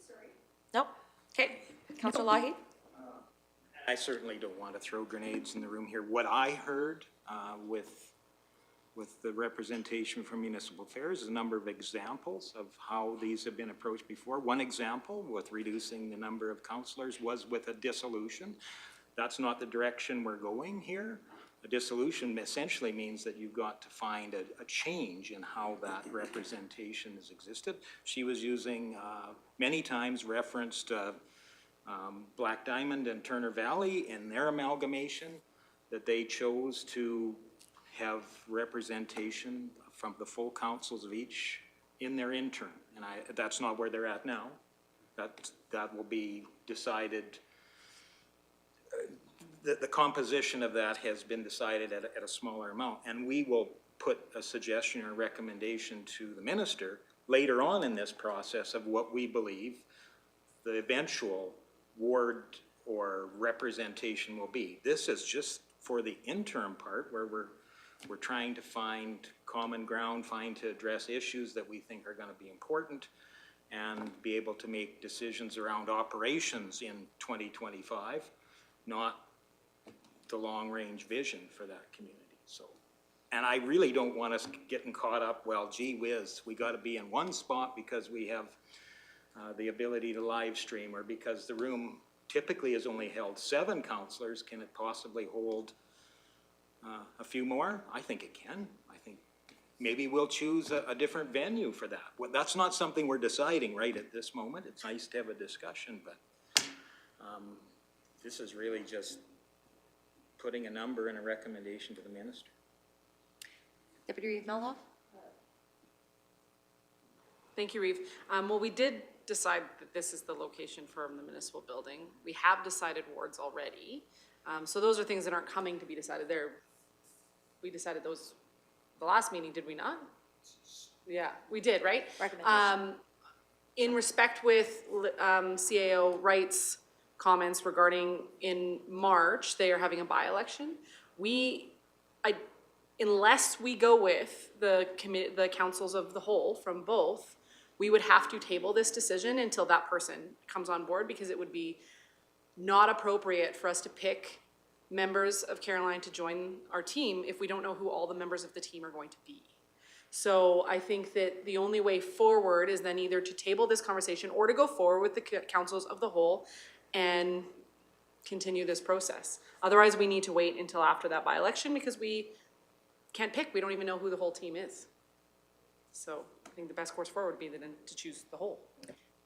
Sorry. Nope. Okay. Councillor Lougheed? I certainly don't want to throw grenades in the room here. What I heard with with the representation from Municipal Affairs, a number of examples of how these have been approached before. One example with reducing the number of councillors was with a dissolution. That's not the direction we're going here. A dissolution essentially means that you've got to find a change in how that representation has existed. She was using, many times referenced Black Diamond and Turner Valley in their amalgamation, that they chose to have representation from the full councils of each in their interim. And that's not where they're at now. That will be decided. The composition of that has been decided at a smaller amount, and we will put a suggestion or recommendation to the minister later on in this process of what we believe the eventual ward or representation will be. This is just for the interim part where we're trying to find common ground, to address issues that we think are going to be important, and be able to make decisions around operations in 2025, not the long-range vision for that community. So, and I really don't want us getting caught up, well, gee whiz, we got to be in one spot because we have the ability to live stream, or because the room typically has only held 7 councillors, can it possibly hold a few more? I think it can. I think maybe we'll choose a different venue for that. Well, that's not something we're deciding right at this moment. It's nice to have a discussion, but this is really just putting a number and a recommendation to the minister. Deputy Reeve Melhoff? Thank you, Reeve. Well, we did decide that this is the location for the municipal building. We have decided wards already. So those are things that aren't coming to be decided there. We decided those the last meeting, did we not? Yeah, we did, right? In respect with CAO Wright's comments regarding in March, they are having a by-election. Unless we go with the councils of the whole from both, we would have to table this decision until that person comes on board, because it would be not appropriate for us to pick members of Caroline to join our team if we don't know who all the members of the team are going to be. So I think that the only way forward is then either to table this conversation or to go forward with the councils of the whole and continue this process. Otherwise, we need to wait until after that by-election, because we can't pick. We don't even know who the whole team is. So I think the best course forward would be then to choose the whole.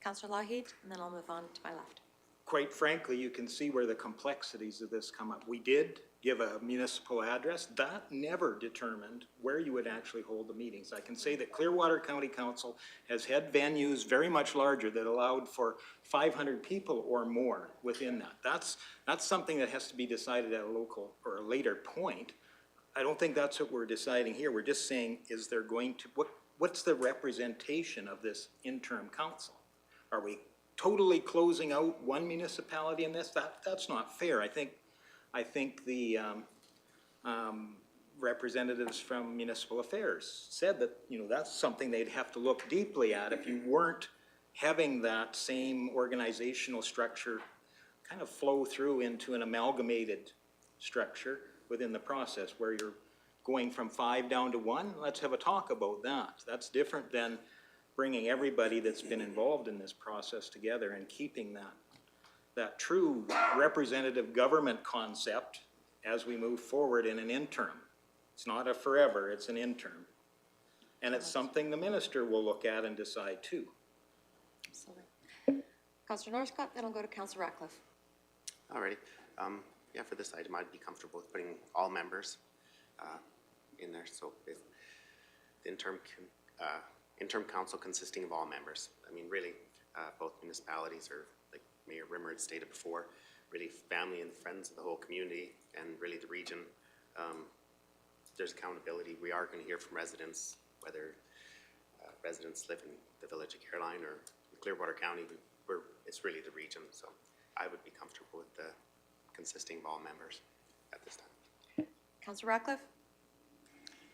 Councillor Lougheed, and then I'll move on to my left. Quite frankly, you can see where the complexities of this come up. We did give a municipal address. That never determined where you would actually hold the meetings. I can say that Clearwater County Council has had venues very much larger that allowed for 500 people or more within that. That's something that has to be decided at a local or a later point. I don't think that's what we're deciding here. We're just saying, is there going to, what's the representation of this interim council? Are we totally closing out one municipality in this? That's not fair. I think the representatives from Municipal Affairs said that, that's something they'd have to look deeply at if you weren't having that same organizational structure kind of flow through into an amalgamated structure within the process where you're going from 5 down to 1. Let's have a talk about that. That's different than bringing everybody that's been involved in this process together and keeping that true representative government concept as we move forward in an interim. It's not a forever, it's an interim. And it's something the minister will look at and decide too. Absolutely. Councillor Northcott, then I'll go to Councillor Ratcliffe. Alrighty. Yeah, for this item, I'd be comfortable with putting all members in there. So if the interim council consisting of all members, I mean, really, both municipalities are, like Mayor Rimmer had stated before, really family and friends of the whole community and really the region. There's accountability. We are going to hear from residents, whether residents live in the village of Caroline or Clearwater County. It's really the region. So I would be comfortable with the consisting of all members at this time. Councillor Ratcliffe?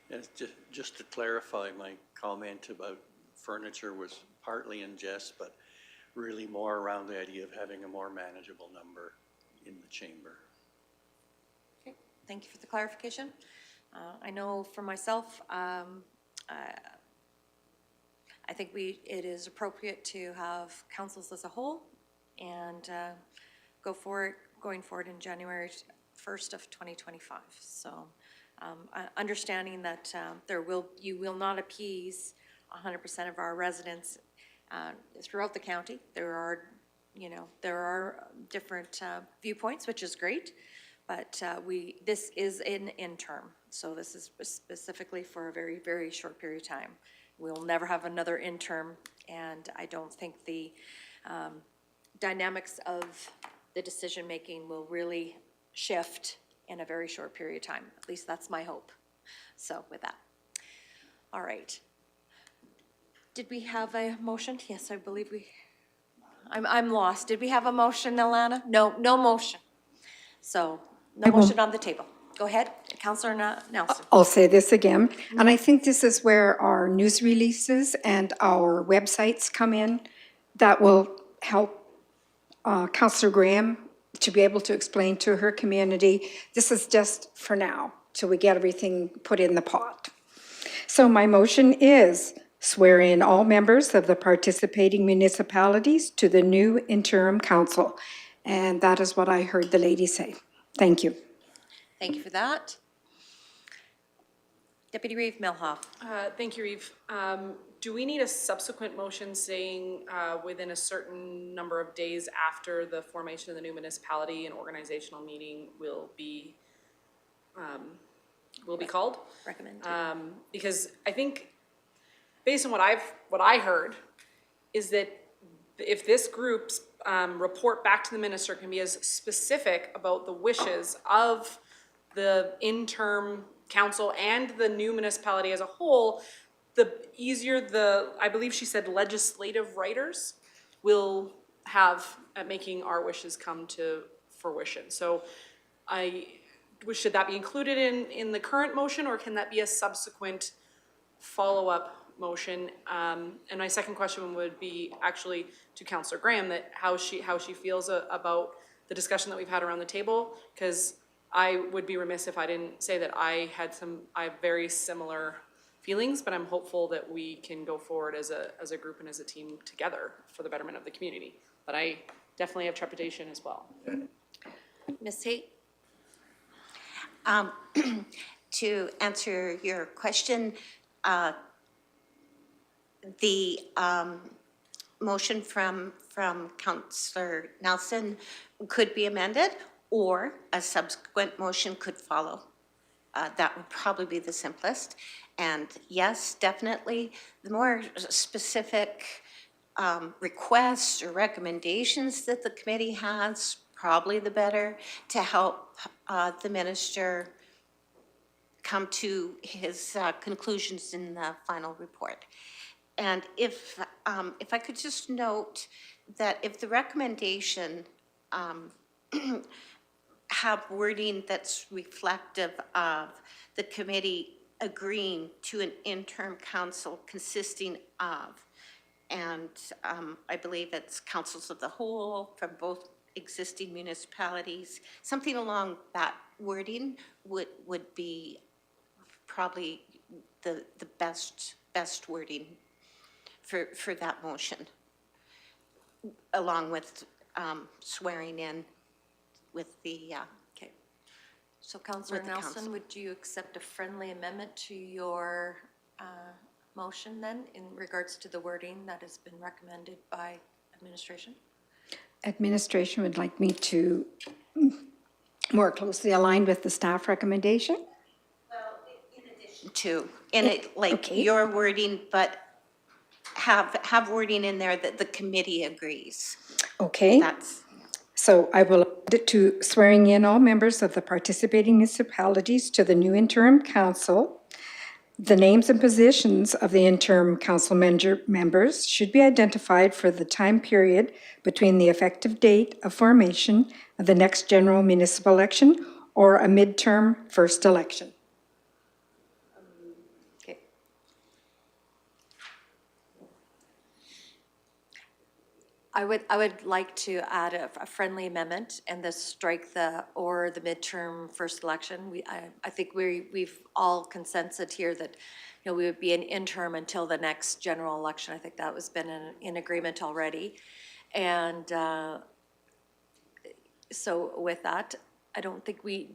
Yes, just to clarify, my comment about furniture was partly in jest, but really more around the idea of having a more manageable number in the chamber. Okay, thank you for the clarification. I know for myself, I think it is appropriate to have councils as a whole and going forward in January 1st of 2025. So understanding that you will not appease 100% of our residents throughout the county. There are different viewpoints, which is great, but this is an interim. So this is specifically for a very, very short period of time. We'll never have another interim, and I don't think the dynamics of the decision-making will really shift in a very short period of time. At least that's my hope. So with that. All right. Did we have a motion? Yes, I believe I'm lost. Did we have a motion, Alana? No motion. So no motion on the table. Go ahead, Councillor Nelson. I'll say this again, and I think this is where our news releases and our websites come in. That will help Councillor Graham to be able to explain to her community, this is just for now, till we get everything put in the pot. So my motion is swear in all members of the participating municipalities to the new interim council. And that is what I heard the lady say. Thank you. Thank you for that. Deputy Reeve Milhoff. Thank you, Reeve. Do we need a subsequent motion saying within a certain number of days after the formation of the new municipality, an organizational meeting will be called? Recommended. Because I think, based on what I heard, is that if this group's report back to the minister can be as specific about the wishes of the interim council and the new municipality as a whole, the easier I believe she said legislative writers will have at making our wishes come to fruition. So should that be included in the current motion, or can that be a subsequent follow-up motion? And my second question would be actually to Councillor Graham, that how she feels about the discussion that we've had around the table, because I would be remiss if I didn't say that I have very similar feelings, but I'm hopeful that we can go forward as a group and as a team together for the betterment of the community. But I definitely have trepidation as well. Ms. Haight? To answer your question, the motion from Councillor Nelson could be amended, or a subsequent motion could follow. That would probably be the simplest. And yes, definitely, the more specific requests or recommendations that the committee has, probably the better, to help the minister come to his conclusions in the final report. And if I could just note that if the recommendation have wording that's reflective of the committee agreeing to an interim council consisting of, and I believe it's councils of the whole from both existing municipalities, something along that wording would be probably the best wording for that motion, along with swearing in with the Okay. So Councillor Nelson, would you accept a friendly amendment to your motion then in regards to the wording that has been recommended by administration? Administration would like me to more closely align with the staff recommendation? Well, in addition to, okay, your wording, but have wording in there that the committee agrees. Okay. So I will add it to swearing in all members of the participating municipalities to the new interim council. The names and positions of the interim council members should be identified for the time period between the effective date of formation of the next general municipal election or a midterm first election. I would like to add a friendly amendment and this strike the midterm first election. I think we've all consented here that, you know, we would be an interim until the next general election. I think that was been in agreement already. And so with that, I don't think we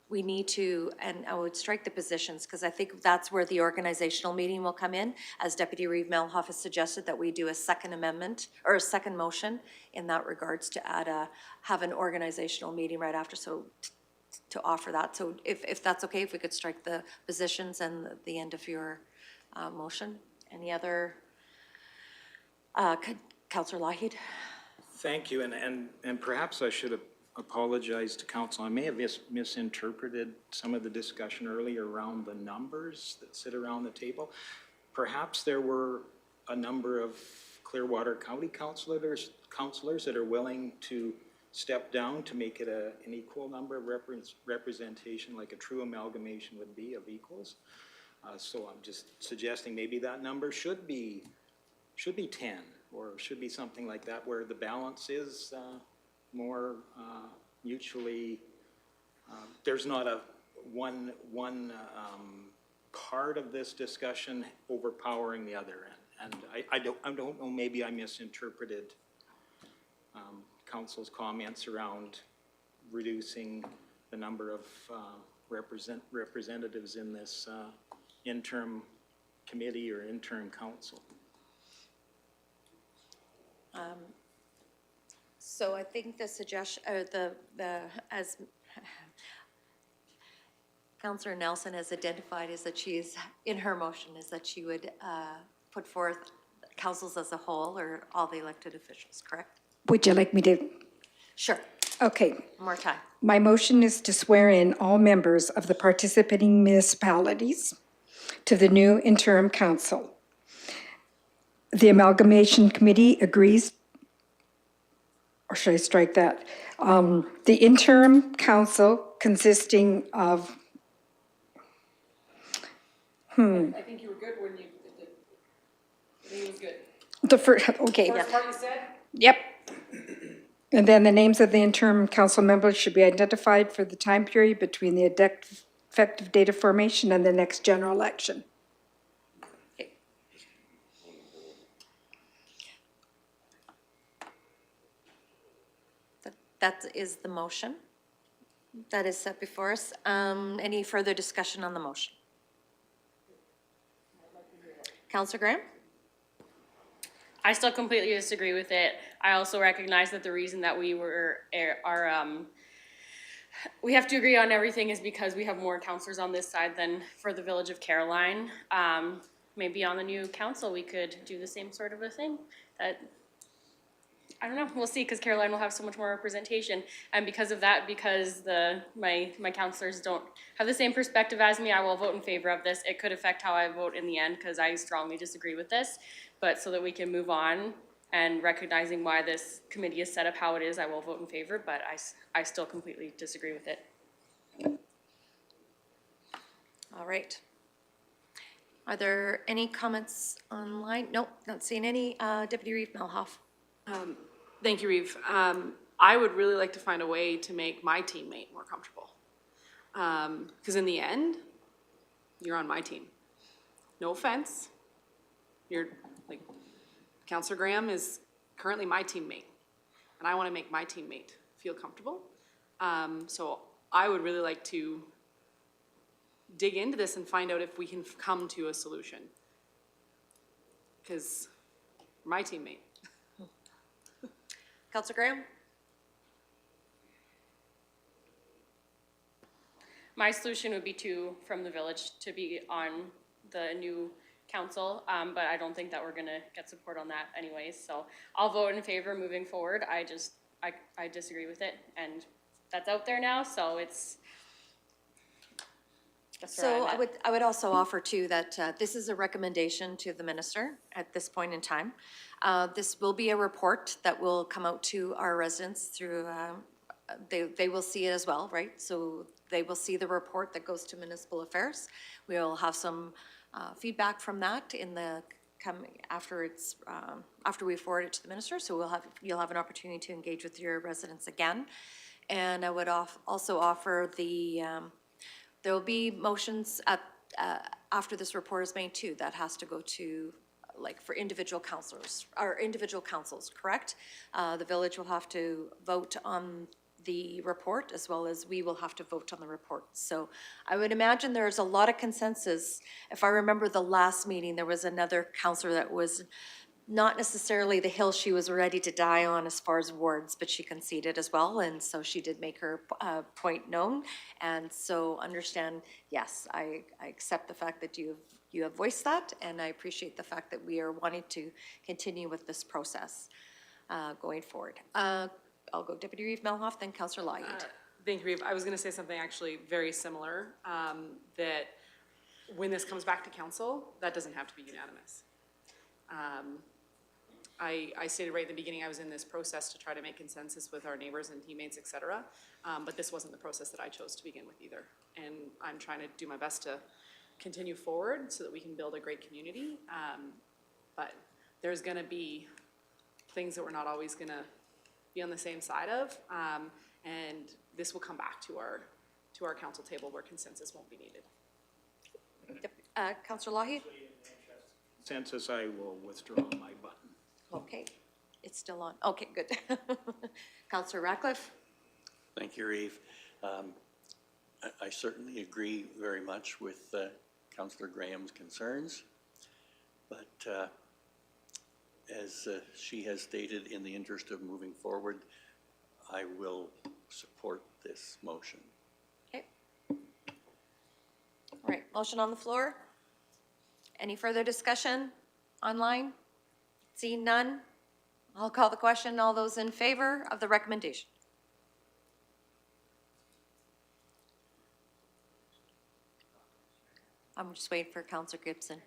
need to, and I would strike the positions, because I think that's where the organizational meeting will come in, as Deputy Reeve Melhoff has suggested, that we do a second amendment, or a second motion in that regards to have an organizational meeting right after, so to offer that. So if that's okay, if we could strike the positions and the end of your motion. Any other, Councillor Lougheed? Thank you, and perhaps I should have apologized to council. I may have misinterpreted some of the discussion earlier around the numbers that sit around the table. Perhaps there were a number of Clearwater County councilors that are willing to step down to make it an equal number of representation, like a true amalgamation would be of equals. So I'm just suggesting maybe that number should be 10, or should be something like that, where the balance is more mutually, there's not a one part of this discussion overpowering the other. And I don't know, maybe I misinterpreted council's comments around reducing the number of representatives in this interim committee or interim council. So I think the suggestion, as Councillor Nelson has identified, is that she is, in her motion, is that she would put forth councils as a whole, or all the elected officials, correct? Would you like me to? Sure. Okay. One more time. My motion is to swear in all members of the participating municipalities to the new interim council. The amalgamation committee agrees, or should I strike that? The interim council consisting of, I think you were good when you did. I think it was good. the first, okay. First part you said? Yep. And then the names of the interim council members should be identified for the time period between the effective date of formation and the next general election. Okay. That is the motion that is set before us. Any further discussion on the motion? Councillor Graham? I still completely disagree with it. I also recognize that the reason that we we have to agree on everything is because we have more councillors on this side than for the Village of Caroline. Maybe on the new council, we could do the same sort of a thing. I don't know, we'll see, because Caroline will have so much more representation. And because of that, because my councillors don't have the same perspective as me, I will vote in favor of this. It could affect how I vote in the end, because I strongly disagree with this. But so that we can move on, and recognizing why this committee is set up how it is, I will vote in favor, but I still completely disagree with it. All right. Are there any comments online? Nope, not seeing any. Deputy Reeve Melhoff. Thank you, Reeve. I would really like to find a way to make my teammate more comfortable. Because in the end, you're on my team. No offense. You're like, Councillor Graham is currently my teammate, and I want to make my teammate feel comfortable. So I would really like to dig into this and find out if we can come to a solution. Because my teammate. Councillor Graham? My solution would be from the village to be on the new council, but I don't think that we're gonna get support on that anyways, so I'll vote in favor moving forward. I disagree with it, and that's out there now, so that's where So I'm at. I would also offer too that this is a recommendation to the minister at this point in time. This will be a report that will come out to our residents through, they will see it as well, right? So they will see the report that goes to Municipal Affairs. We'll have some feedback from that in the come after it's, after we forward it to the minister, so you'll have an opportunity to engage with your residents again. And I would also offer there will be motions after this report is made too, that has to go to, like, for individual councillors, or individual councils, correct? The village will have to vote on the report, as well as we will have to vote on the report. So I would imagine there's a lot of consensus. If I remember the last meeting, there was another councillor that was not necessarily the hill she was ready to die on as far as wards, but she conceded as well, and so she did make her point known. And so understand, yes, I accept the fact that you have voiced that, and I appreciate the fact that we are wanting to continue with this process going forward. I'll go Deputy Reeve Melhoff, then Councillor Lawhead. Thank you, Reeve. I was gonna say something actually very similar, that when this comes back to council, that doesn't have to be unanimous. I stated right at the beginning, I was in this process to try to make consensus with our neighbors and teammates, et cetera, but this wasn't the process that I chose to begin with either. And I'm trying to do my best to continue forward so that we can build a great community. But there's gonna be things that we're not always gonna be on the same side of, and this will come back to our council table where consensus won't be needed. Councillor Lawhead? Consensus, I will withdraw my button. Okay, it's still on. Okay, good. Councillor Ratcliffe? Thank you, Reeve. I certainly agree very much with Councillor Graham's concerns, but as she has stated, in the interest of moving forward, I will support this motion. Okay. All right, motion on the floor. Any further discussion online? Seeing none, I'll call the question. All those in favor of the recommendation? I'm just waiting for Councillor Gibson.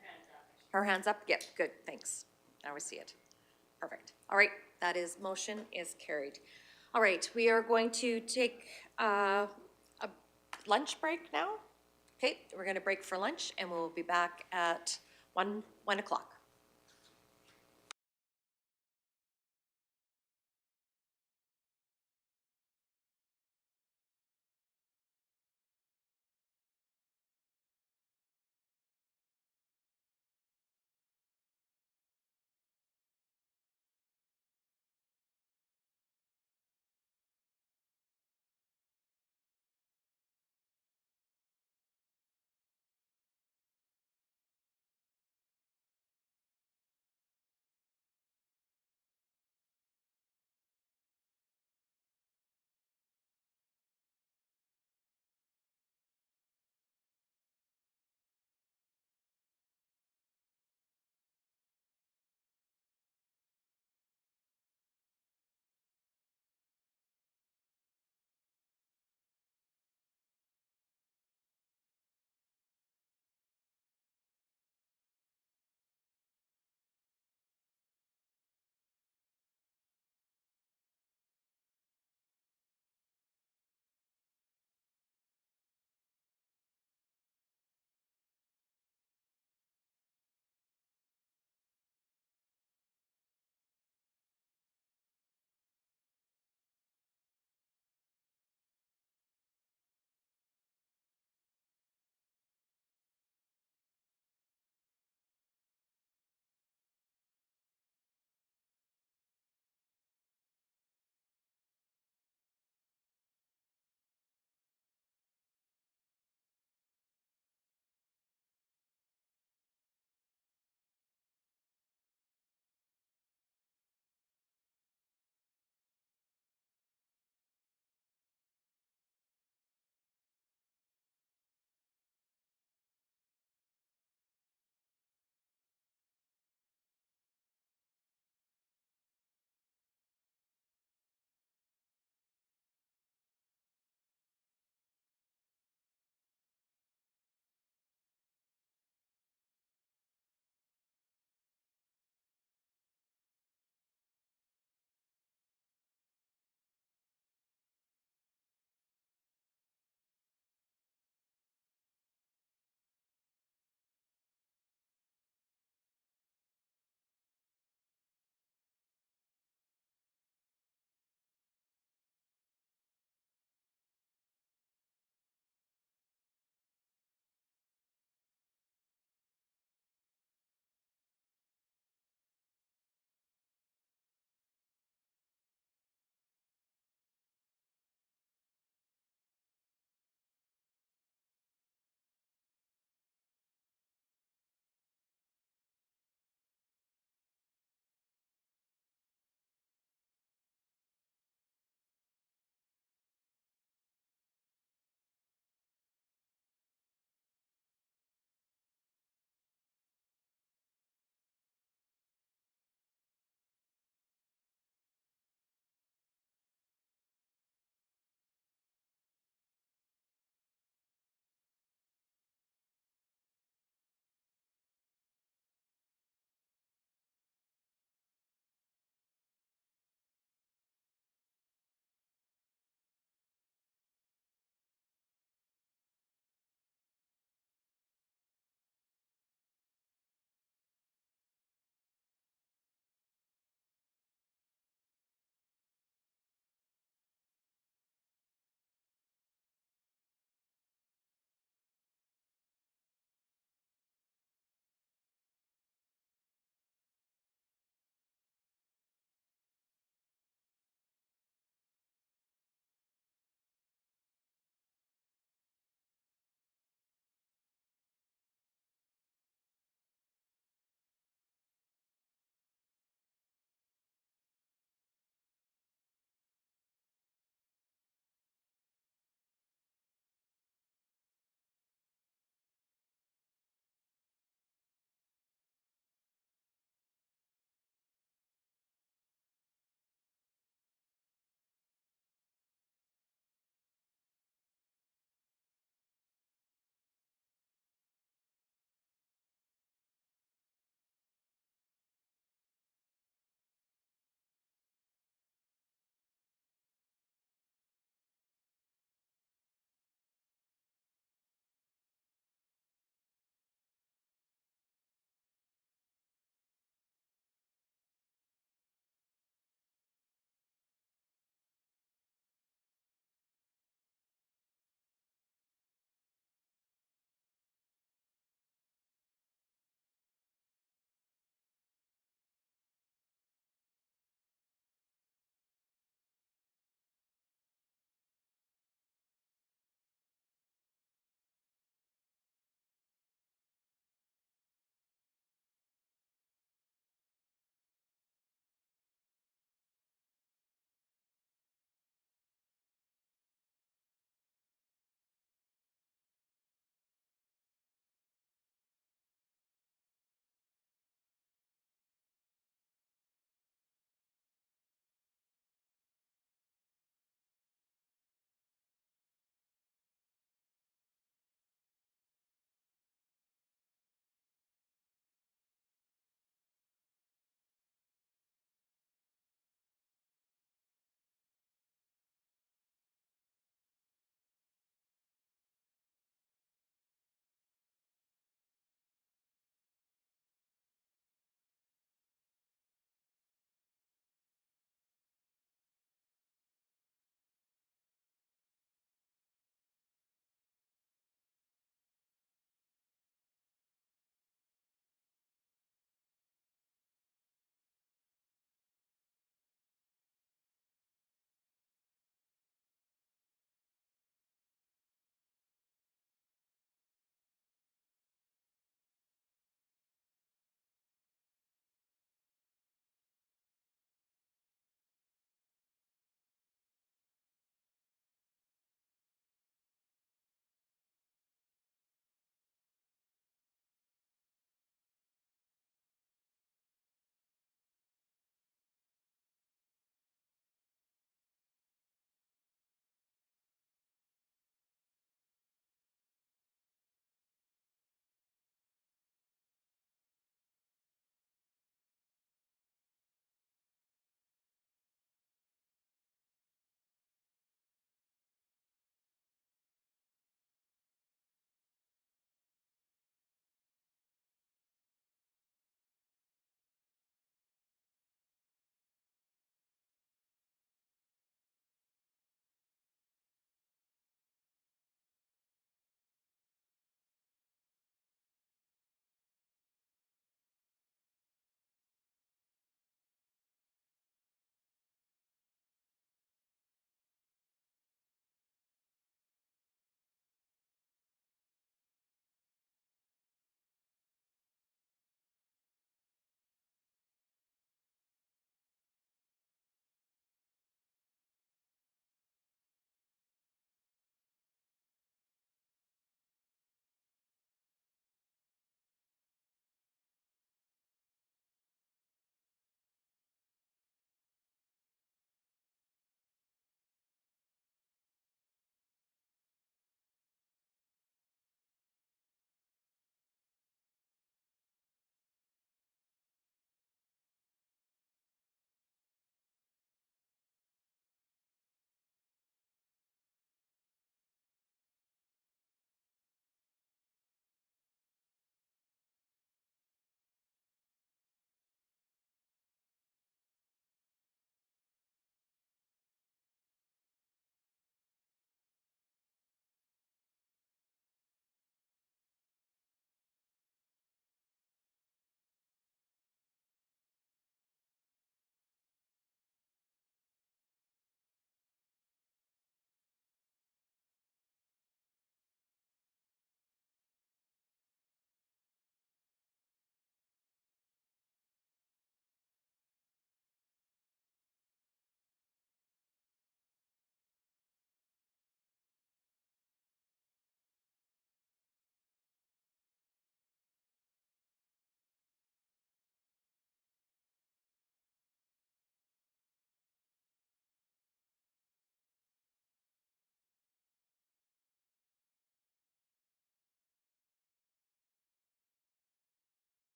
Her hand's up? Yep, good, thanks. Now we see it. Perfect. All right, motion is carried. All right, we are going to take a lunch break now. Okay, we're going to break for lunch, and we'll be back at 1 o'clock.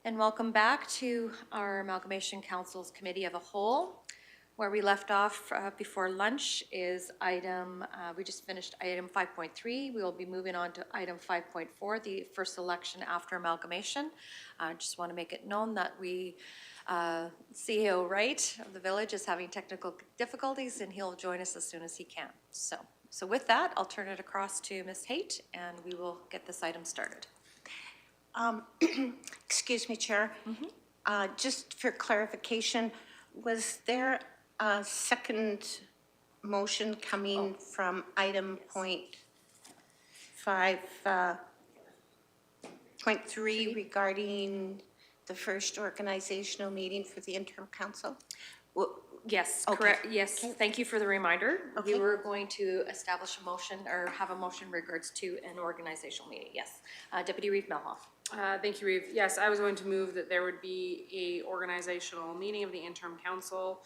and welcome back to our Amalgamation Council's Committee of a Whole. Where we left off before lunch is we just finished item 5.3. We will be moving on to item 5.4, the first election after amalgamation. I just want to make it known that CEO Wright of the village is having technical difficulties, and he'll join us as soon as he can. So with that, I'll turn it across to Ms. Haight, and we will get this item started. Excuse me, Chair. Just for clarification, was there a second motion coming from item point 5.3 regarding the first organizational meeting for the interim council? Yes, Okay. correct. Yes, thank you for the reminder. We Okay. were going to establish a motion or have a motion in regards to an organizational meeting. Yes. Deputy Reeve Melhoff. Thank you, Reeve. Yes, I was going to move that there would be a organizational meeting of the interim council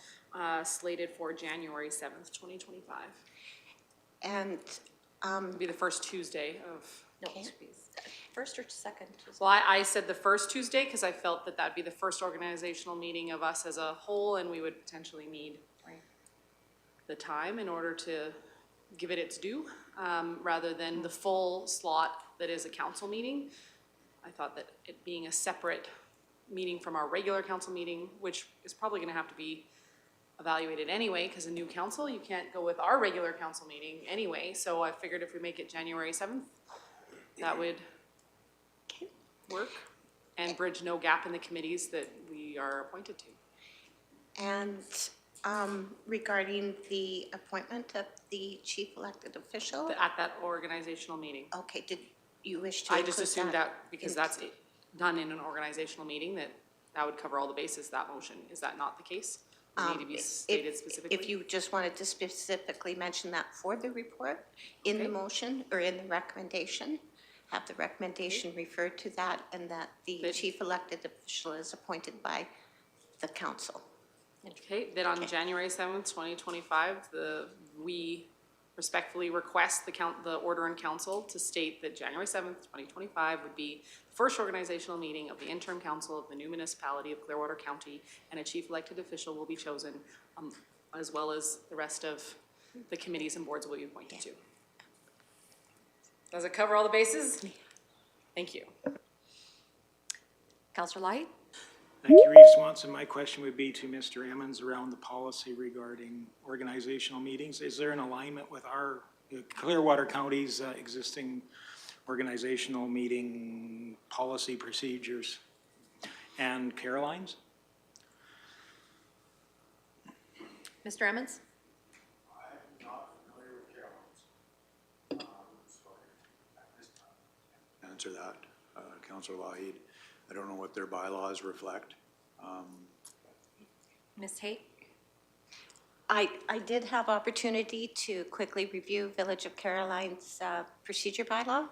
slated for January 7th, 2025. And It'd be the first Tuesday of. No, first or second? Well, I said the first Tuesday because I felt that that'd be the first organizational meeting of us as a whole, and we would potentially need the time in order to give it its due, rather than the full slot that is a council meeting. I thought that it being a separate meeting from our regular council meeting, which is probably gonna have to be evaluated anyway, because a new council, you can't go with our regular council meeting anyway, so I figured if we make it January 7th, that would work and bridge no gap in the committees that we are appointed to. And regarding the appointment of the chief elected official? At that organizational meeting. Okay, did you wish to I just include assumed that because in- that's done in an organizational meeting, that would cover all the bases, that motion. Is that not the case? Does it need to be stated specifically? If you just wanted to specifically mention that for the report in the motion or in the recommendation, have the recommendation referred to that, and that the chief elected official is appointed by the council. Okay, that on January 7th, 2025, we respectfully request the order in council to state that January 7th, 2025 would be the first organizational meeting of the interim council of the new municipality of Clearwater County, and a chief elected official will be chosen, as well as the rest of the committees and boards will be appointed to. Does it cover all the bases? Thank you. Councillor Light? Thank you, Reeve Swanson. My question would be to Mr. Emmons around the policy regarding organizational meetings. Is there an alignment with our Clearwater County's existing organizational meeting policy procedures and Caroline's? Mr. Emmons? I'm not familiar with Caroline's. Answer that, Councillor Wahid. I don't know what their bylaws reflect. Ms. Haight? I did have opportunity to quickly review Village of Caroline's procedure bylaw.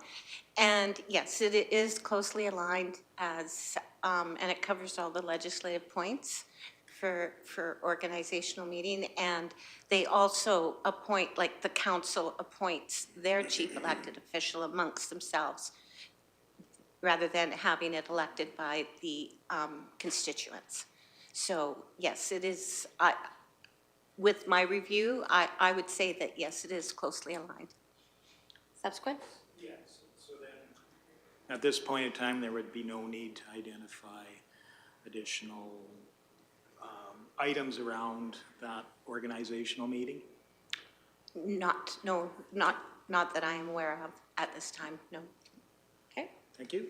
And yes, it is closely aligned as, and it covers all the legislative points for organizational meeting. And they also appoint, like the council appoints their chief elected official amongst themselves, rather than having it elected by the constituents. So yes, it is, with my review, I would say that yes, it is closely aligned. Subsequent? Yes, so then. At this point in time, there would be no need to identify additional items around that organizational meeting? Not that I am aware of at this time, no. Okay. Thank you.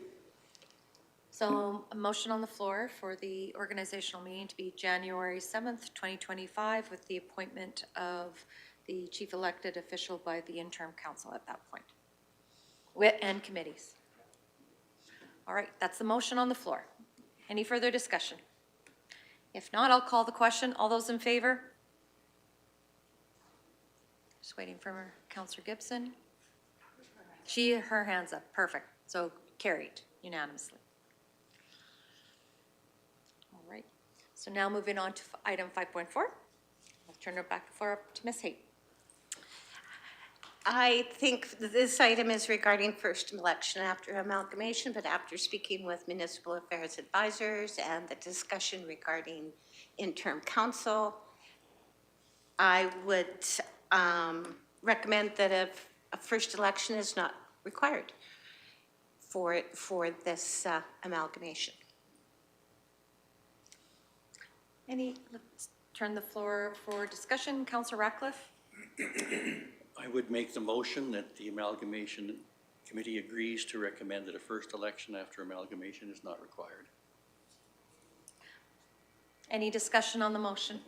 So a motion on the floor for the organizational meeting to be January 7th, 2025, with the appointment of the chief elected official by the interim council at that point. And committees. All right, that's the motion on the floor. Any further discussion? If not, I'll call the question. All those in favor? Just waiting for Councillor Gibson. Her hand's up. Perfect. So carried unanimously. All right. So now moving on to item 5.4. I'll turn it back up to Ms. Haight. I think this item is regarding first election after amalgamation, but after speaking with municipal affairs advisors and the discussion regarding interim council, I would recommend that a first election is not required for this amalgamation. Let's turn the floor for discussion. Councillor Ratcliffe? I would make the motion that the amalgamation committee agrees to recommend that a first election after amalgamation is not required. Any discussion on the motion?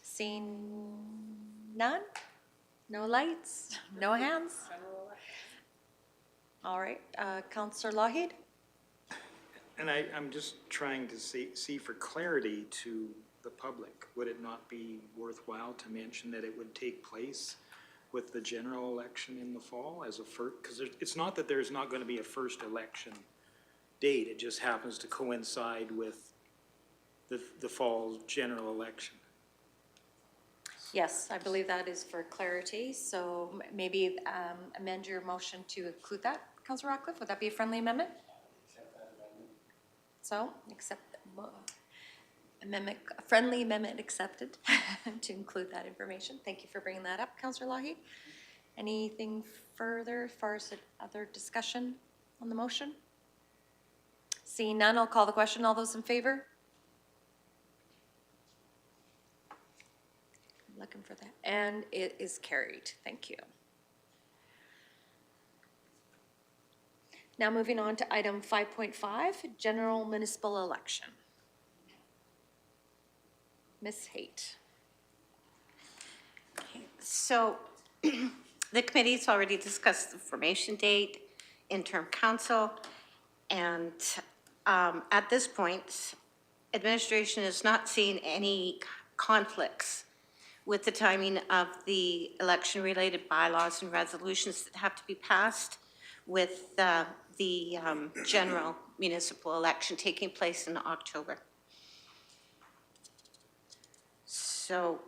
Seeing none? No lights? No hands? All right, Councillor Lougheed? And I'm just trying to see for clarity to the public, would it not be worthwhile to mention that it would take place with the general election in the fall as a first, because it's not that there's not going to be a first election date, it just happens to coincide with the fall general election. Yes, I believe that is for clarity, so maybe amend your motion to include that, Councillor Ratcliffe. Would that be a friendly amendment? So, friendly amendment accepted to include that information. Thank you for bringing that up, Councillor Lougheed. Anything further as far as other discussion on the motion? Seeing none, I'll call the question. All those in favor? I'm looking for that. And it is carried. Thank you. Now moving on to item 5.5, general municipal election. Ms. Haight. So the committee's already discussed the formation date, interim council, and at this point, administration is not seeing any conflicts with the timing of the election-related bylaws and resolutions that have to be passed with the general municipal election taking place in October. So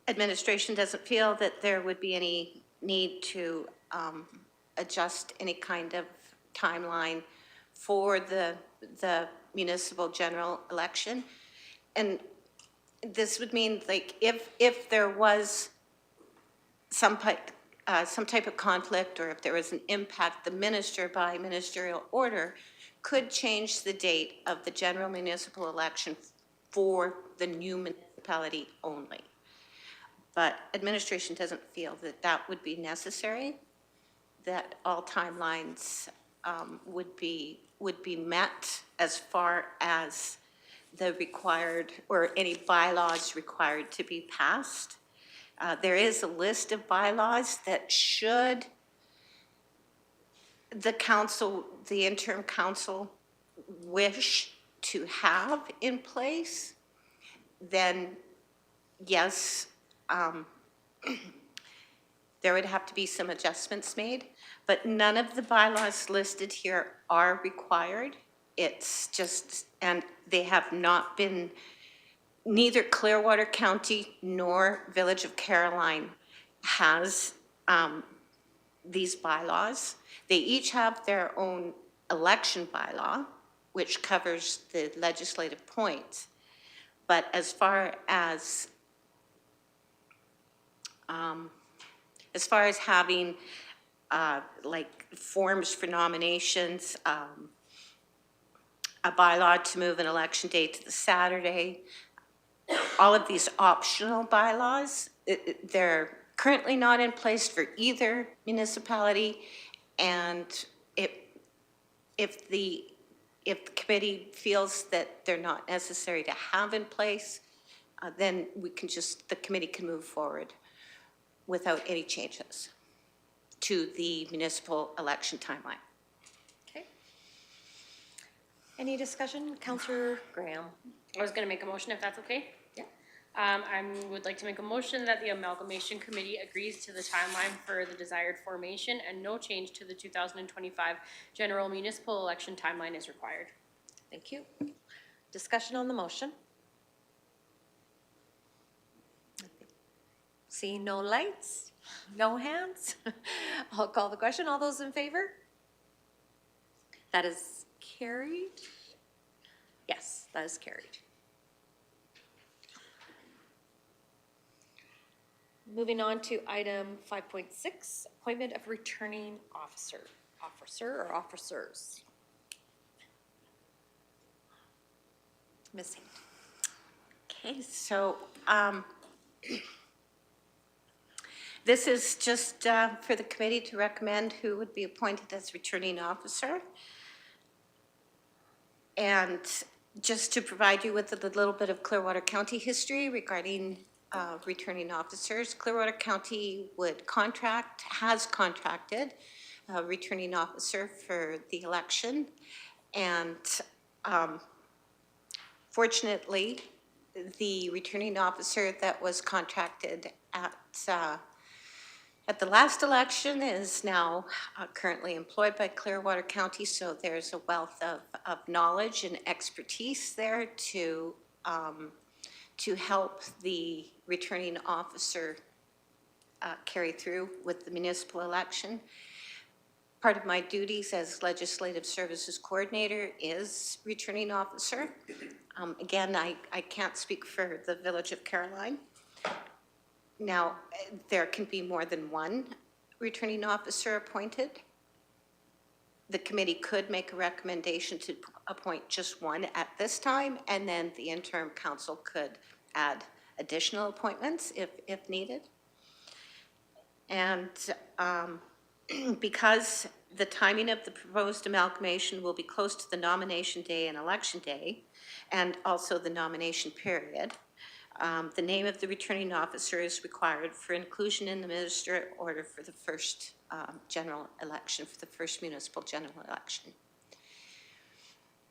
administration doesn't feel that there would be any need to adjust any kind of timeline for the municipal general election. And this would mean, like, if there was some type of conflict, or if there was an impact, the minister by ministerial order could change the date of the general municipal election for the new municipality only. But administration doesn't feel that that would be necessary, that all timelines would be met as far as the required, or any bylaws required to be passed. There is a list of bylaws that should the council, the interim council, wish to have in place, then yes, there would have to be some adjustments made, but none of the bylaws listed here are required. It's just, and they have not been, neither Clearwater County nor Village of Caroline has these bylaws. They each have their own election bylaw, which covers the legislative points. But as far as having like forms for nominations, a bylaw to move an election date to the Saturday, all of these optional bylaws, they're currently not in place for either municipality, and if the committee feels that they're not necessary to have in place, then the committee can move forward without any changes to the municipal election timeline. Okay. Any discussion? Councillor Graham. I was going to make a motion if that's okay. Yeah. I would like to make a motion that the amalgamation committee agrees to the timeline for the desired formation and no change to the 2025 general municipal election timeline is required. Thank you. Discussion on the motion. Seeing no lights, no hands, I'll call the question. All those in favor? That is carried. Yes, that is carried. Moving on to item 5.6, appointment of returning officer or officers. Ms. Haint. Okay, so this is just for the committee to recommend who would be appointed as returning officer. And just to provide you with a little bit of Clearwater County history regarding returning officers, Clearwater County has contracted a returning officer for the election. And fortunately, the returning officer that was contracted at the last election is now currently employed by Clearwater County, so there's a wealth of knowledge and expertise there to help the returning officer carry through with the municipal election. Part of my duties as Legislative Services Coordinator is returning officer. Again, I can't speak for the Village of Caroline. Now, there can be more than one returning officer appointed. The committee could make a recommendation to appoint just one at this time, and then the interim council could add additional appointments if needed. And because the timing of the proposed amalgamation will be close to the nomination day and election day, and also the nomination period, the name of the returning officer is required for inclusion in the minister order for the first general election, for the first municipal general election.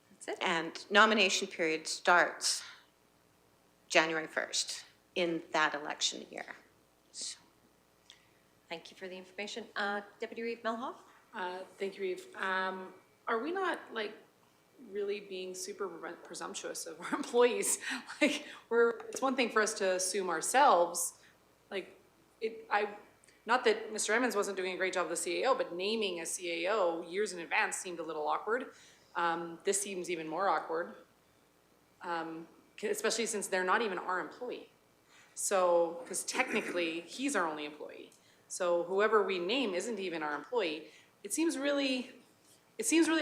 That's it. And nomination period starts January 1st in that election year. So. Thank you for the information. Deputy Reeve Melhoff? Thank you, Reeve. Are we not really being super presumptuous of our employees? It's one thing for us to assume ourselves, not that Mr. Emmons wasn't doing a great job of the CAO, but naming a CAO years in advance seemed a little awkward. This seems even more awkward, especially since they're not even our employee. So, because technically he's our only employee. So whoever we name isn't even our employee. It seems really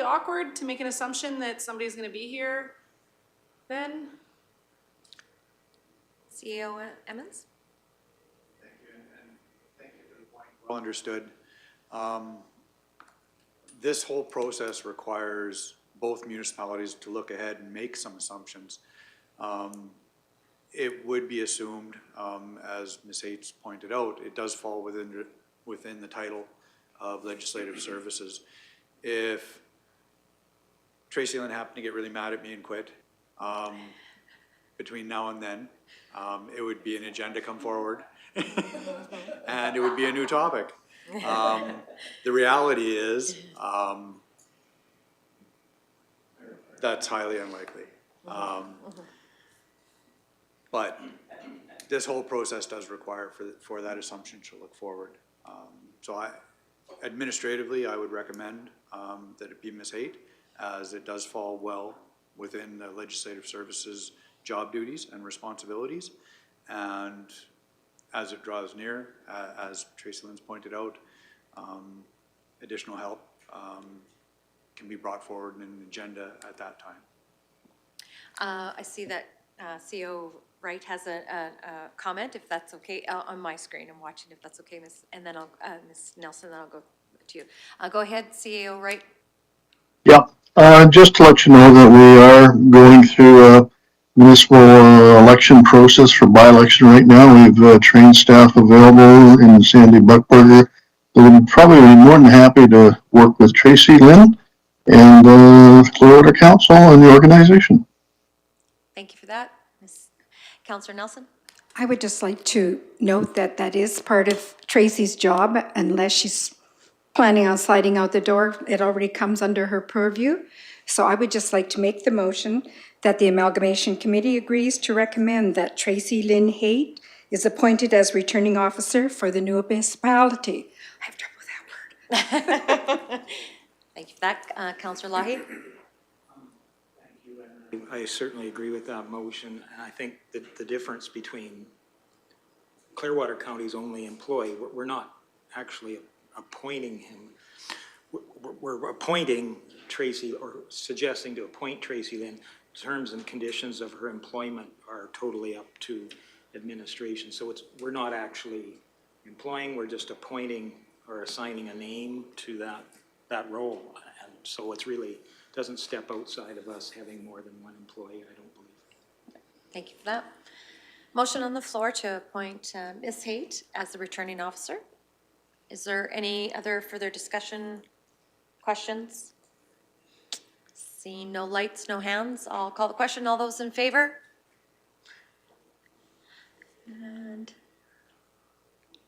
awkward to make an assumption that somebody's going to be here then. CAO Emmons? Thank you, and thank you for the point. Well understood. This whole process requires both municipalities to look ahead and make some assumptions. It would be assumed, as Ms. Hates pointed out, it does fall within the title of Legislative Services. If Tracy Lynn happened to get really mad at me and quit between now and then, it would be an agenda come forward and it would be a new topic. The reality is that's highly unlikely. But this whole process does require for that assumption to look forward. So administratively, I would recommend that it be Ms. Haight, as it does fall well within the Legislative Services job duties and responsibilities. And as it draws near, as Tracy Lynn's pointed out, additional help can be brought forward in an agenda at that time. I see that CO Wright has a comment, if that's okay, on my screen. I'm watching, if that's okay, Ms. And then I'll, Ms. Nelson, then I'll go to you. Go ahead, CAO Wright. Yeah, just to let you know that we are going through a municipal election process for by-election right now. We've trained staff available in Sandy Buckburger. We'll probably be more than happy to work with Tracy Lynn and Clearwater Council and the organization. Thank you for that. Ms. Councillor Nelson? I would just like to note that that is part of Tracy's job, unless she's planning on sliding out the door. It already comes under her purview. So I would just like to make the motion that the Amalgamation Committee agrees to recommend that Tracy Lynn Haight is appointed as returning officer for the new municipality. I have trouble with that word. Thank you for that. Councillor Lahi? I certainly agree with that motion, and I think that the difference between Clearwater County's only employee, we're not actually appointing him. We're appointing Tracy, or suggesting to appoint Tracy, then terms and conditions of her employment are totally up to administration. So we're not actually employing, we're just appointing or assigning a name to that role. And so it's really, doesn't step outside of us having more than one employee, I don't believe. Thank you for that. Motion on the floor to appoint Ms. Haight as the returning officer. Is there any other further discussion, questions? Seeing no lights, no hands, I'll call the question. All those in favor?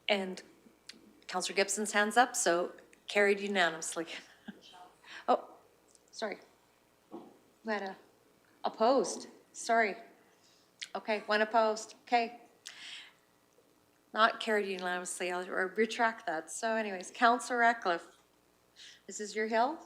And Councillor Gibson's hands up, so carried unanimously. Oh, sorry. Who had a opposed? Sorry. Okay, one opposed. Okay. Not carried unanimously. I'll retract that. So anyways, Councillor Ratcliffe, this is your hill?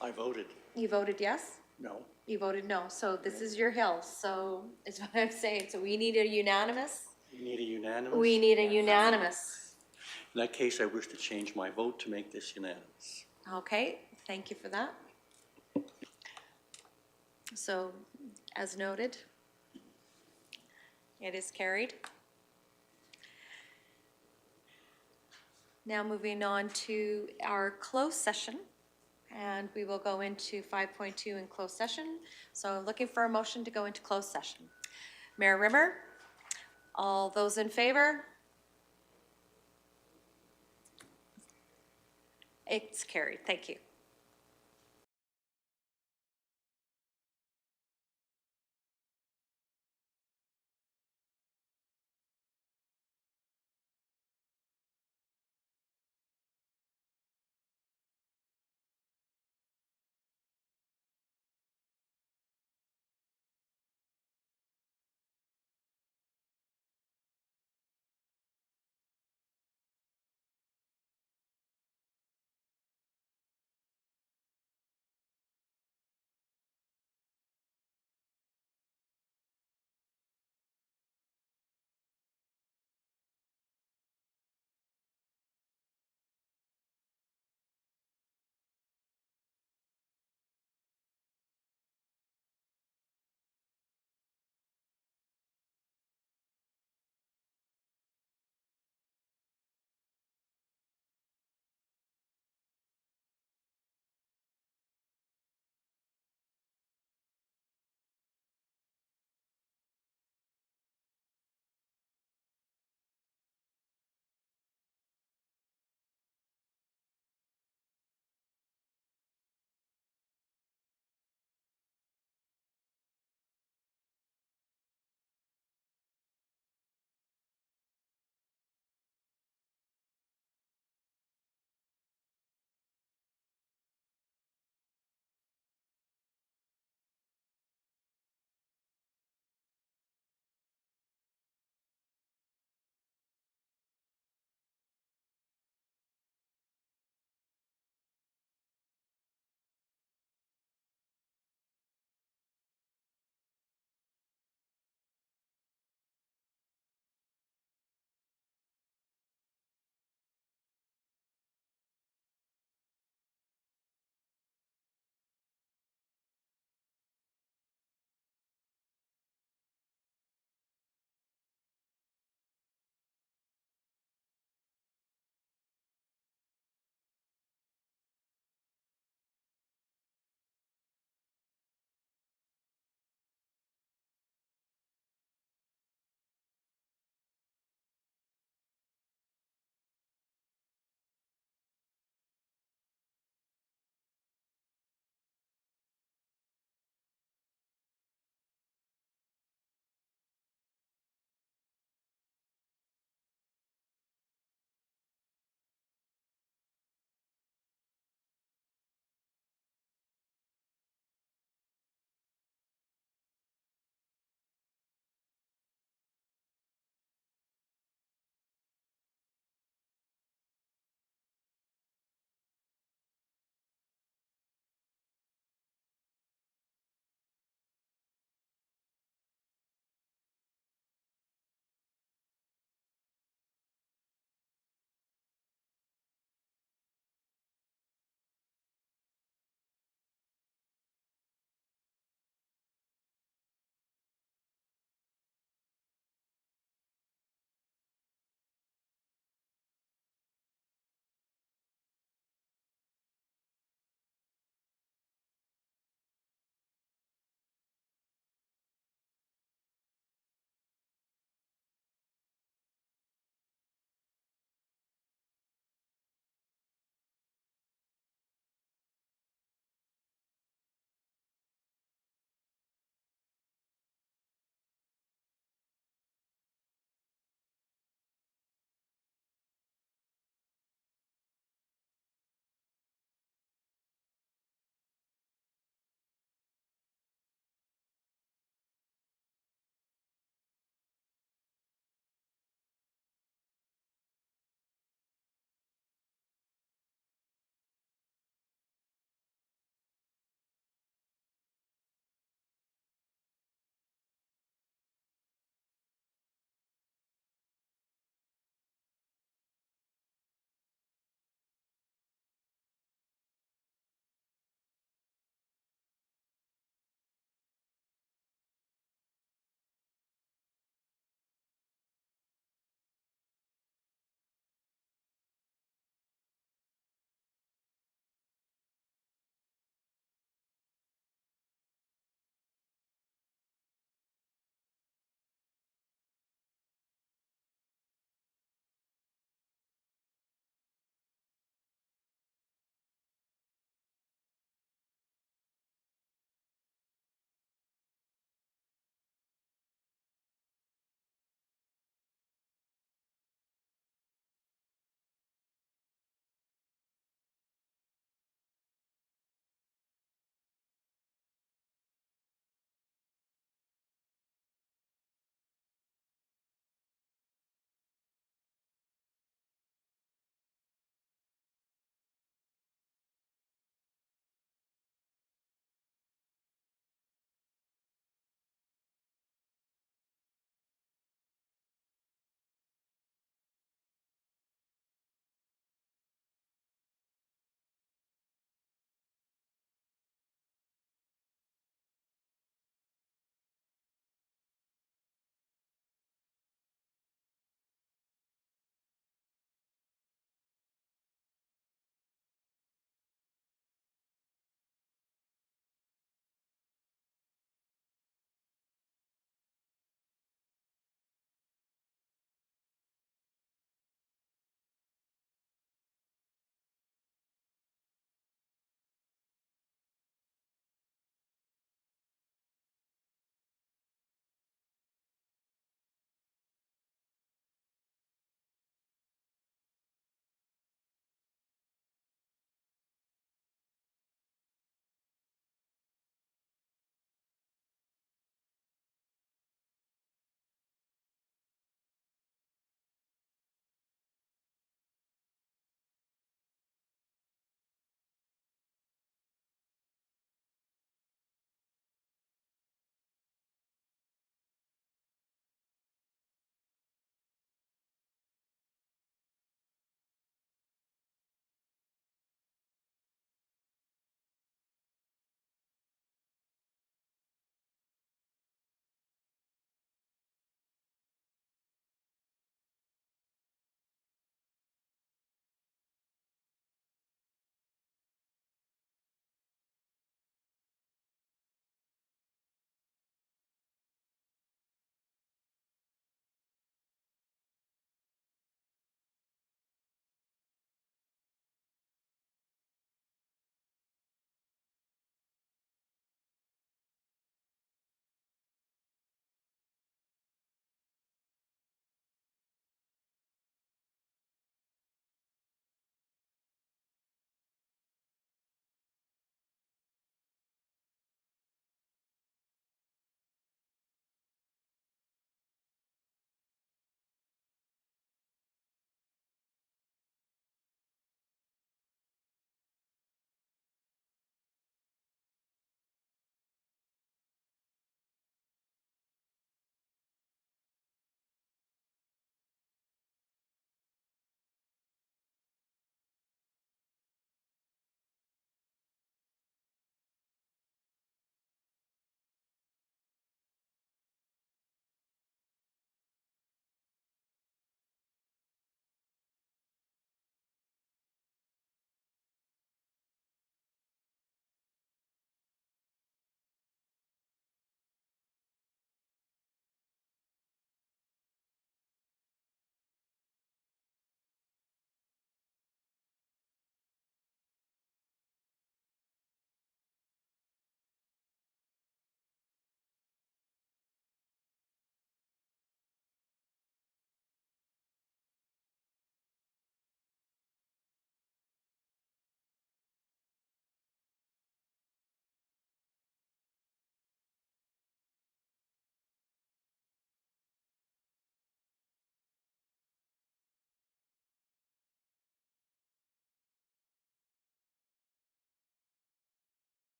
I voted You voted yes? no. You voted no. So this is your hill. So it's what I'm saying. So we need a unanimous? You need a unanimous? We need a unanimous. In that case, I wish to change my vote to make this unanimous. Okay, thank you for that. So, as noted, it is carried. Now moving on to our closed session, and we will go into 5.2 in closed session. So looking for a motion to go into closed session. Mayor Rimmer, all those in favor? It's carried. Thank you.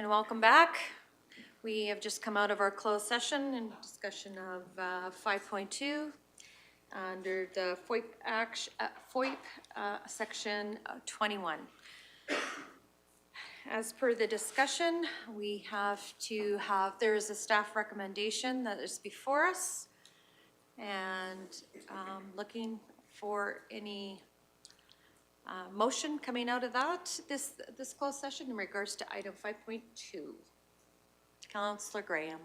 and welcome back. We have just come out of our closed session and discussion of 5.2 under the FOIP section 21. As per the discussion, we have to have, there is a staff recommendation that is before us, and looking for any motion coming out of that, this closed session in regards to item 5.2. Councillor Graham.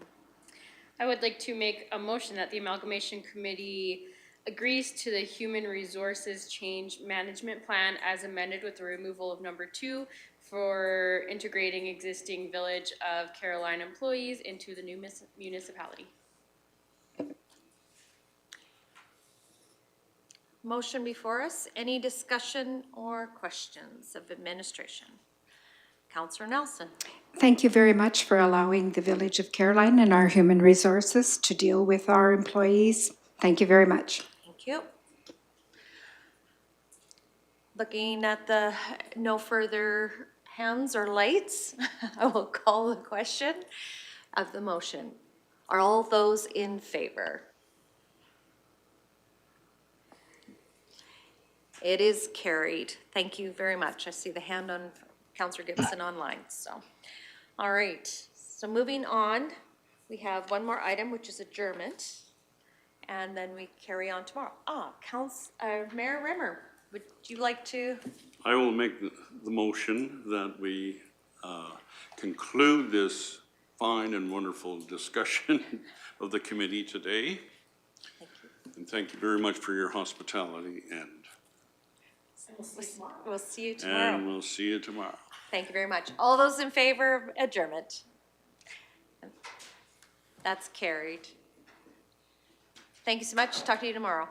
I would like to make a motion that the Amalgamation Committee agrees to the Human Resources Change Management Plan as amended with the removal of number 2 for integrating existing Village of Caroline employees into the new municipality. Motion before us. Any discussion or questions of administration? Councillor Nelson. Thank you very much for allowing the Village of Caroline and our human resources to deal with our employees. Thank you very much. Thank you. Looking at the no further hands or lights, I will call the question of the motion. Are all those in favor? It is carried. Thank you very much. I see the hand on Councillor Gibson online, so. All right, so moving on, we have one more item, which is adjournment, and then we carry on tomorrow. Mayor Rimmer, would you like to? I will make the motion that we conclude this fine and wonderful discussion of the committee today. Thank you. And thank you very much for your hospitality, and we'll see you tomorrow. And we'll see you tomorrow. Thank you very much. All those in favor of adjournment? That's carried. Thank you so much. Talk to you tomorrow.